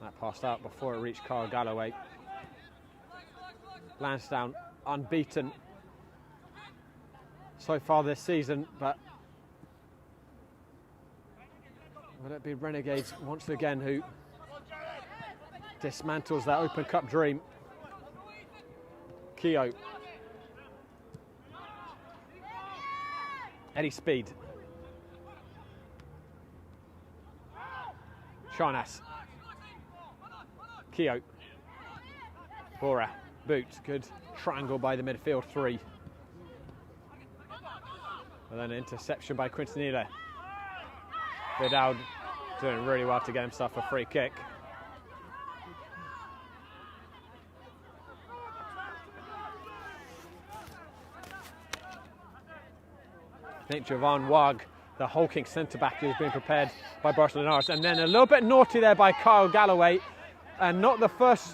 That passed out before it reached Carl Galloway. Lansdowne unbeaten so far this season, but will it be Renegades once again who dismantles that Open Cup dream? Keogh. Eddie Speed. Charnas. Keogh. Bora. Boot. Good triangle by the midfield three. And then an interception by Quintanilla. Vidal doing really well to get himself a free kick. I think Jovan Wag, the hulking centre-back, is being prepared by Barcelona. And then a little bit naughty there by Kyle Galloway. And not the first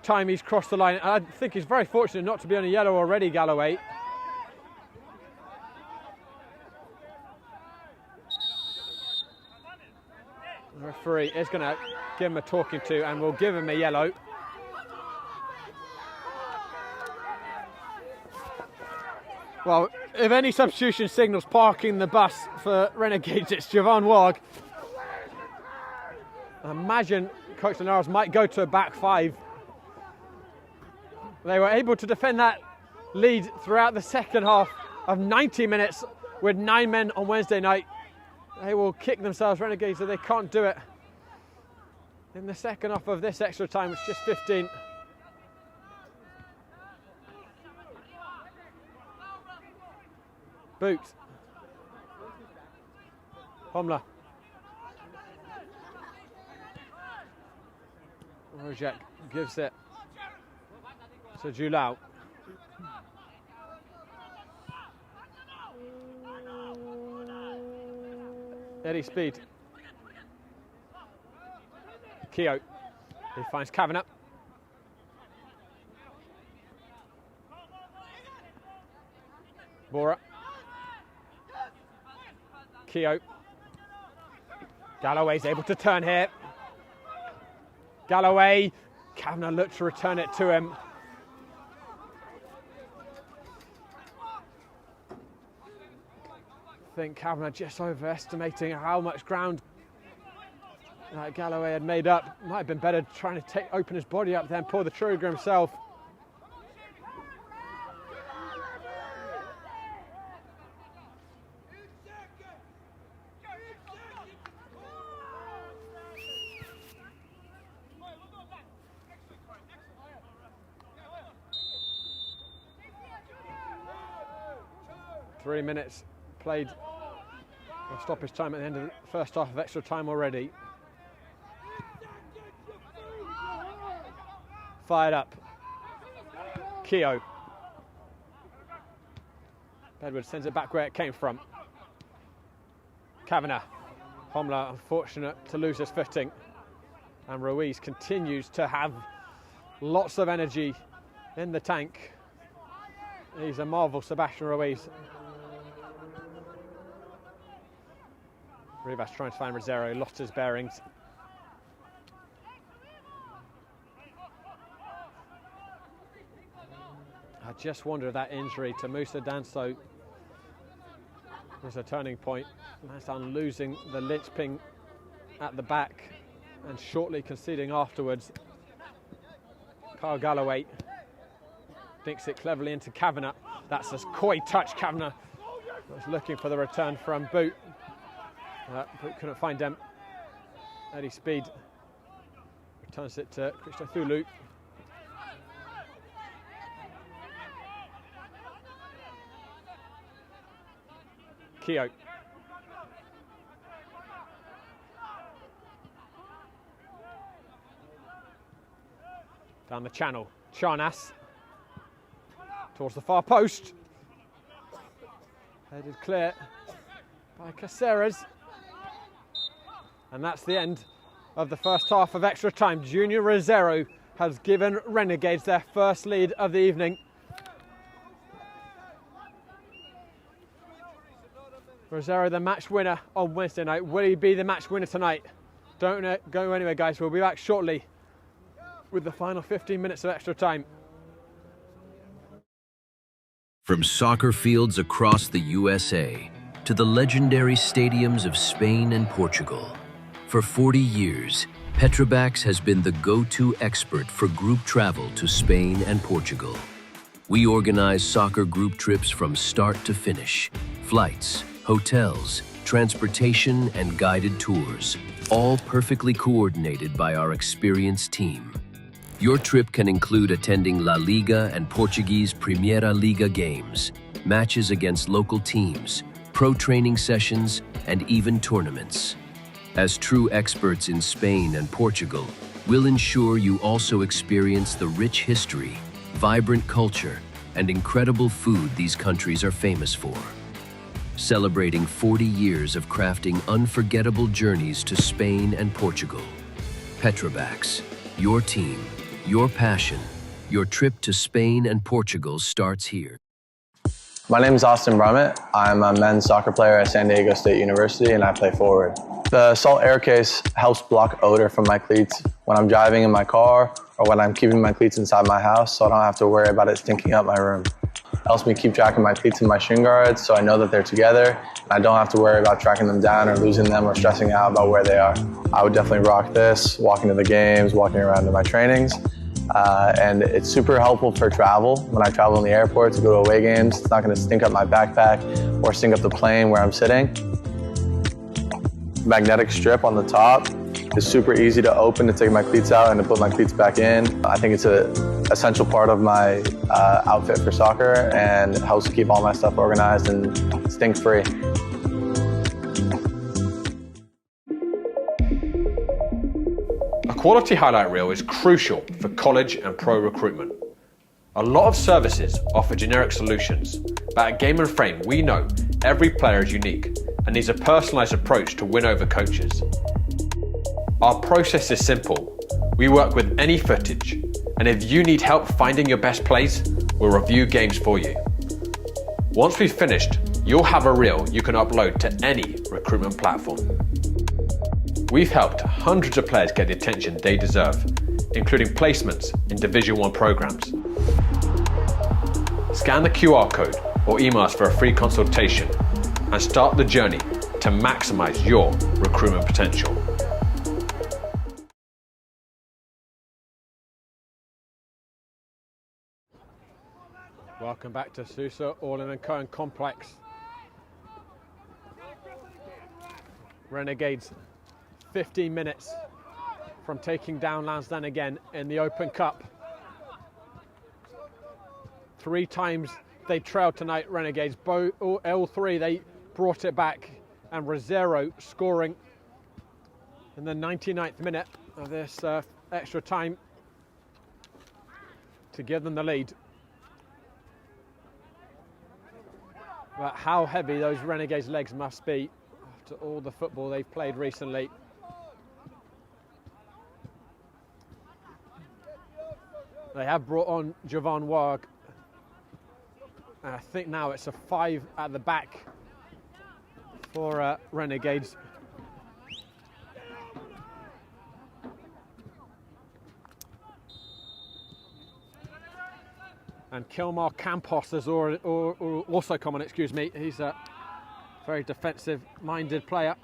time he's crossed the line. I think he's very fortunate not to be on a yellow already, Galloway. The referee is going to give him a talking to and will give him a yellow. Well, if any substitution signals parking the bus for Renegades, it's Jovan Wag. I imagine Coach Linares might go to a back five. They were able to defend that lead throughout the second half of 90 minutes with 9 men on Wednesday night. They will kick themselves, Renegades, if they can't do it in the second half of this extra time, which is just 15. Boot. Homla. Rojek gives it to Julau. Eddie Speed. Keogh. He finds Kavanagh. Bora. Keogh. Galloway's able to turn here. Galloway. Kavanagh looked to return it to him. I think Kavanagh just overestimating how much ground Galloway had made up. Might have been better trying to open his body up there and pull the trigger himself. Three minutes played of stoppage time at the end of the first half of extra time already. Fired up. Keogh. Bedward sends it back where it came from. Kavanagh. Homla unfortunate to lose his footing. And Ruiz continues to have lots of energy in the tank. He's a marvel, Sebastian Ruiz. Rivas trying to find Rosero, lost his bearings. I just wonder if that injury to Musa Danso was a turning point. Lansdowne losing the linchpin at the back and shortly conceding afterwards. Kyle Galloway dinks it cleverly into Kavanagh. That's a coy touch. Kavanagh was looking for the return from Boot. Boot couldn't find him. Eddie Speed returns it to Christian Thulu. Keogh. Down the channel. Charnas. Towards the far post. Headed clear by Caceres. And that's the end of the first half of extra time. Junior Rosero has given Renegades their first lead of the evening. Rosero, the match winner on Wednesday night. Will he be the match winner tonight? Don't go anywhere, guys. We'll be back shortly with the final 15 minutes of extra time. From soccer fields across the USA to the legendary stadiums of Spain and Portugal, for 40 years, Petrobax has been the go-to expert for group travel to Spain and Portugal. We organize soccer group trips from start to finish, Flights, hotels, transportation, and guided tours, all perfectly coordinated by our experienced team. Your trip can include attending La Liga and Portuguese Primeira Liga games, matches against local teams, pro training sessions, and even tournaments. As true experts in Spain and Portugal, we'll ensure you also experience the rich history, vibrant culture, and incredible food these countries are famous for. Celebrating 40 years of crafting unforgettable journeys to Spain and Portugal. Petrobras, your team, your passion, your trip to Spain and Portugal starts here. My name is Austin Brummett. I'm a men's soccer player at San Diego State University and I play forward. The salt air case helps block odor from my cleats when I'm driving in my car or when I'm keeping my cleats inside my house, so I don't have to worry about it stinking up my room. It helps me keep track of my cleats and my shin guards so I know that they're together and I don't have to worry about tracking them down or losing them or stressing out about where they are. I would definitely rock this, walking to the games, walking around to my trainings. And it's super helpful for travel. When I travel in the airport to go to away games, it's not going to stink up my backpack or stink up the plane where I'm sitting. Magnetic strip on the top is super easy to open to take my cleats out and to put my cleats back in. I think it's an essential part of my outfit for soccer and helps keep all my stuff organized and stink-free. A quality highlight reel is crucial for college and pro recruitment. A lot of services offer generic solutions, but at Game & Frame we know every player is unique and needs a personalised approach to win over coaches. Our process is simple. We work with any footage, and if you need help finding your best plays, we'll review games for you. Once we've finished, you'll have a reel you can upload to any recruitment platform. We've helped hundreds of players get the attention they deserve, including placements in Division 1 programs. Scan the QR code or email us for a free consultation and start the journey to maximize your recruitment potential. Welcome back to Sousa All-in Cohen Complex. Renegades 15 minutes from taking down Lansdowne again in the Open Cup. 3 times they trailed tonight, Renegades. All 3 they brought it back, and Rosero scoring in the 99th minute of this extra time to give them the lead. But how heavy those Renegades' legs must be after all the football they've played recently. They have brought on Javon Warg. And I think now it's a 5 at the back for Renegades. And Kilmar Campos has also come on, excuse me. He's a very defensive-minded player.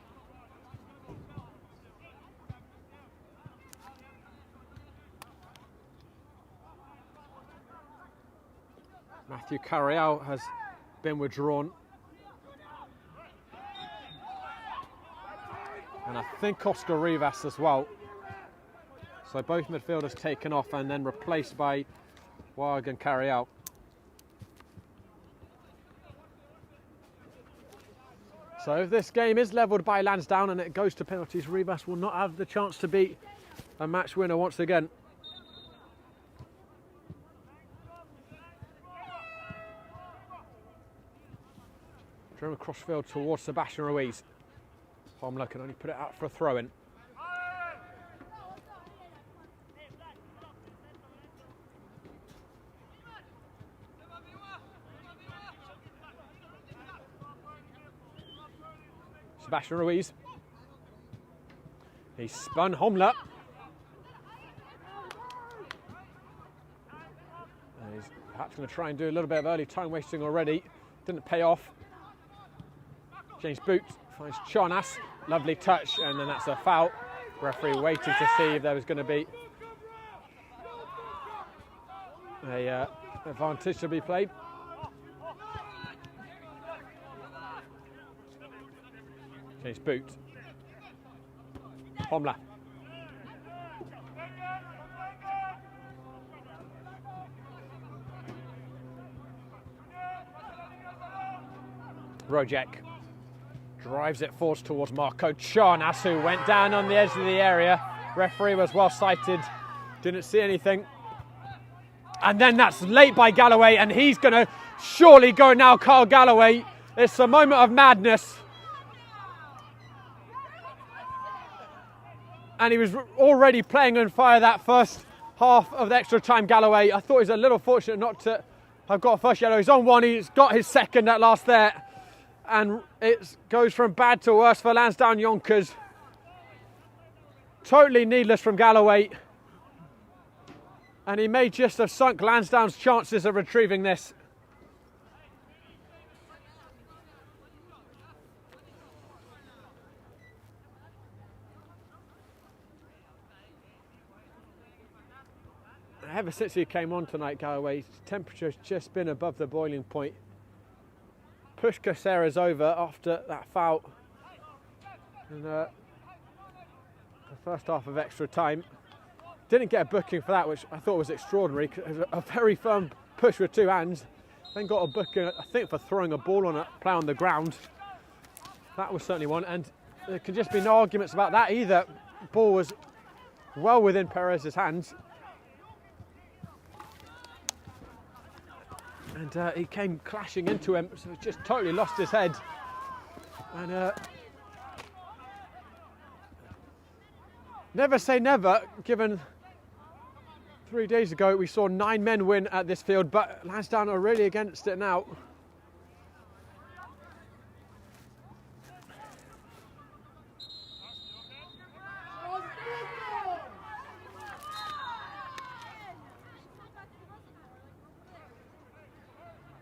Matthew Carrial has been withdrawn. And I think Oscar Rivas as well. So both midfielders taken off and then replaced by Warg and Carrial. So if this game is levelled by Lansdowne and it goes to penalties, Rivas will not have the chance to be a match winner once again. Driven across field towards Sebastian Ruiz. Homler can only put it out for a throw-in. Sebastian Ruiz. He spun Homler. And he's perhaps going to try and do a little bit of early time wasting already. Didn't pay off. James Boot finds Chonas. Lovely touch, and then that's a foul. Referee waiting to see if there was going to be a advantage to be played. Change boot. Homla. Rojek drives it forwards towards Marco Charnas, who went down on the edge of the area. Referee was well sighted, didn't see anything. And then that's late by Galloway, and he's going to surely go now, Kyle Galloway. It's a moment of madness. And he was already playing on fire that first half of the extra time, Galloway. I thought he was a little fortunate not to have got a first yellow. He's on one, he's got his second at last there. And it goes from bad to worse for Lansdowne Yonkers. Totally needless from Galloway. And he may just have sunk Lansdowne's chances of retrieving this. Ever since he came on tonight, Galloway's temperature's just been above the boiling point. Pushed Caceres over after that foul. And the first half of extra time. Didn't get a booking for that, which I thought was extraordinary. It was a very firm push with two hands. Then got a booking, I think, for throwing a ball on a play on the ground. That was certainly one. And there can just be no arguments about that either. Ball was well within Perez's hands. And he came clashing into him, so just totally lost his head. And never say never, given 3 days ago we saw 9 men win at this field, but Lansdowne are really against it now.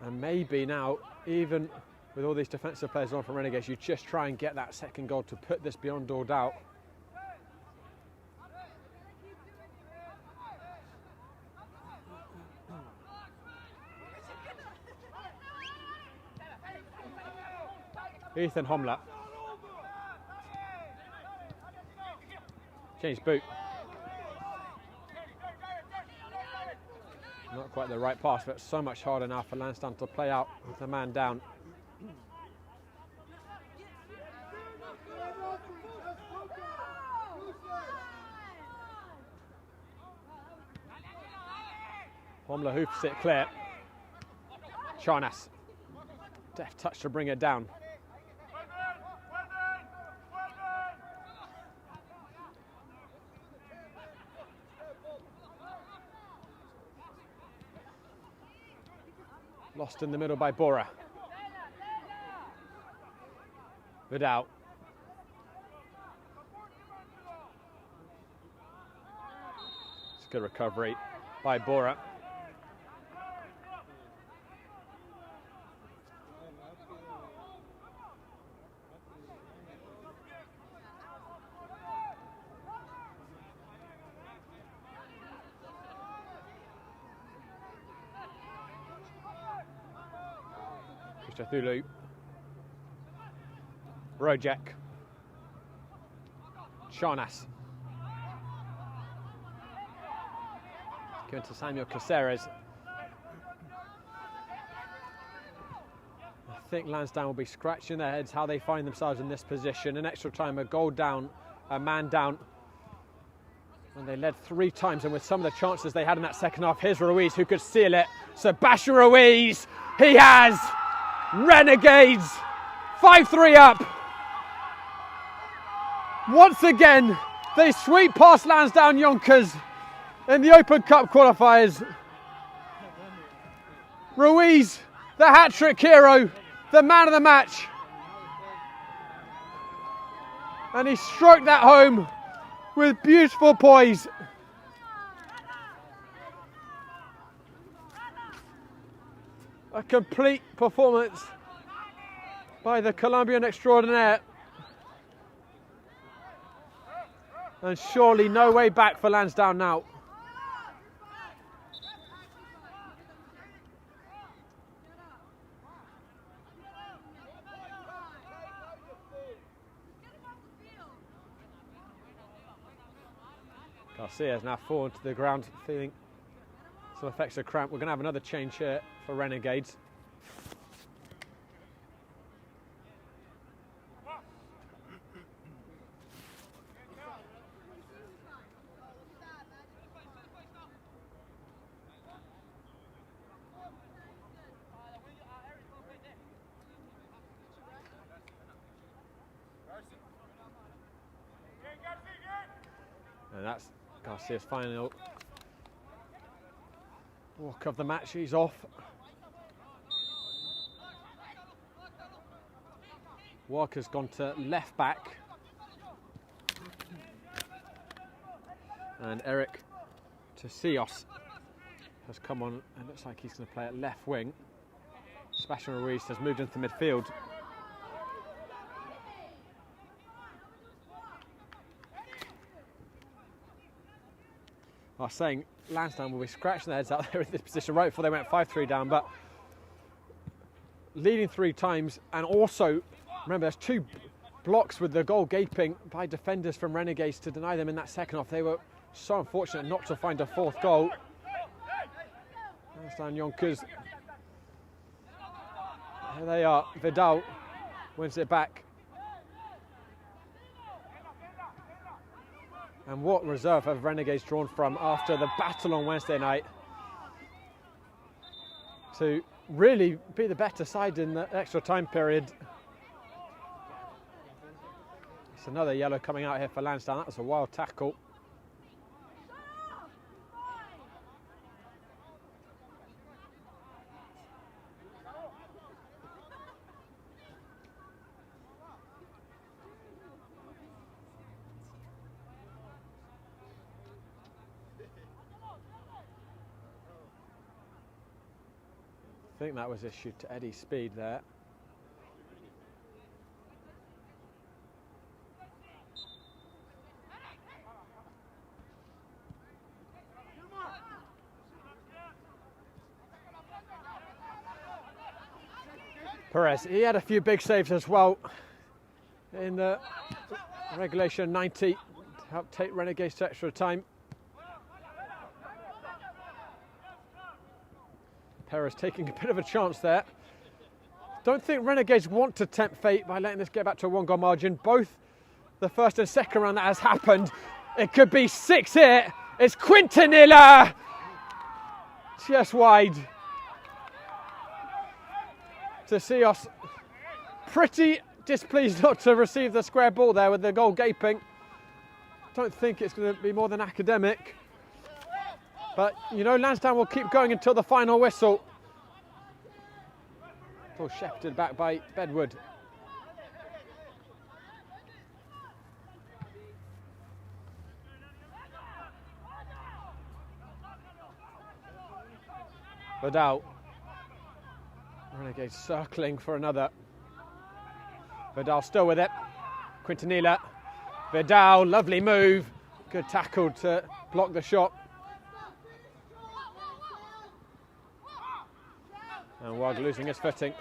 And maybe now, even with all these defensive players on from Renegades, you just try and get that second goal to put this beyond all doubt. Ethan Homla. Change boot. Not quite the right pass, but so much harder now for Lansdowne to play out with the man down. Homla hoofs it clear. Charnas. Deft touch to bring it down. Lost in the middle by Bora. Vidal. It's a good recovery by Bora. Thulu. Rojek. Charnas. Given to Samuel Caceres. I think Lansdowne will be scratching their heads how they find themselves in this position. An extra time, a goal down, a man down. And they led 3 times, and with some of the chances they had in that second half, here's Ruiz who could seal it. Sebastian Ruiz, he has! Renegades 5-3 up. Once again, they sweep past Lansdowne Yonkers in the Open Cup qualifiers. Ruiz, the hat-trick hero, the man of the match. And he stroked that home with beautiful poise. A complete performance by the Colombian extraordinaire. And surely no way back for Lansdowne now. Garcia's now fallen to the ground, feeling some effects of cramp. We're going to have another change here for Renegades. And that's Garcia's final walk of the match. He's off. Walker's gone to left back. And Eric Tosios has come on and looks like he's going to play at left wing. Sebastian Ruiz has moved into midfield. I was saying Lansdowne will be scratching their heads out there in this position right before they went 5-3 down, but leading 3 times, and also remember there's 2 blocks with the goal gaping by defenders from Renegades to deny them in that second half. They were so unfortunate not to find a 4th goal. Lansdowne Yonkers. Here they are. Vidal wins it back. And what reserve have Renegades drawn from after the battle on Wednesday night to really be the better side in the extra time period. It's another yellow coming out here for Lansdowne. That was a wild tackle. I think that was issued to Eddie Speed there. Perez, he had a few big saves as well in the regulation 90 to help take Renegades to extra time. Perez taking a bit of a chance there. Don't think Renegades want to tempt fate by letting this get back to a 1-goal margin. Both the first and second round that has happened. It could be 6 here. It's Quintanilla. Just wide. Tosios pretty displeased not to receive the square ball there with the goal gaping. Don't think it's going to be more than academic. But, you know, Lansdowne will keep going until the final whistle. Oh, shepherded back by Bedwood. Vidal. Renegades circling for another. Vidal still with it. Quintanilla. Vidal, lovely move. Good tackle to block the shot. And Wag losing his footing.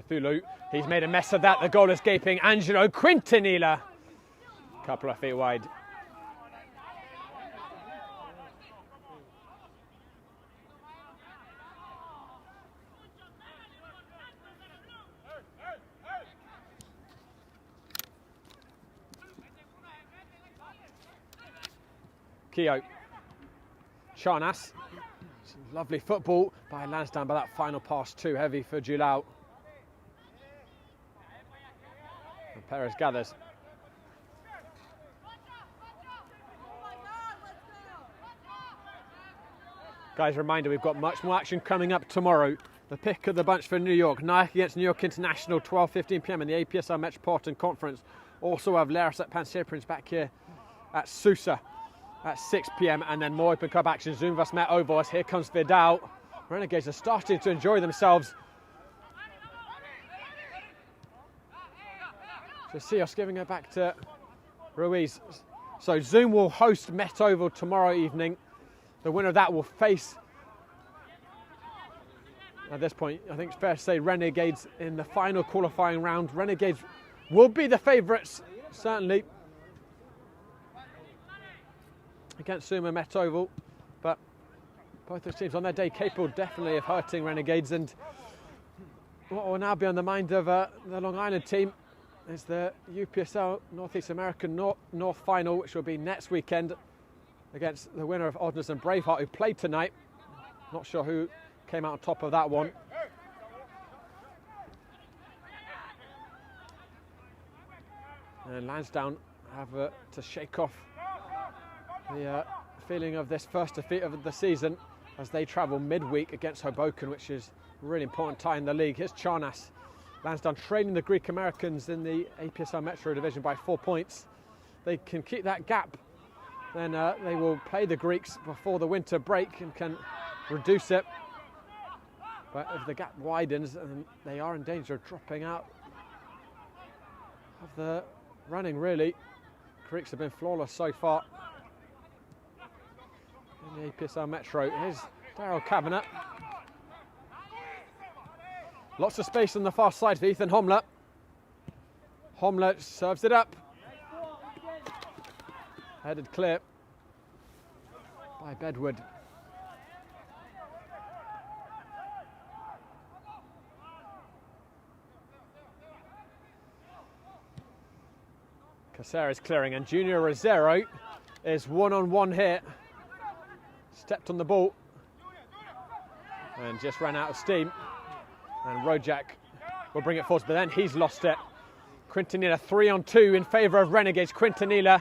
Thulu, he's made a mess of that. The goal escaping. Angelo Quintanilla. Couple of feet wide. Keogh. Charnas. Lovely football by Lansdowne, but that final pass too heavy for Julau. And Perez gathers. Guys, reminder, we've got much more action coming up tomorrow. The pick of the bunch for New York. Nike against New York International, 12:15 p.m. in the APSL Metropolitan Conference. Also have Laris at Panserpins back here at Susa at 6 p.m. and then more Open Cup action. Zumvas Met Ovos. Here comes Vidal. Renegades are starting to enjoy themselves. So Sios giving it back to Ruiz. So Zoom will host Met Oval tomorrow evening. The winner of that will face, at this point, I think it's fair to say, Renegades in the final qualifying round. Renegades will be the favourites, certainly, against Zoom and Met Oval. But both those teams on their day capable definitely of hurting Renegades. And what will now be on the mind of the Long Island team is the UPSL Northeast American North final, which will be next weekend against the winner of Odners and Braveheart, who played tonight. Not sure who came out on top of that one. And Lansdowne have to shake off the feeling of this first defeat of the season as they travel midweek against Hoboken, which is a really important tie in the league. Here's Charnas. Lansdowne trailing the Greek Americans in the APSL Metro Division by 4 points. They can keep that gap, then they will play the Greeks before the winter break and can reduce it. But if the gap widens, they are in danger of dropping out of the running, really. Greeks have been flawless so far in the APSL Metro. Here's Daryl Kavanagh. Lots of space on the far side for Ethan Homler. Homler serves it up. Headed clear by Bedwood. Caceres clearing, and Junior Rosero is one-on-one here. Stepped on the ball and just ran out of steam. And Rojak will bring it forward, but then he's lost it. Quintanilla 3-on-2 in favour of Renegades. Quintanilla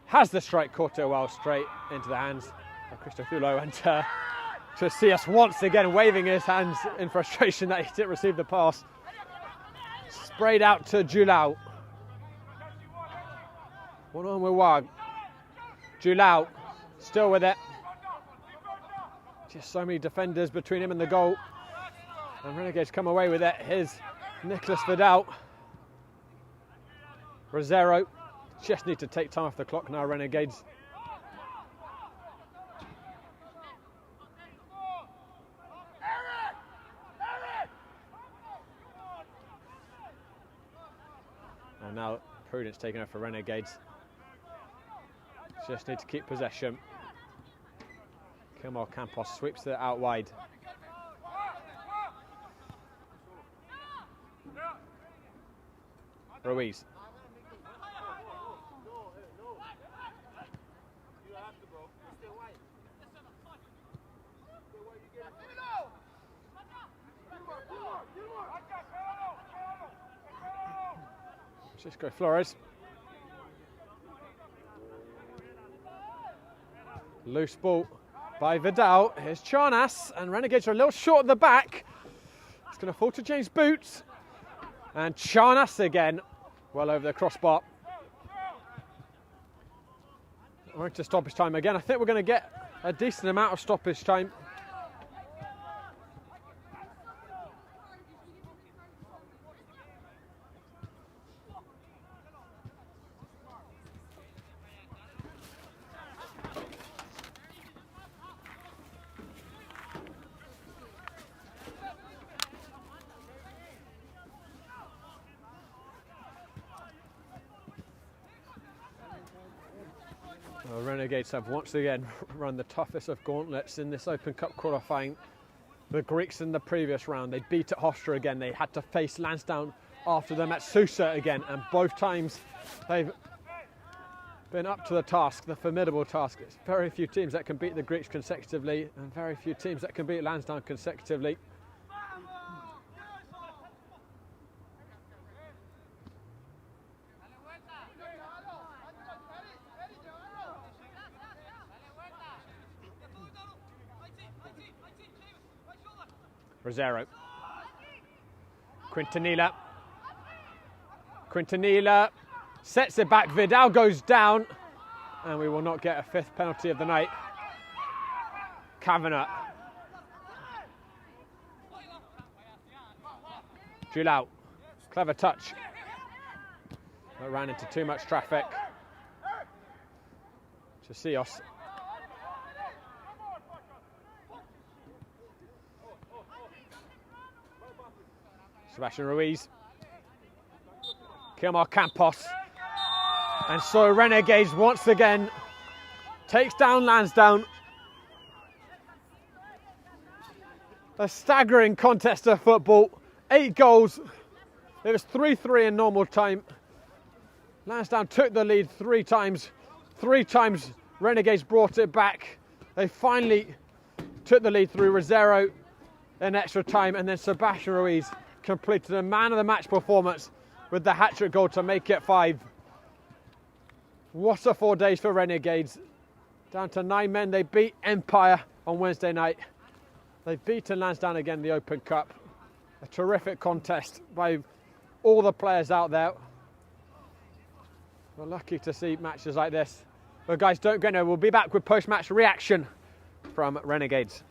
has the strike, caught it well straight into the hands of Christophulo, and to see us once again waving his hands in frustration that he didn't receive the pass. Sprayed out to Julau. One on with Wag. Julau still with it. Just so many defenders between him and the goal. And Renegades come away with it. Here's Nicholas Vidal. Rosero just need to take time off the clock now, Renegades. And now Prudence taking over for Renegades. Just need to keep possession. Kilmore Campos sweeps it out wide. Ruiz. Francisco Flores. Loose ball by Vidal. Here's Charnas, and Renegades are a little short at the back. It's going to fall to James Boots. And Charnas again, well over the crossbar. We're into stoppage time again. I think we're going to get a decent amount of stoppage time. Renegades have once again run the toughest of gauntlets in this Open Cup qualifying. The Greeks in the previous round, they beat at Hofstra again. They had to face Lansdowne after them at Susa again, and both times they've been up to the task, the formidable task. It's very few teams that can beat the Greeks consecutively, and very few teams that can beat Lansdowne consecutively. Rosero. Quintanilla. Quintanilla sets it back. Vidal goes down, and we will not get a fifth penalty of the night. Kavanagh. Julau. Clever touch. But ran into too much traffic. Chasios. Sebastian Ruiz. Kilmar Campos. And so Renegades once again takes down Lansdowne. A staggering contest of football. 8 goals. It was 3-3 in normal time. Lansdowne took the lead 3 times. 3 times Renegades brought it back. They finally took the lead through Rosero in extra time, and then Sebastian Ruiz completed a man of the match performance with the hat-trick goal to make it 5. What a 4 days for Renegades. Down to 9 men. They beat Empire on Wednesday night. They've beaten Lansdowne again in the Open Cup. A terrific contest by all the players out there. We're lucky to see matches like this. But guys, don't go nowhere. We'll be back with post-match reaction from Renegades.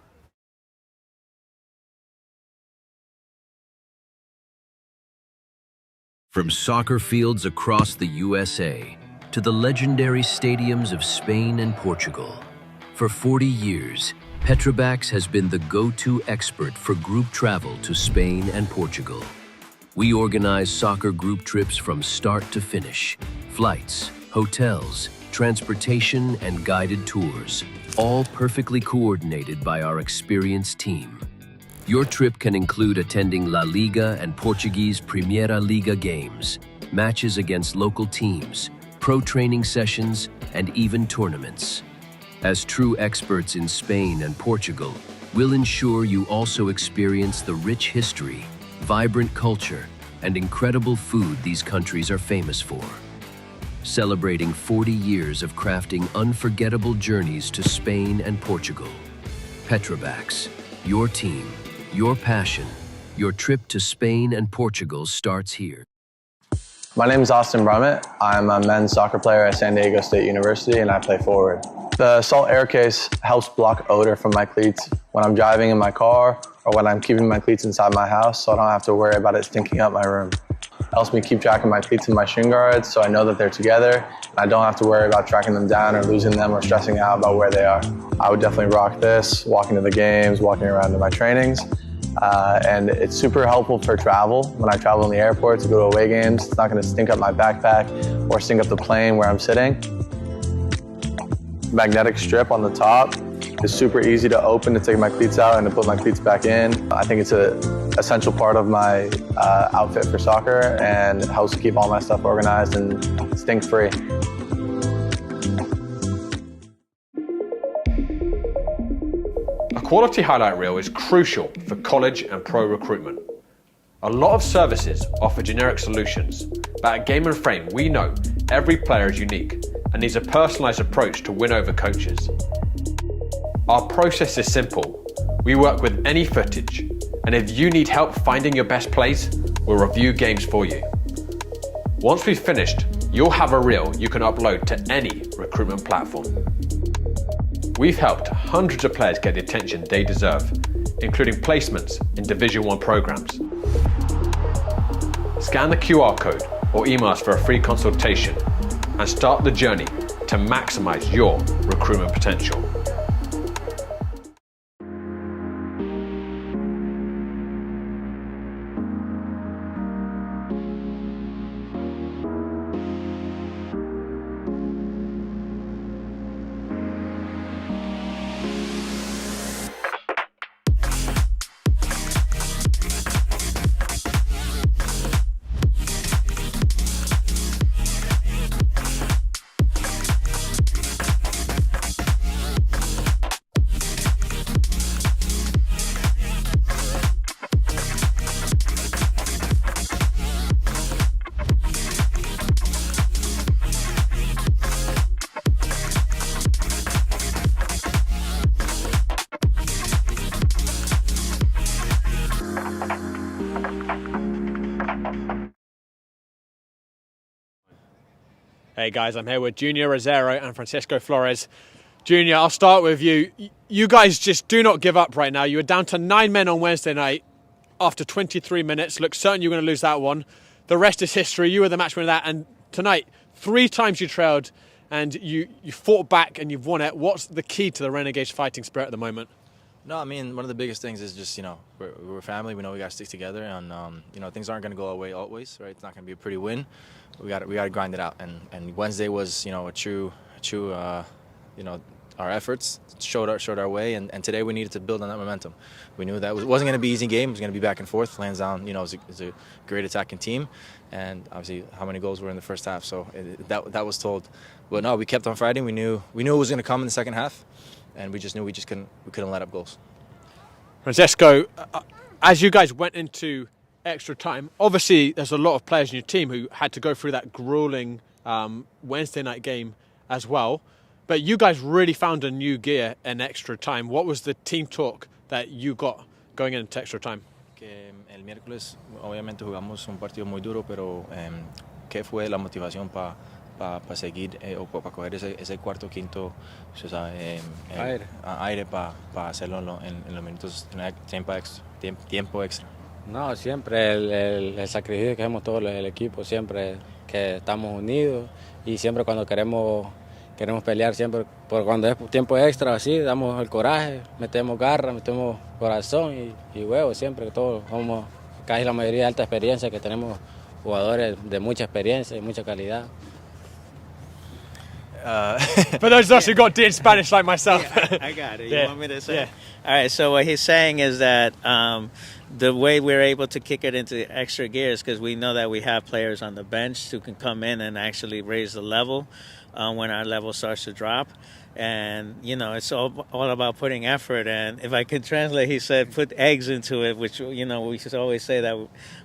From soccer fields across the USA to the legendary stadiums of Spain and Portugal, for 40 years, Petrobax has been the go-to expert for group travel to Spain and Portugal. We organize soccer group trips from start to finish, flights, hotels, transportation, and guided tours, all perfectly coordinated by our experienced team. Your trip can include attending La Liga and Portuguese Primeira Liga games, matches against local teams, pro training sessions, and even tournaments. As true experts in Spain and Portugal, we'll ensure you also experience the rich history, vibrant culture, and incredible food these countries are famous for. Celebrating 40 years of crafting unforgettable journeys to Spain and Portugal. Petrobax, your team, your passion, your trip to Spain and Portugal starts here. My name is Austin Brummett. I'm a men's soccer player at San Diego State University, and I play forward. The Salt Air Case helps block odor from my cleats when I'm driving in my car or when I'm keeping my cleats inside my house, so I don't have to worry about it stinking up my room. It helps me keep track of my cleats and my shin guards, so I know that they're together, and I don't have to worry about tracking them down or losing them or stressing out about where they are. I would definitely rock this, walking to the games, walking around to my trainings. And it's super helpful for travel. When I travel in the airport to go to away games, it's not going to stink up my backpack or stink up the plane where I'm sitting. Magnetic strip on the top is super easy to open to take my cleats out and to put my cleats back in. I think it's an essential part of my outfit for soccer, and it helps keep all my stuff organized and stink-free. A quality highlight reel is crucial for college and pro recruitment. A lot of services offer generic solutions, but at Game & Frame we know every player is unique and needs a personalised approach to win over coaches. Our process is simple. We work with any footage, and if you need help finding your best plays, we'll review games for you. Once we've finished, you'll have a reel you can upload to any recruitment platform. We've helped hundreds of players get the attention they deserve, including placements in Division 1 programs. Scan the QR code or email us for a free consultation and start the journey to maximize your recruitment potential. Hey guys, I'm here with Junior Rosero and Francisco Flores. Junior, I'll start with you. You guys just do not give up right now. You were down to 9 men on Wednesday night after 23 minutes. Looked certain you were going to lose that one. the rest is history. You were the match winner of that, and tonight 3 times you trailed, and you fought back and you've won it. What's the key to the Renegades fighting spirit at the moment? No, I mean, one of the biggest things is just, we're family. We know we got to stick together, and things aren't going to go our way always, right? It's not going to be a pretty win. We got to grind it out, and Wednesday was, a true, our efforts showed our way, and today we needed to build on that momentum. We knew that it wasn't going to be an easy game. It was going to be back and forth. Lansdowne, is a great attacking team, and obviously how many goals were in the first half. So that was told, but no, we kept on fighting. We knew it was going to come in the second half, and we just knew we couldn't let up goals. Francesco, as you guys went into extra time, obviously there's a lot of players in your team who had to go through that grueling Wednesday night game as well. But you guys really found a new gear in extra time. What was the team talk that you got going into extra time? Que el miércoles obviamente jugamos un partido muy duro, pero ¿qué fue la motivación para seguir o para coger ese cuarto, quinto, aire para hacerlo en los minutos, en el tiempo extra? No, siempre el sacrificio que hacemos todo el equipo, siempre que estamos unidos y siempre cuando queremos pelear, siempre por cuando es tiempo extra así, damos el coraje, metemos garra, metemos corazón y huevo, siempre que todos somos casi la mayoría de alta experiencia, que tenemos jugadores de mucha experiencia y mucha calidad. For those of us who got D in Spanish like myself. Yeah, I got it. You want me to say? Yeah. All right, so what he's saying is that the way we're able to kick it into extra gears, because we know that we have players on the bench who can come in and actually raise the level when our level starts to drop. And, it's all about putting effort. And if I could translate, he said, put eggs into it, which, we should always say that.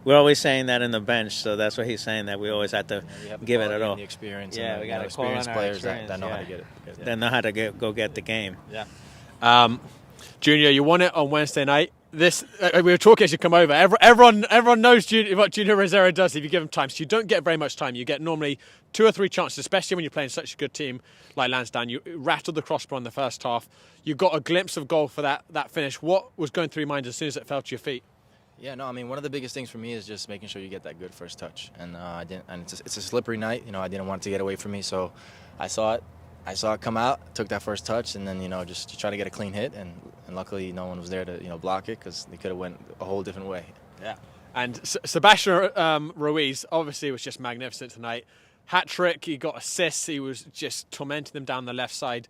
We're always saying that in the bench. So that's what he's saying, that we always have to give it at all. The experience. Yeah, we got to call on experienced players that know how to get it. That know how to go get the game. Yeah. Junior, you won it on Wednesday night. We were talking as you come over. Everyone knows what Junior Rosero does if you give him time. So you don't get very much time. You get normally 2 or 3 chances, especially when you're playing such a good team like Lansdowne. You rattled the crossbar in the first half. You got a glimpse of goal for that finish. What was going through your mind as soon as it fell to your feet? Yeah, no, I mean, one of the biggest things for me is just making sure you get that good first touch. And it's a slippery night. I didn't want it to get away from me, so I saw it come out, took that first touch, and then just to try to get a clean hit, and luckily no one was there to block it, because they could have went a whole different way. Yeah. And Sebastian Ruiz obviously was just magnificent tonight. Hat trick, he got assists, he was just tormenting them down the left side.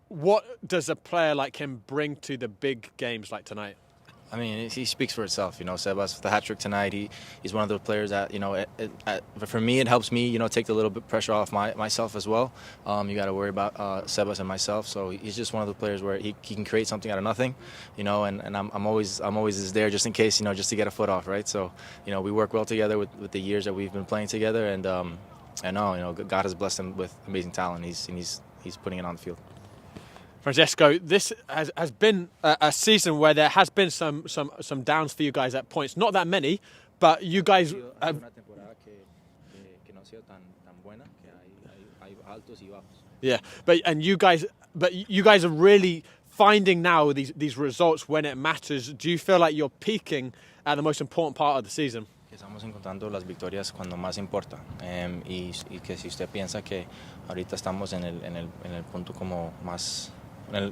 What does a player like him bring to the big games like tonight? I mean, he speaks for itself. Sebas with the hat trick tonight. He's one of those players that for me it helps me take a little bit pressure off myself as well. You got to worry about Sebas and myself. So he's just one of the players where he can create something out of nothing, and I'm always there just in case, just to get a foot off, right? So we work well together with the years that we've been playing together, and I know God has blessed him with amazing talent. He's putting it on the field. Francesco, this has been a season where there has been some downs for you guys at points. Not that many, but you guys have... Yeah, but you guys are really finding now these results when it matters. Do you feel like you're peaking at the most important part of the season? Estamos encontrando las victorias cuando más importa, y que si usted piensa que ahorita estamos en el punto como más...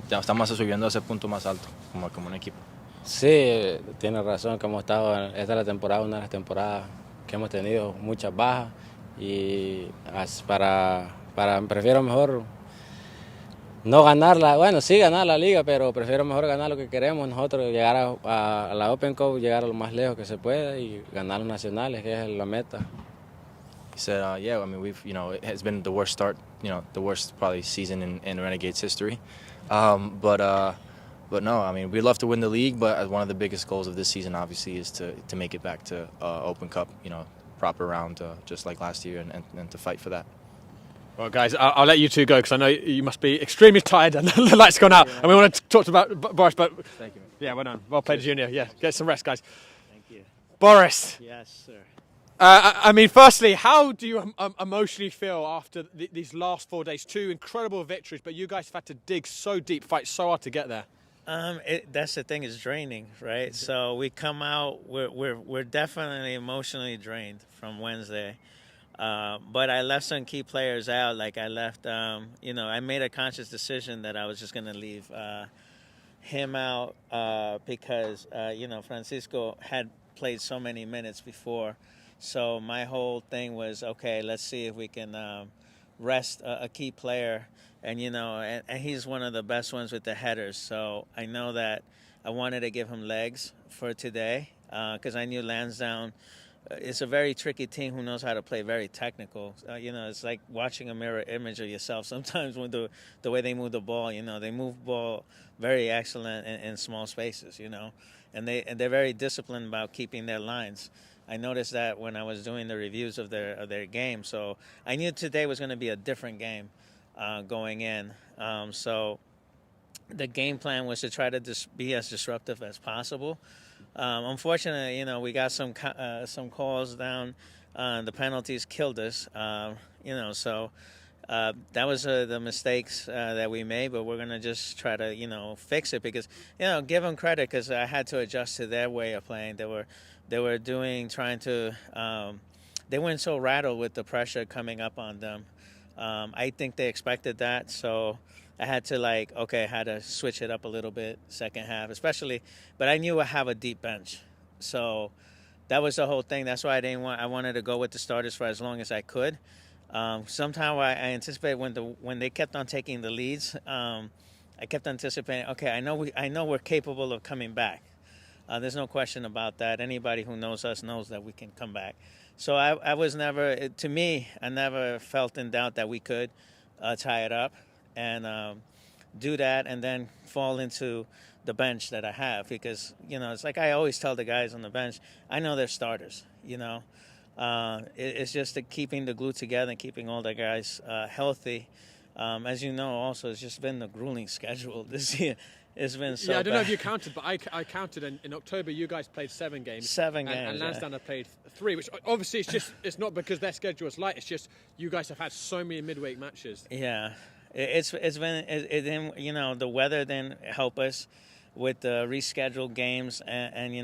Ya estamos subiendo a ese punto más alto como un equipo. Sí, tiene razón, que hemos estado, esta es la temporada, una de las temporadas que hemos tenido muchas bajas, y prefiero mejor no ganarla, bueno, sí ganar la liga, pero prefiero mejor ganar lo que queremos nosotros, llegar a la Open Cup, llegar a lo más lejos que se pueda y ganar los nacionales, que es la meta. He said, yeah, I mean, it has been the worst start, the worst probably season in Renegades history. But no, I mean, we'd love to win the league, but one of the biggest goals of this season, obviously, is to make it back to Open Cup, proper round, just like last year, and to fight for that. Well, guys, I'll let you two go, because I know you must be extremely tired and the light's gone out. And we want to talk about Boris, but... Thank you. Yeah, well done. Well played, Junior. Yeah, get some rest, guys. Thank you. Boris. Yes, sir. I mean, firstly, how do you emotionally feel after these last 4 days? 2 incredible victories, but you guys have had to dig so deep, fight so hard to get there. That's the thing, is draining, right? So we come out, we're definitely emotionally drained from Wednesday. But I left some key players out. Like I left, I made a conscious decision that I was just going to leave him out because, Francisco had played so many minutes before. So my whole thing was, okay, let's see if we can rest a key player. And, and he's one of the best ones with the headers. So I know that I wanted to give him legs for today because I knew Lansdowne. It's a very tricky team who knows how to play very technical. It's like watching a mirror image of yourself. Sometimes with the way they move the ball, they move ball very excellent in small spaces, and they're very disciplined about keeping their lines. I noticed that when I was doing the reviews of their game. So I knew today was going to be a different game going in. So the game plan was to try to be as disruptive as possible. Unfortunately, we got some calls down. The penalties killed us. So that was the mistakes that we made. But we're gonna just try to fix it because give them credit because I had to adjust to their way of playing. They were trying to. They weren't so rattled with the pressure coming up on them. I think they expected that, so I had to switch it up a little bit second half, especially. But I knew I have a deep bench, so that was the whole thing. That's why I wanted to go with the starters for as long as I could. Somehow I anticipate when they kept on taking the leads, I kept anticipating. Okay, I know we're capable of coming back. There's no question about that. Anybody who knows us knows that we can come back. So I was never, to me, I never felt in doubt that we could tie it up and do that and then fall into the bench that I have because, it's like I always tell the guys on the bench, I know they're starters, It's just keeping the glue together and keeping all the guys healthy. As you know, also, it's just been a grueling schedule this year. It's been so I don't know bad. if you counted, but I counted. In October, you guys played 7 games. 7 games. And Lansdowne have played 3, which obviously it's not because their schedule is light. It's just you guys have had so many midweek matches. Yeah, it's been the weather didn't help us with the rescheduled games and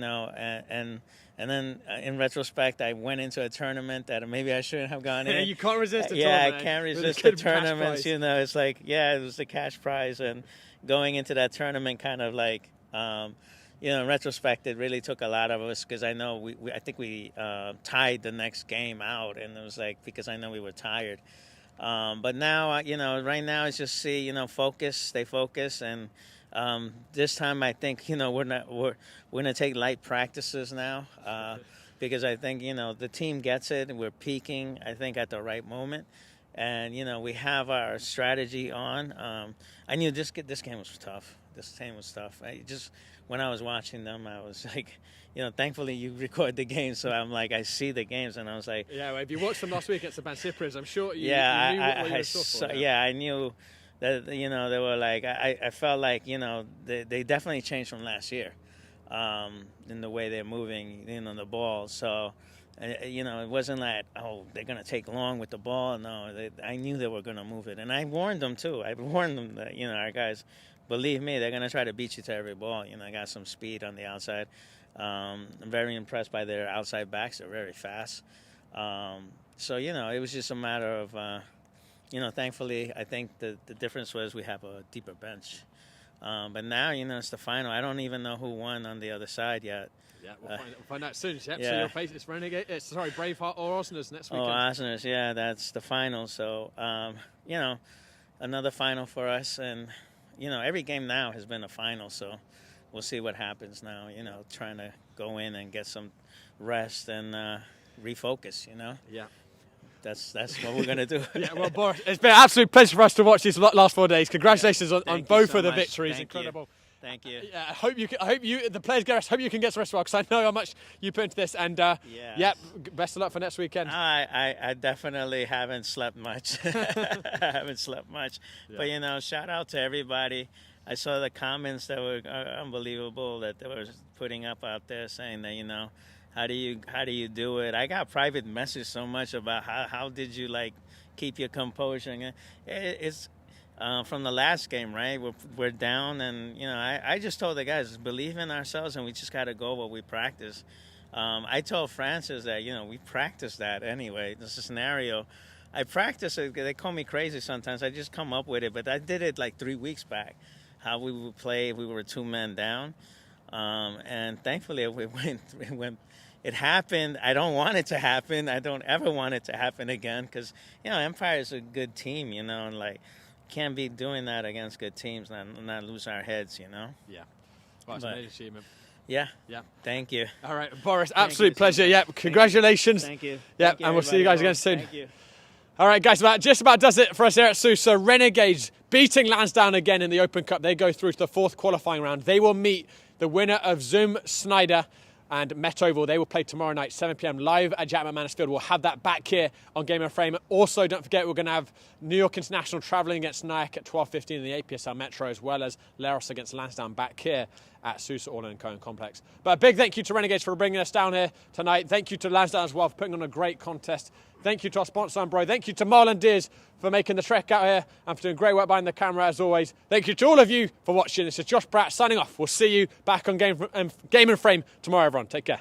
then in retrospect I went into a tournament that maybe I shouldn't have gone in. You can't resist a tournament. I can't resist the tournaments. It's like it was the cash prize and going into that tournament kind of like in retrospect it really took a lot of us because I know I think we tied the next game out and it was like because I know we were tired. But now right now it's just stay focused and this time I think we're gonna take light practices now because I think the team gets it and we're peaking I think at the right moment and we have our strategy on. I knew this game was tough. This game was tough. When I was watching them, I was like, thankfully you record the games, so I'm like, I see the games, and I was like, yeah. Well, if you watched them last week against the Bansipras, I'm sure you knew what you were for. Yeah, I knew that they were like, I felt like they definitely changed from last year in the way they're moving the ball. So. It wasn't like, they're going to take long with the ball. No, I knew they were going to move it. And I warned them, too. I warned them that, our guys, believe me, they're going to try to beat you to every ball. I got some speed on the outside. I'm very impressed by their outside backs. They're very fast. So, it was just a matter of, thankfully, I think the difference was we have a deeper bench. But now, it's the final. I don't even know who won on the other side yet. Yeah, we'll find out soon. Yep, yeah. So your face is Braveheart or Osners next weekend. Oh, Osners, yeah, that's the final. So, another final for us. And, every game now has been a final. So we'll see what happens now, trying to go in and get some rest and refocus, Yeah. That's what we're going to do. Yeah, well, Boris, it's been an absolute pleasure for us to watch these last 4 days. Congratulations on both of the victories. Thank Incredible. Thank you. Yeah, I hope the players get rest. Hope you can get some rest well because I know how much you put into this. And best of luck for next weekend. I definitely haven't slept much. But shout out to everybody. I saw the comments that were unbelievable that they were putting up out there saying that how do you do it? I got private message so much about how did you keep your composure. It's from the last game, right? We're down, and I just told the guys, believe in ourselves, and we just got to go what we practice. I told Francis that we practice that anyway. This is a scenario. I practice it. They call me crazy sometimes. I just come up with it, but I did it like 3 weeks back. How we would play if we were 2 men down, and thankfully it happened. I don't want it to happen. I don't ever want it to happen again because Empire is a good team, and like can't be doing that against good teams and not lose our heads, Yeah. Well, it's But- amazing to see you, man. Yeah. Yeah. Thank you. All right, Boris, Thank absolute you so pleasure. much. Yeah, congratulations. Thank you. Yeah, Thank you, and we'll see you guys everybody. again soon. Thank you. All right, guys, that just about does it for us here at Sousa. Renegades beating Lansdowne again in the Open Cup. They go through to the 4th qualifying round. They will meet the winner of Zoom Snyder and Met Oval. They will play tomorrow night, 7 p.m. live at Jack McManus Field. We'll have that back here on Game and Frame. Also, don't forget, we're going to have New York International travelling against Nyack at 12:15 in the APSL Metro, as well as Leros against Lansdowne back here at Sousa All-In Cohen Complex. But a big thank you to Renegades for bringing us down here tonight. Thank you to Lansdowne as well for putting on a great contest. Thank you to our sponsor, Umbro. Thank you to Marlon Deers for making the trek out here and for doing great work behind the camera as always. Thank you to all of you for watching. This is Josh Pratt signing off. We'll see you back on Game and Frame tomorrow, everyone. Take care.